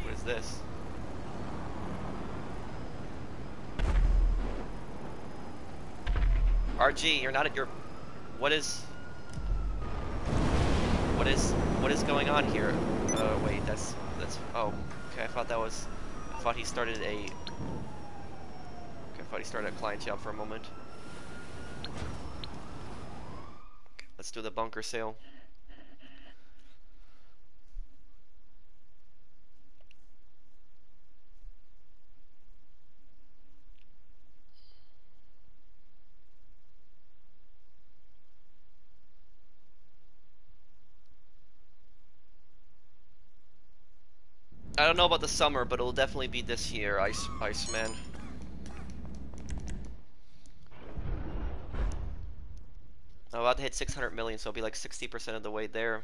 What is this? RG, you're not at your... What is going on here? Wait, that's... Oh, okay, I thought he started a... Okay, I thought he started a client job for a moment. Okay, let's do the bunker sale. I don't know about the summer, but it'll definitely be this year, Iceman. I'm about to hit 600 million, so it'll be like 60% of the way there.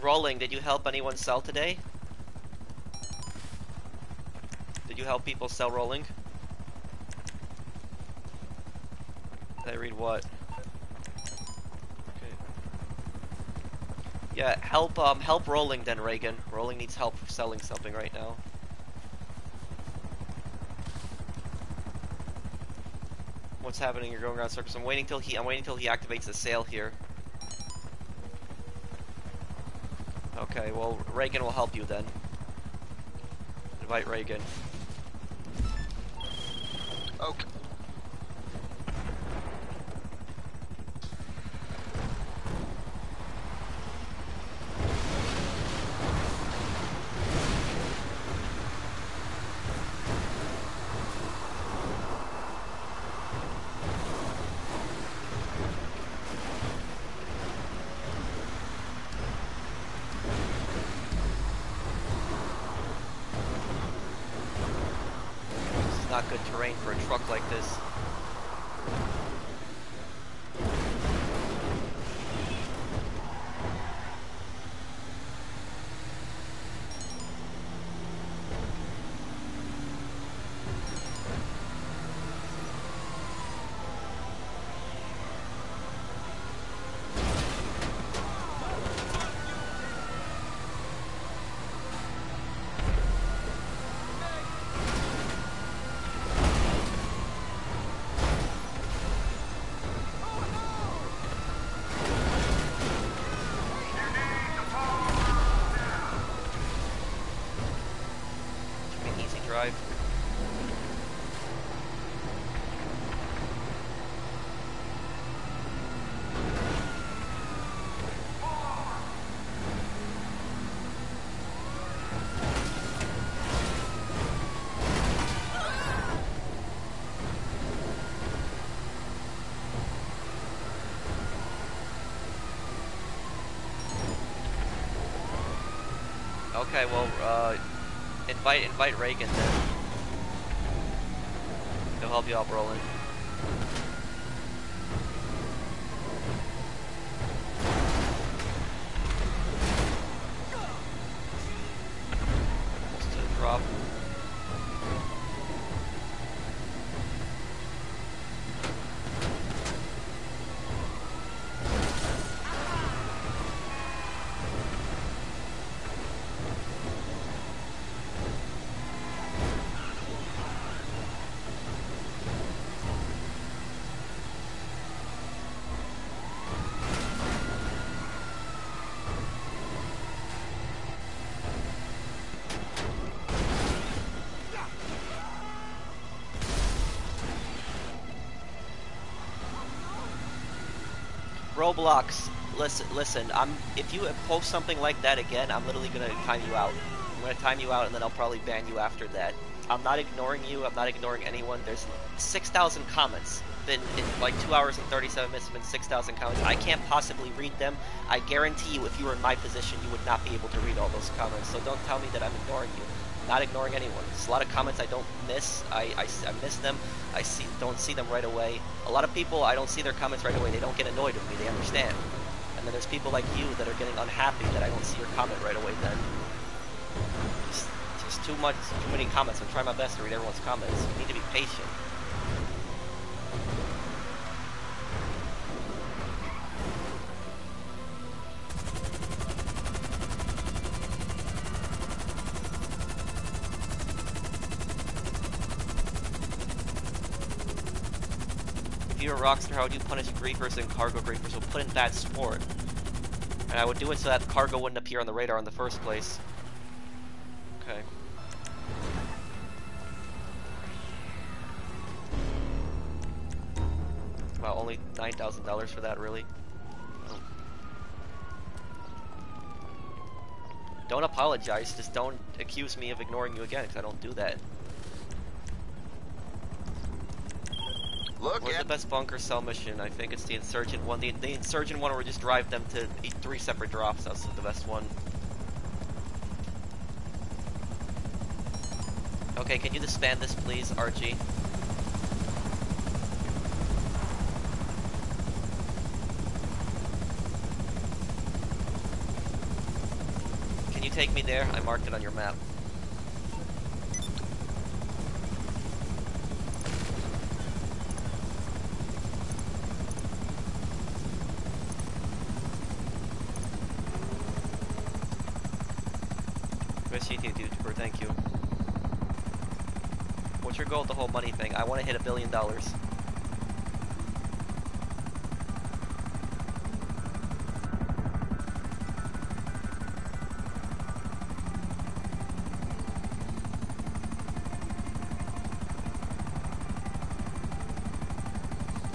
Rolling, did you help anyone sell today? Did you help people sell rolling? Did I read what? Okay. Yeah, help rolling then, Reagan. Rolling needs help selling something right now. What's happening? You're going around circles. I'm waiting till he activates the sale here. Okay, well, Reagan will help you then. Invite Reagan. Okay. Not good terrain for a truck like this. Drive. Okay, well, invite Reagan then. He'll help you out, Roland. Almost to drop. Roblox, listen. If you post something like that again, I'm literally gonna time you out. I'm gonna time you out, and then I'll probably ban you after that. I'm not ignoring you. I'm not ignoring anyone. There's 6,000 comments. Been in like 2 hours and 37 minutes. Been 6,000 comments. I can't possibly read them. I guarantee you, if you were in my position, you would not be able to read all those comments. So don't tell me that I'm ignoring you. I'm not ignoring anyone. There's a lot of comments I don't miss. I miss them. Don't see them right away. A lot of people, I don't see their comments right away. They don't get annoyed with me. They understand. And then there's people like you that are getting unhappy that I don't see your comment right away. Then just too many comments. I'm trying my best to read everyone's comments. You need to be patient. If you were a Rockstar, how would you punish griefers and cargo griefers? We'll put in bad sport. And I would do it so that cargo wouldn't appear on the radar in the first place. Okay. Wow, only $9,000 for that, really? Oh. Don't apologize, just don't accuse me of ignoring you again, because I don't do that. Look What's the best bunker cell mission? I think it's the Insurgent one. The Insurgent one where we just drive them to 3 separate drops. That's the best one. Okay, can you disband this, please, Archie? Can you take me there? I marked it on your map. YouTuber, thank you. What's your goal with the whole money thing? I want to hit $1 billion.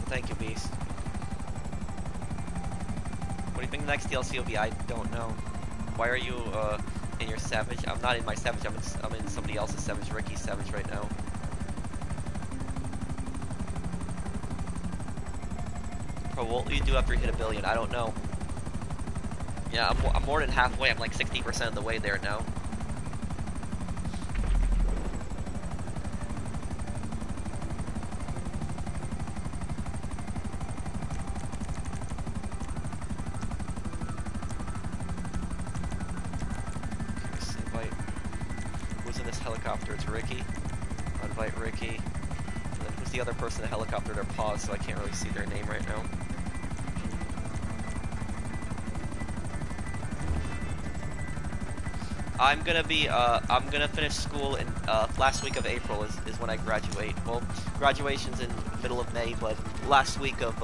Thank you, Beast. What do you think the next DLC will be? I don't know. Why are you, in your Savage? I'm not in my Savage, I'm in somebody else's Savage, Ricky's Savage right now. Bro, what will you do after you hit $1 billion? I don't know. Yeah, I'm more than halfway, I'm like 60% of the way there now. Helicopter, it's Ricky. I'll invite Ricky. And then who's the other person in the helicopter? They're paused, so I can't really see their name right now. I'm gonna finish school in, last week of April is when I graduate. Well, graduation's in middle of May, but last week of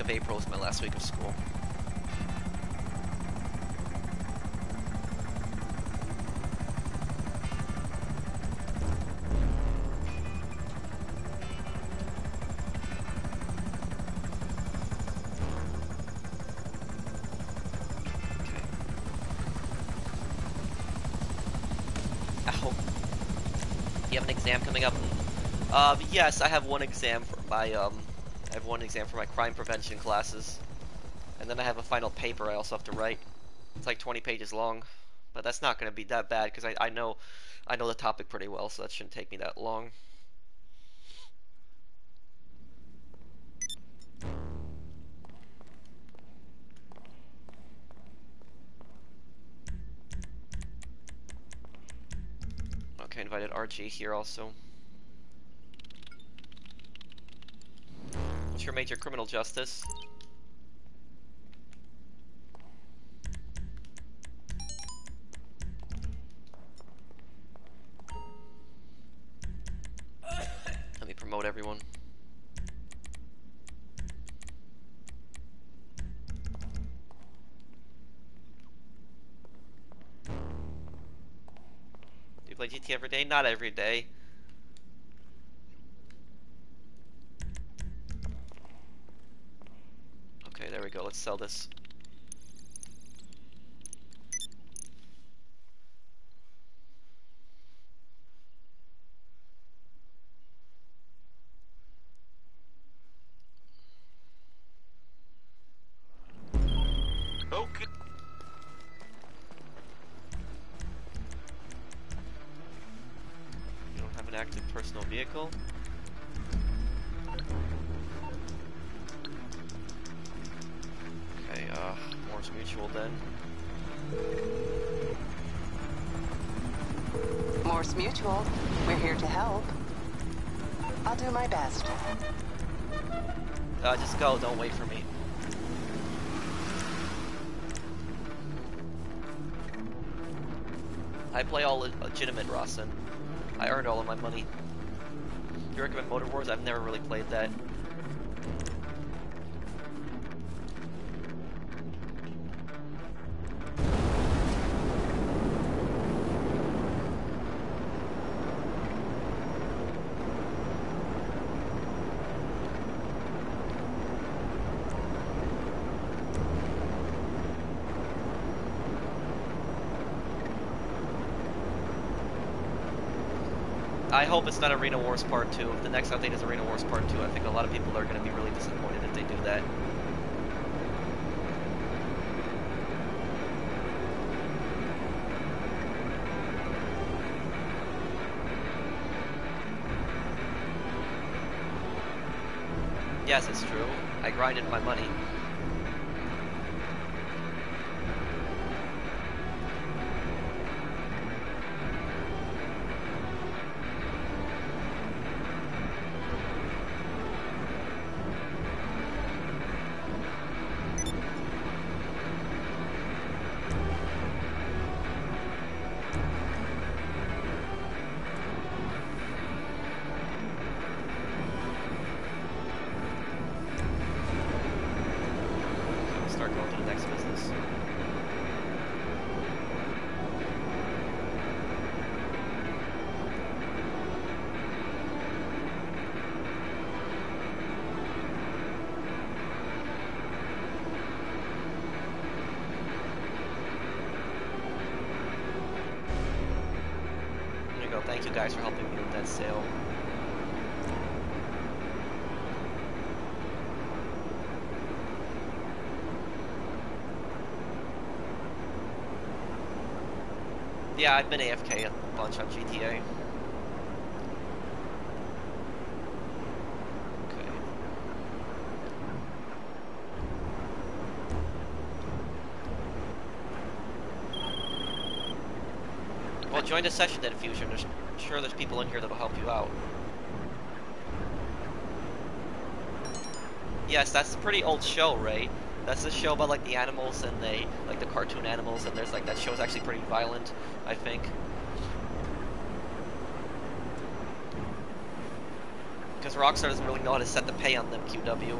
April is my last week of school. Coming up. Yes, I have one exam for my crime prevention classes, and then I have a final paper I also have to write. It's like 20 pages long, but that's not going to be that bad because I know the topic pretty well, so that shouldn't take me that long. Okay, invited RG here also. What's your major? Criminal justice. Let me promote everyone. Do you play GTA every day? Not every day. let's sell this. Okay. You don't have an active personal vehicle? Okay, Morse Mutual then. Morse Mutual, we're here to help. I'll do my best. Just go, don't wait for me. I play all legitimate Rawson. I earned all of my money. Do you recommend Motor Wars? I've never really played that. I hope it's not Arena Wars Part 2. If the next update is Arena Wars Part 2, I think a lot of people are going to be really disappointed if they do that. Yes, it's true. I grinded my money. Start going to the next business. There you go. Thank you guys for helping me with that sale. Yeah, I've been AFK a bunch on GTA. Okay. Well, join the session then, Fusion. I'm sure there's people in here that'll help you out. Yes, that's a pretty old show, right? That's the show about like the animals and like the cartoon animals, and there's like that show's actually pretty violent, I think. Because Rockstar doesn't really know how to set the pay on them, QW.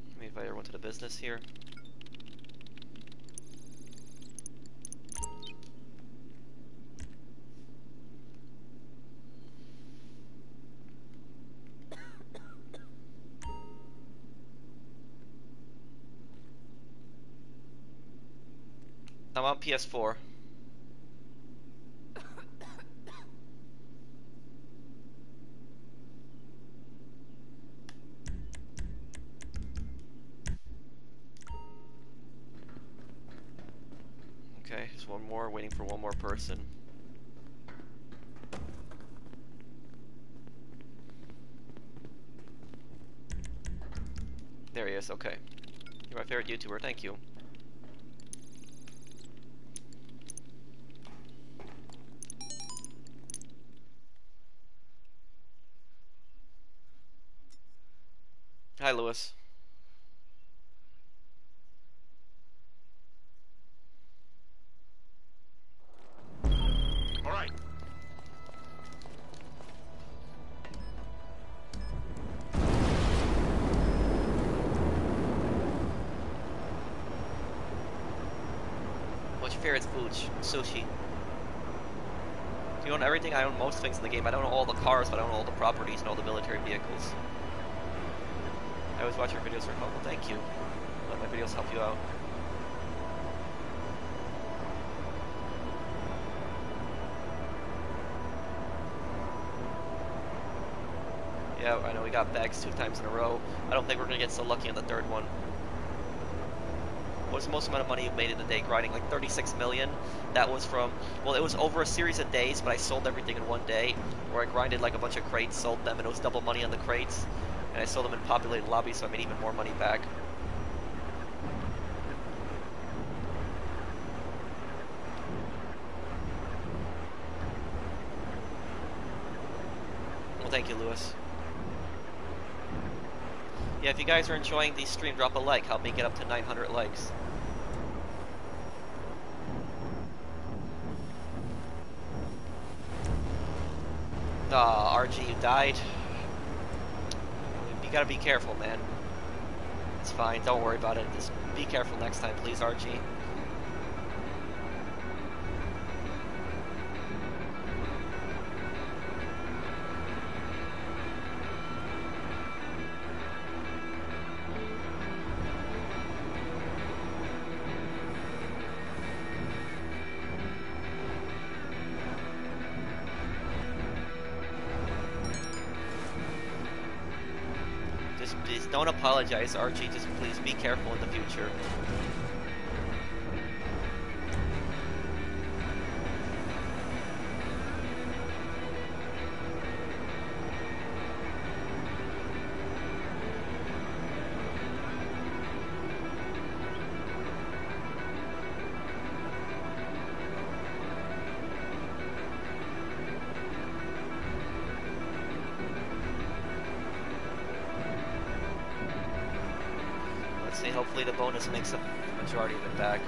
Let me invite everyone to the business here. I'm on PS4. Okay, just one more, waiting for one more person. There he is, okay. You're my favorite YouTuber, thank you. Hi, Lewis. All right. favorite's Booch. Sushi. Do you own everything? I own most things in the game. I don't own all the cars, but I own all the properties and all the military vehicles. I always watch your videos for help. Well, thank you. Let my videos help you out. Yeah, I know we got bags 2 times in a row. I don't think we're gonna get so lucky on the 3rd one. What's the most amount of money you've made in a day grinding? Like 36 million. That was from, well, it was over a series of days, but I sold everything in one day, where I grinded like a bunch of crates, sold them, and it was double money on the crates, and I sold them in populated lobbies, so I made even more money back. Well, thank you, Lewis. Yeah, if you guys are enjoying the stream, drop a like. Help me get up to 900 likes. RG, you died. You gotta be careful, man. It's fine, don't worry about it. Just be careful next time, please, RG. Just don't apologize, Archie. Just please be careful in the future. Hopefully the bonus makes a majority of it back.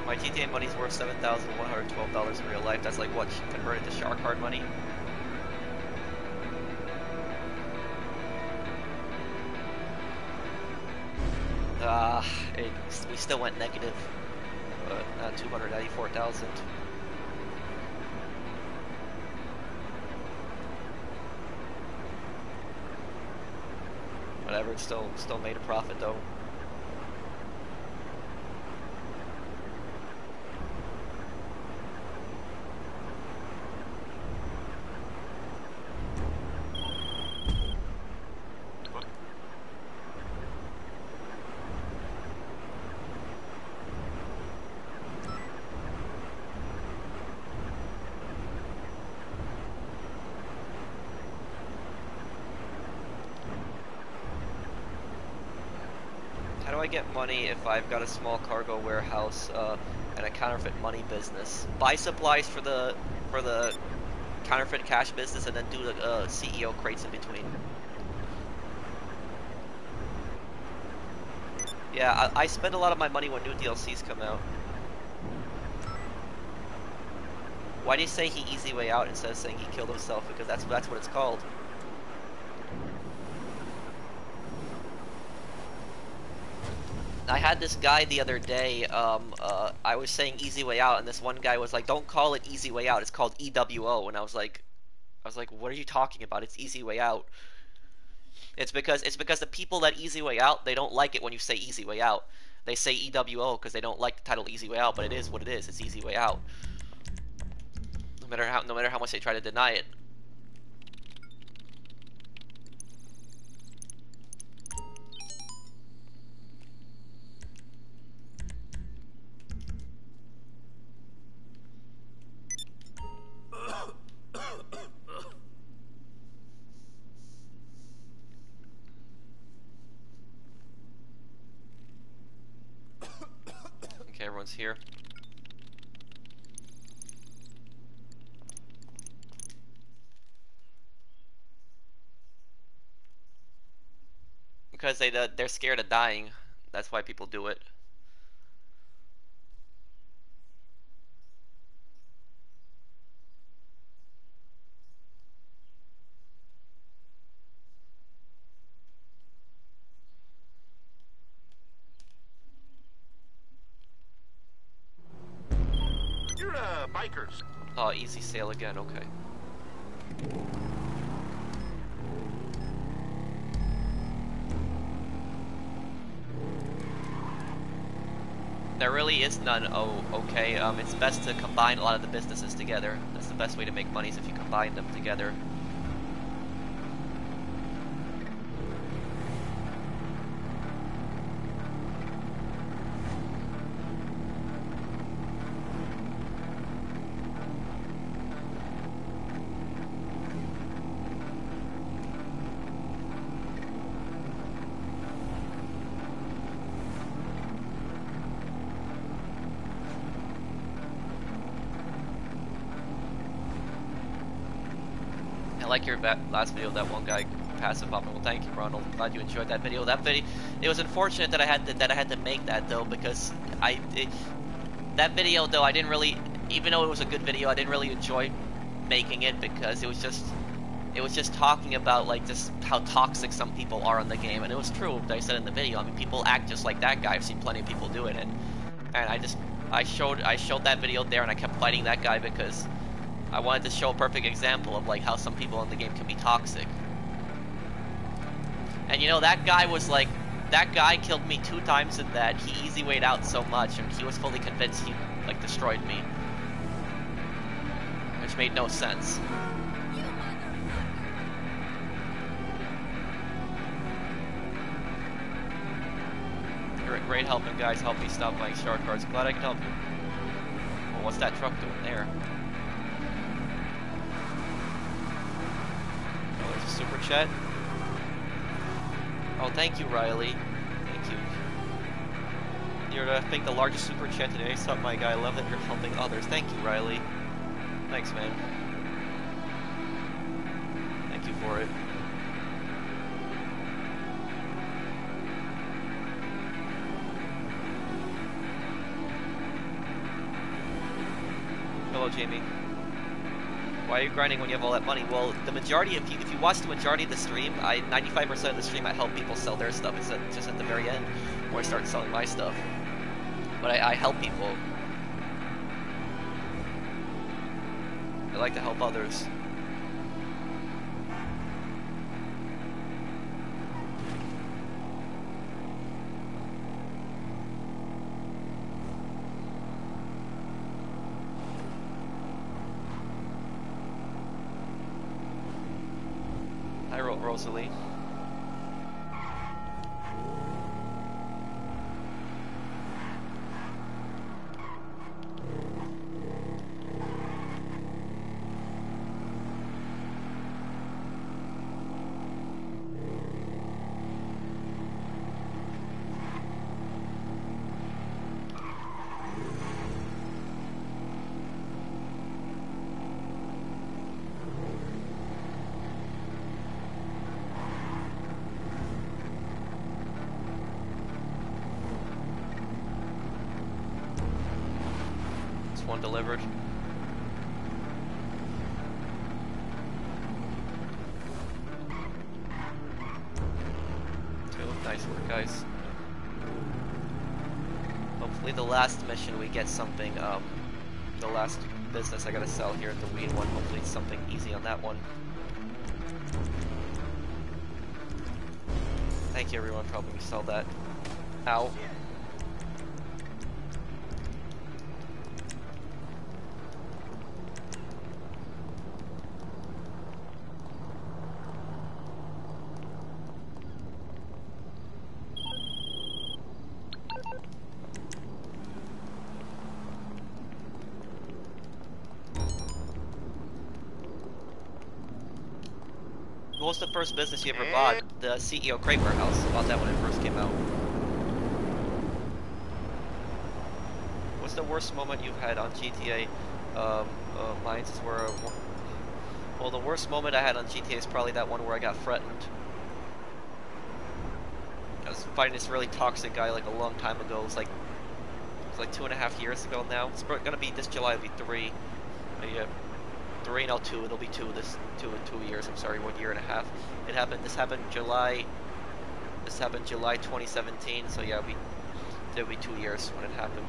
My GTA money's worth $7,112 in real life. That's like what, converted to shark card money? We still went negative. 294,000. Whatever, it still made a profit though. Get money if I've got a small cargo warehouse and a counterfeit money business. Buy supplies for the counterfeit cash business and then do the CEO crates in between. Yeah, I spend a lot of my money when new DLCs come out. Why do you say he easy way out instead of saying he killed himself? Because that's what it's called. I had this guy the other day, I was saying easy way out, and this one guy was like, don't call it easy way out, it's called EWO, and I was like, what are you talking about? It's easy way out. It's because the people that easy way out, they don't like it when you say easy way out. They say EWO because they don't like the title easy way out, but it is what it is. It's easy way out. No matter how much they try to deny it. Okay, everyone's here. Because they're scared of dying. That's why people do it. bikers. Oh, easy sale again, okay. There really is none. Oh, okay. It's best to combine a lot of the businesses together. That's the best way to make money is if you combine them together. I like your last video, that one guy passive hopping. Well, thank you, Ronald. Glad you enjoyed that video. It was unfortunate that I had to make that though, because that video though I didn't really, even though it was a good video, I didn't really enjoy making it because it was just talking about like just how toxic some people are in the game, and it was true what I said in the video. I mean, people act just like that guy. I've seen plenty of people do it, and I showed that video there, and I kept fighting that guy because I wanted to show a perfect example of like how some people in the game can be toxic. And you know, that guy killed me 2 times in that. He easy wayed out so much, and he was fully convinced he like destroyed me, which made no sense. You're a great helping, guys. Help me stop buying shark cards. Glad I can help you. Well, what's that truck doing there? Super chat. Oh, thank you, Riley. Thank you. You're, I think, the largest super chat today. Sup, my guy. I love that you're helping others. Thank you, Riley. Thanks, man. Thank you for it. Hello, Jamie. Why are you grinding when you have all that money? Well, the majority, if you watch the majority of the stream, 95% of the stream I help people sell their stuff. It's just at the very end where I start selling my stuff. But I help people. I like to help others. I wrote Rosalie. One delivered. Nice work, guys. Hopefully the last mission we get something, the last business I gotta sell here at the weed one, hopefully it's something easy on that one. Thank you everyone for helping me sell that. Ow. What was the first business you ever bought? The CEO Crate Warehouse. I bought that when it first came out. What's the worst moment you've had on GTA? Mine's is where... well, the worst moment I had on GTA is probably that one where I got threatened. I was fighting this really toxic guy like a long time ago. It was like 2.5 years ago now. It's gonna be this July. It'll be 3. Yeah. 3, no 2. It'll be 2 this 2 years. I'm sorry, 1 year and a half. It happened. This happened July. This happened July 2017. So yeah, it'll be 2 years when it happened.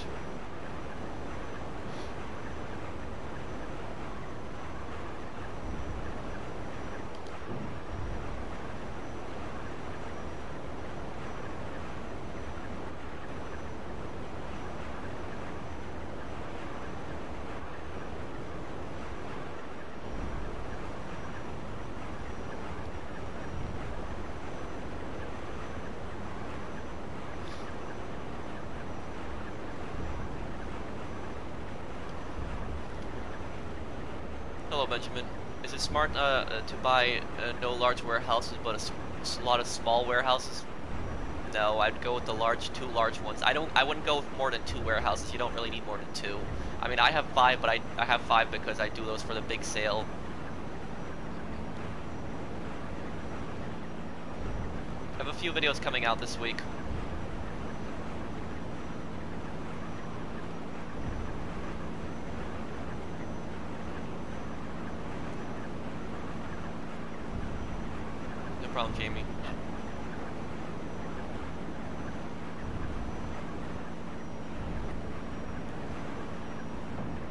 Hello, Benjamin. Is it smart to buy no large warehouses, but a lot of small warehouses? No, I'd go with the two large ones. I wouldn't go with more than 2 warehouses. You don't really need more than 2. I mean, I have 5, but I have 5 because I do those for the big sale. I have a few videos coming out this week. No problem, Jamie.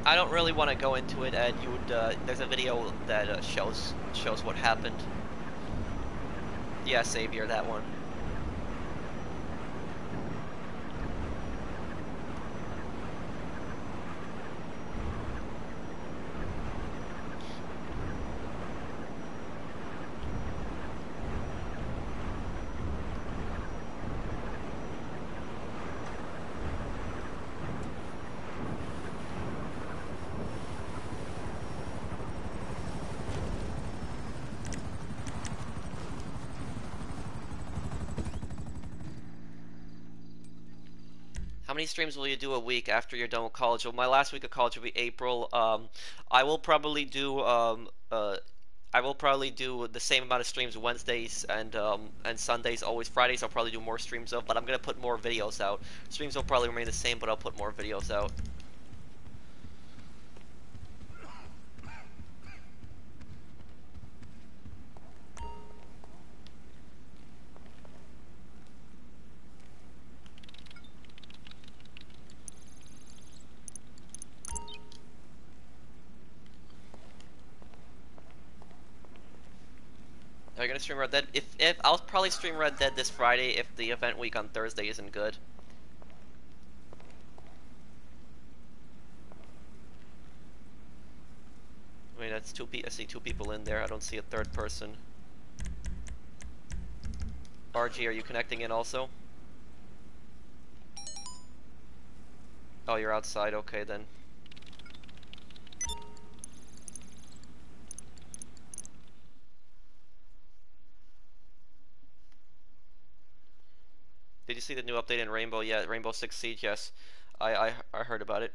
I don't really want to go into it, Ed. You would. There's a video that shows what happened. Yeah, Savior, that one. How many streams will you do a week after you're done with college? Well, my last week of college will be April. I will probably do the same amount of streams Wednesdays and Sundays. Always Fridays I'll probably do more streams of, but I'm gonna put more videos out. Streams will probably remain the same, but I'll put more videos out. Are you gonna stream Red Dead? If I'll probably stream Red Dead this Friday if the event week on Thursday isn't good. I mean, that's I see 2 people in there. I don't see a third person. RG, are you connecting in also? Oh, you're outside. Okay, then. Did you see the new update in Rainbow? Yeah, Rainbow Six Siege. Yes, I heard about it.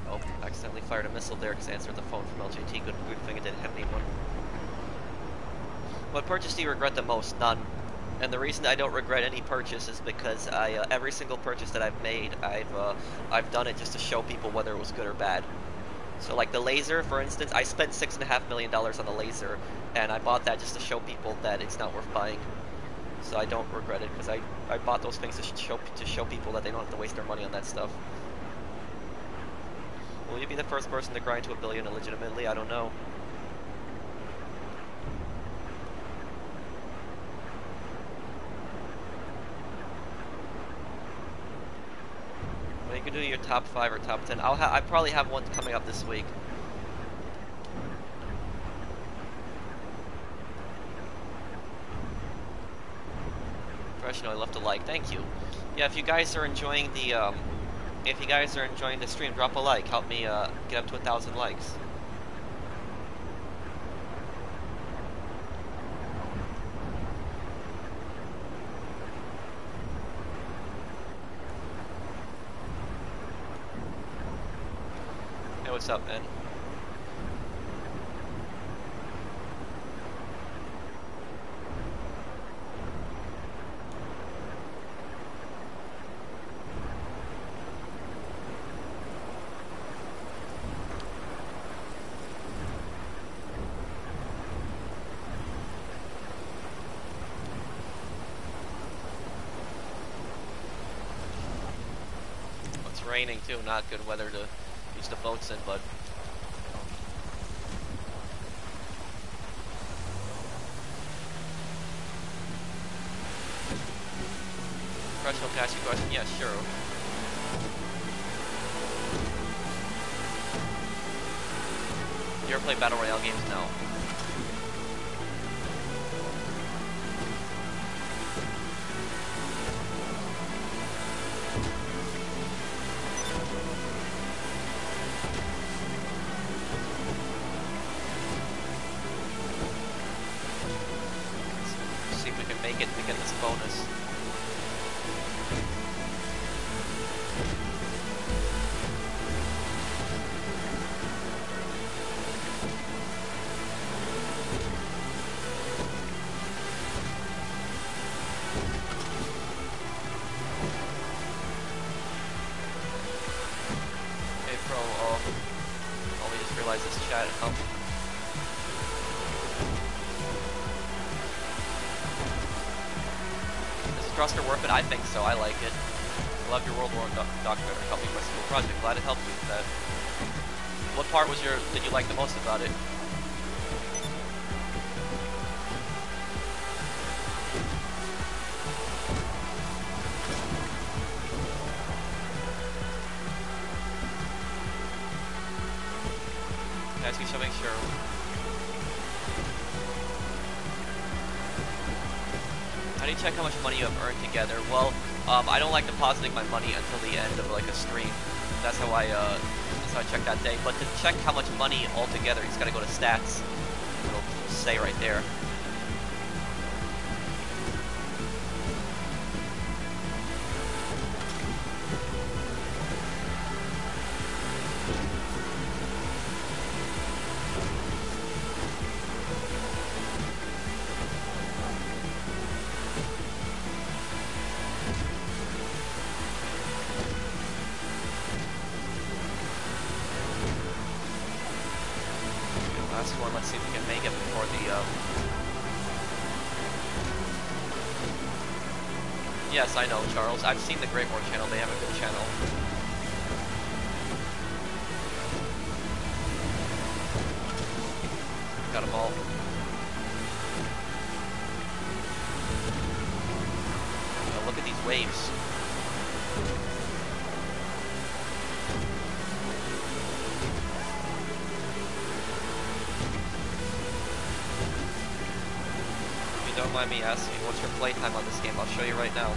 Oh, accidentally fired a missile there because I answered the phone from LJT. Good thing it didn't hit anyone. What purchase do you regret the most? None. And the reason I don't regret any purchase is because every single purchase that I've made, I've done it just to show people whether it was good or bad. So like the laser, for instance, I spent $6.5 million on the laser, and I bought that just to show people that it's not worth buying. So I don't regret it because I bought those things to show people that they don't have to waste their money on that stuff. Will you be the first person to grind to $1 billion illegitimately? I don't know. You can do your top 5 or top 10. I probably have one coming up this week. Professional, I left a like. Thank you. Yeah, if you guys are enjoying the stream, drop a like. Help me get up to 1,000 likes. What's up, man? It's raining too, not good weather to use the boats in, but Professional, can I ask you a question? Yeah, sure. you ever play Battle Royale games? No. Let's see if we can make it to get this bonus. This chat and help. Is the thruster worth it? I think so. I like it. I love your World War documentary helping my school project. Glad it helped you with that. What part did you like the most about it? Guys, we should make sure. How do you check how much money you have earned together? Well, I don't like depositing my money until the end of like a stream. That's how I check that day. But to check how much money altogether, you just gotta go to stats. It'll say right there. Last one, let's see if we can make it before the, Yes, I know, Charles. I've seen the Great War channel. They have a good channel. Got them all. Oh, look at these waves. Don't mind me asking, what's your playtime on this game? I'll show you right now.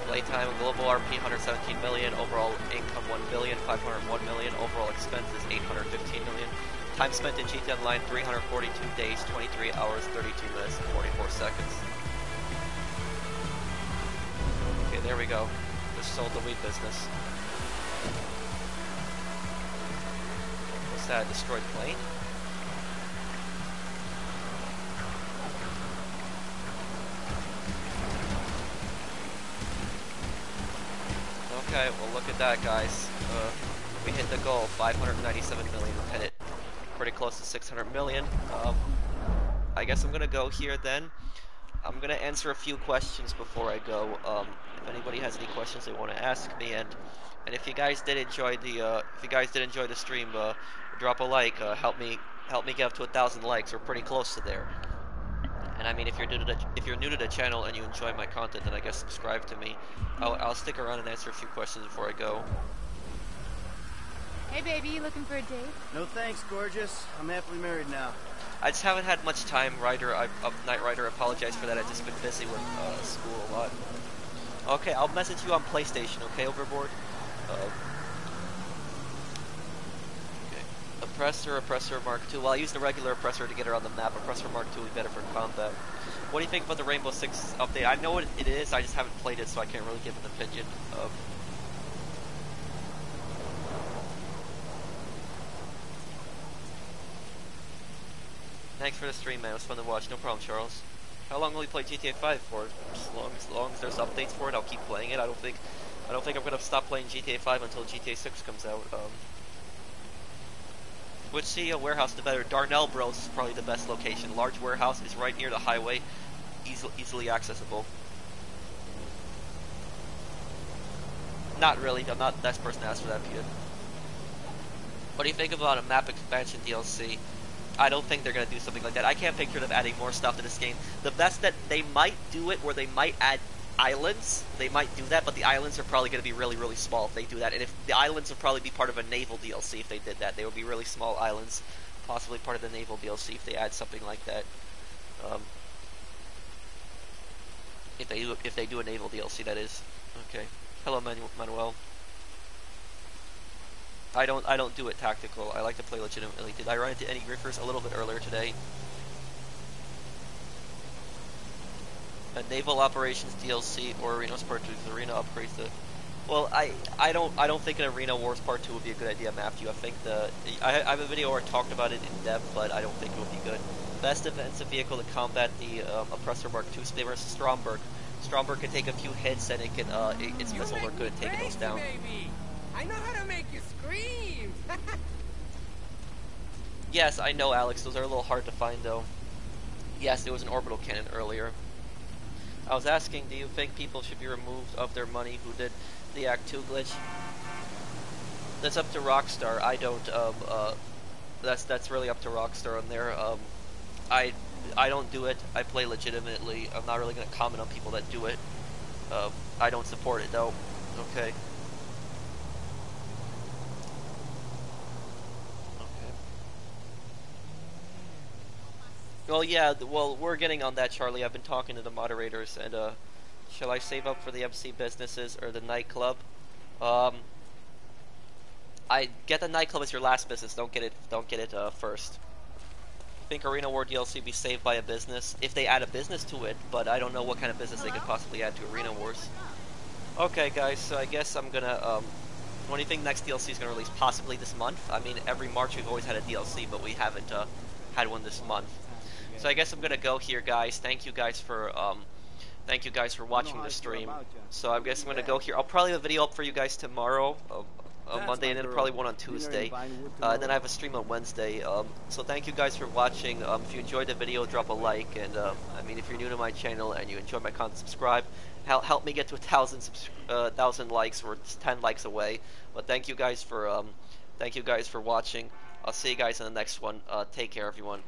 Playtime, global RP 117 million, overall income 1 billion, 501 million, overall expenses 815 million. Time spent in GTA Online 342 days, 23 hours, 32 minutes, and 44 seconds. Okay, there we go. Just sold the weed business. What's that? A destroyed plane? Okay, well look at that, guys. We hit the goal, 597 million. We hit it pretty close to 600 million. I guess I'm gonna go here then. I'm gonna answer a few questions before I go. If anybody has any questions they want to ask me, and if you guys did enjoy the stream, drop a like. Help me get up to 1,000 likes. We're pretty close to there. And I mean, if you're new to the channel and you enjoy my content, then I guess subscribe to me. I'll stick around and answer a few questions before I go. Hey baby, you looking for a date? No thanks, gorgeous. I'm happily married now. I just haven't had much time, Night Rider. I apologize for that. I've just been busy with school a lot. Okay, I'll message you on PlayStation. Okay, Overboard. Oppressor Mark II. Well, I used the regular Oppressor to get her on the map. Oppressor Mark II would be better for combat. What do you think about the Rainbow Six update? I know what it is, I just haven't played it, so I can't really give an opinion. Thanks for the stream, man. It was fun to watch. No problem, Charles. How long will we play GTA 5 for? As long as there's updates for it, I'll keep playing it. I don't think I'm gonna stop playing GTA 5 until GTA 6 comes out. Which CEO warehouse the better? Darnell Bros is probably the best location. Large warehouse is right near the highway, easily accessible. Not really. I'm not the best person to ask for that, Peter. What do you think about a map expansion DLC? I don't think they're gonna do something like that. I can't picture them adding more stuff to this game. The best that they might do it, where they might add islands, they might do that, but the islands are probably going to be really, really small if they do that. And if the islands would probably be part of a naval DLC if they did that, they would be really small islands, possibly part of the naval DLC if they add something like that. If they do a naval DLC, that is. Okay. Hello, Manuel. I don't do it tactical. I like to play legitimately. Did I run into any griffers a little bit earlier today? A naval operations DLC or Arena Wars Part 2 because Arena upgrades the. Well, I don't think an Arena Wars Part 2 would be a good idea, Matthew. I think I have a video where I talked about it in depth, but I don't think it would be good. Best defensive vehicle to combat the Oppressor Mark II Split versus Stromberg. Stromberg can take a few hits and its missiles are good at taking those down. Baby. I know how to make you scream. Yes, I know, Alex. Those are a little hard to find, though. Yes, there was an orbital cannon earlier. I was asking, do you think people should be removed of their money who did the Act 2 glitch? That's up to Rockstar. I don't, that's really up to Rockstar on there. I don't do it. I play legitimately. I'm not really going to comment on people that do it. I don't support it, though. Okay. Well, yeah, well, we're getting on that, Charlie. I've been talking to the moderators, and, shall I save up for the MC businesses or the nightclub? I get the nightclub as your last business. Don't get it first. I think Arena War DLC be saved by a business, if they add a business to it, but I don't know what kind of business they could possibly add to Arena Wars. Okay, guys, so I guess I'm gonna, when do you think next DLC is gonna release? Possibly this month? I mean, every March we've always had a DLC, but we haven't, had one this month. So I guess I'm gonna go here, guys. Thank you guys for watching the stream. So I guess I'm gonna go here. I'll probably have a video up for you guys tomorrow, on Monday, and then probably one on Tuesday. And then I have a stream on Wednesday. So thank you guys for watching. If you enjoyed the video, drop a like, and I mean, if you're new to my channel and you enjoy my content, subscribe. Help me get to 1,000 likes. We're 10 likes away. But thank you guys for watching. I'll see you guys in the next one. Take care, everyone.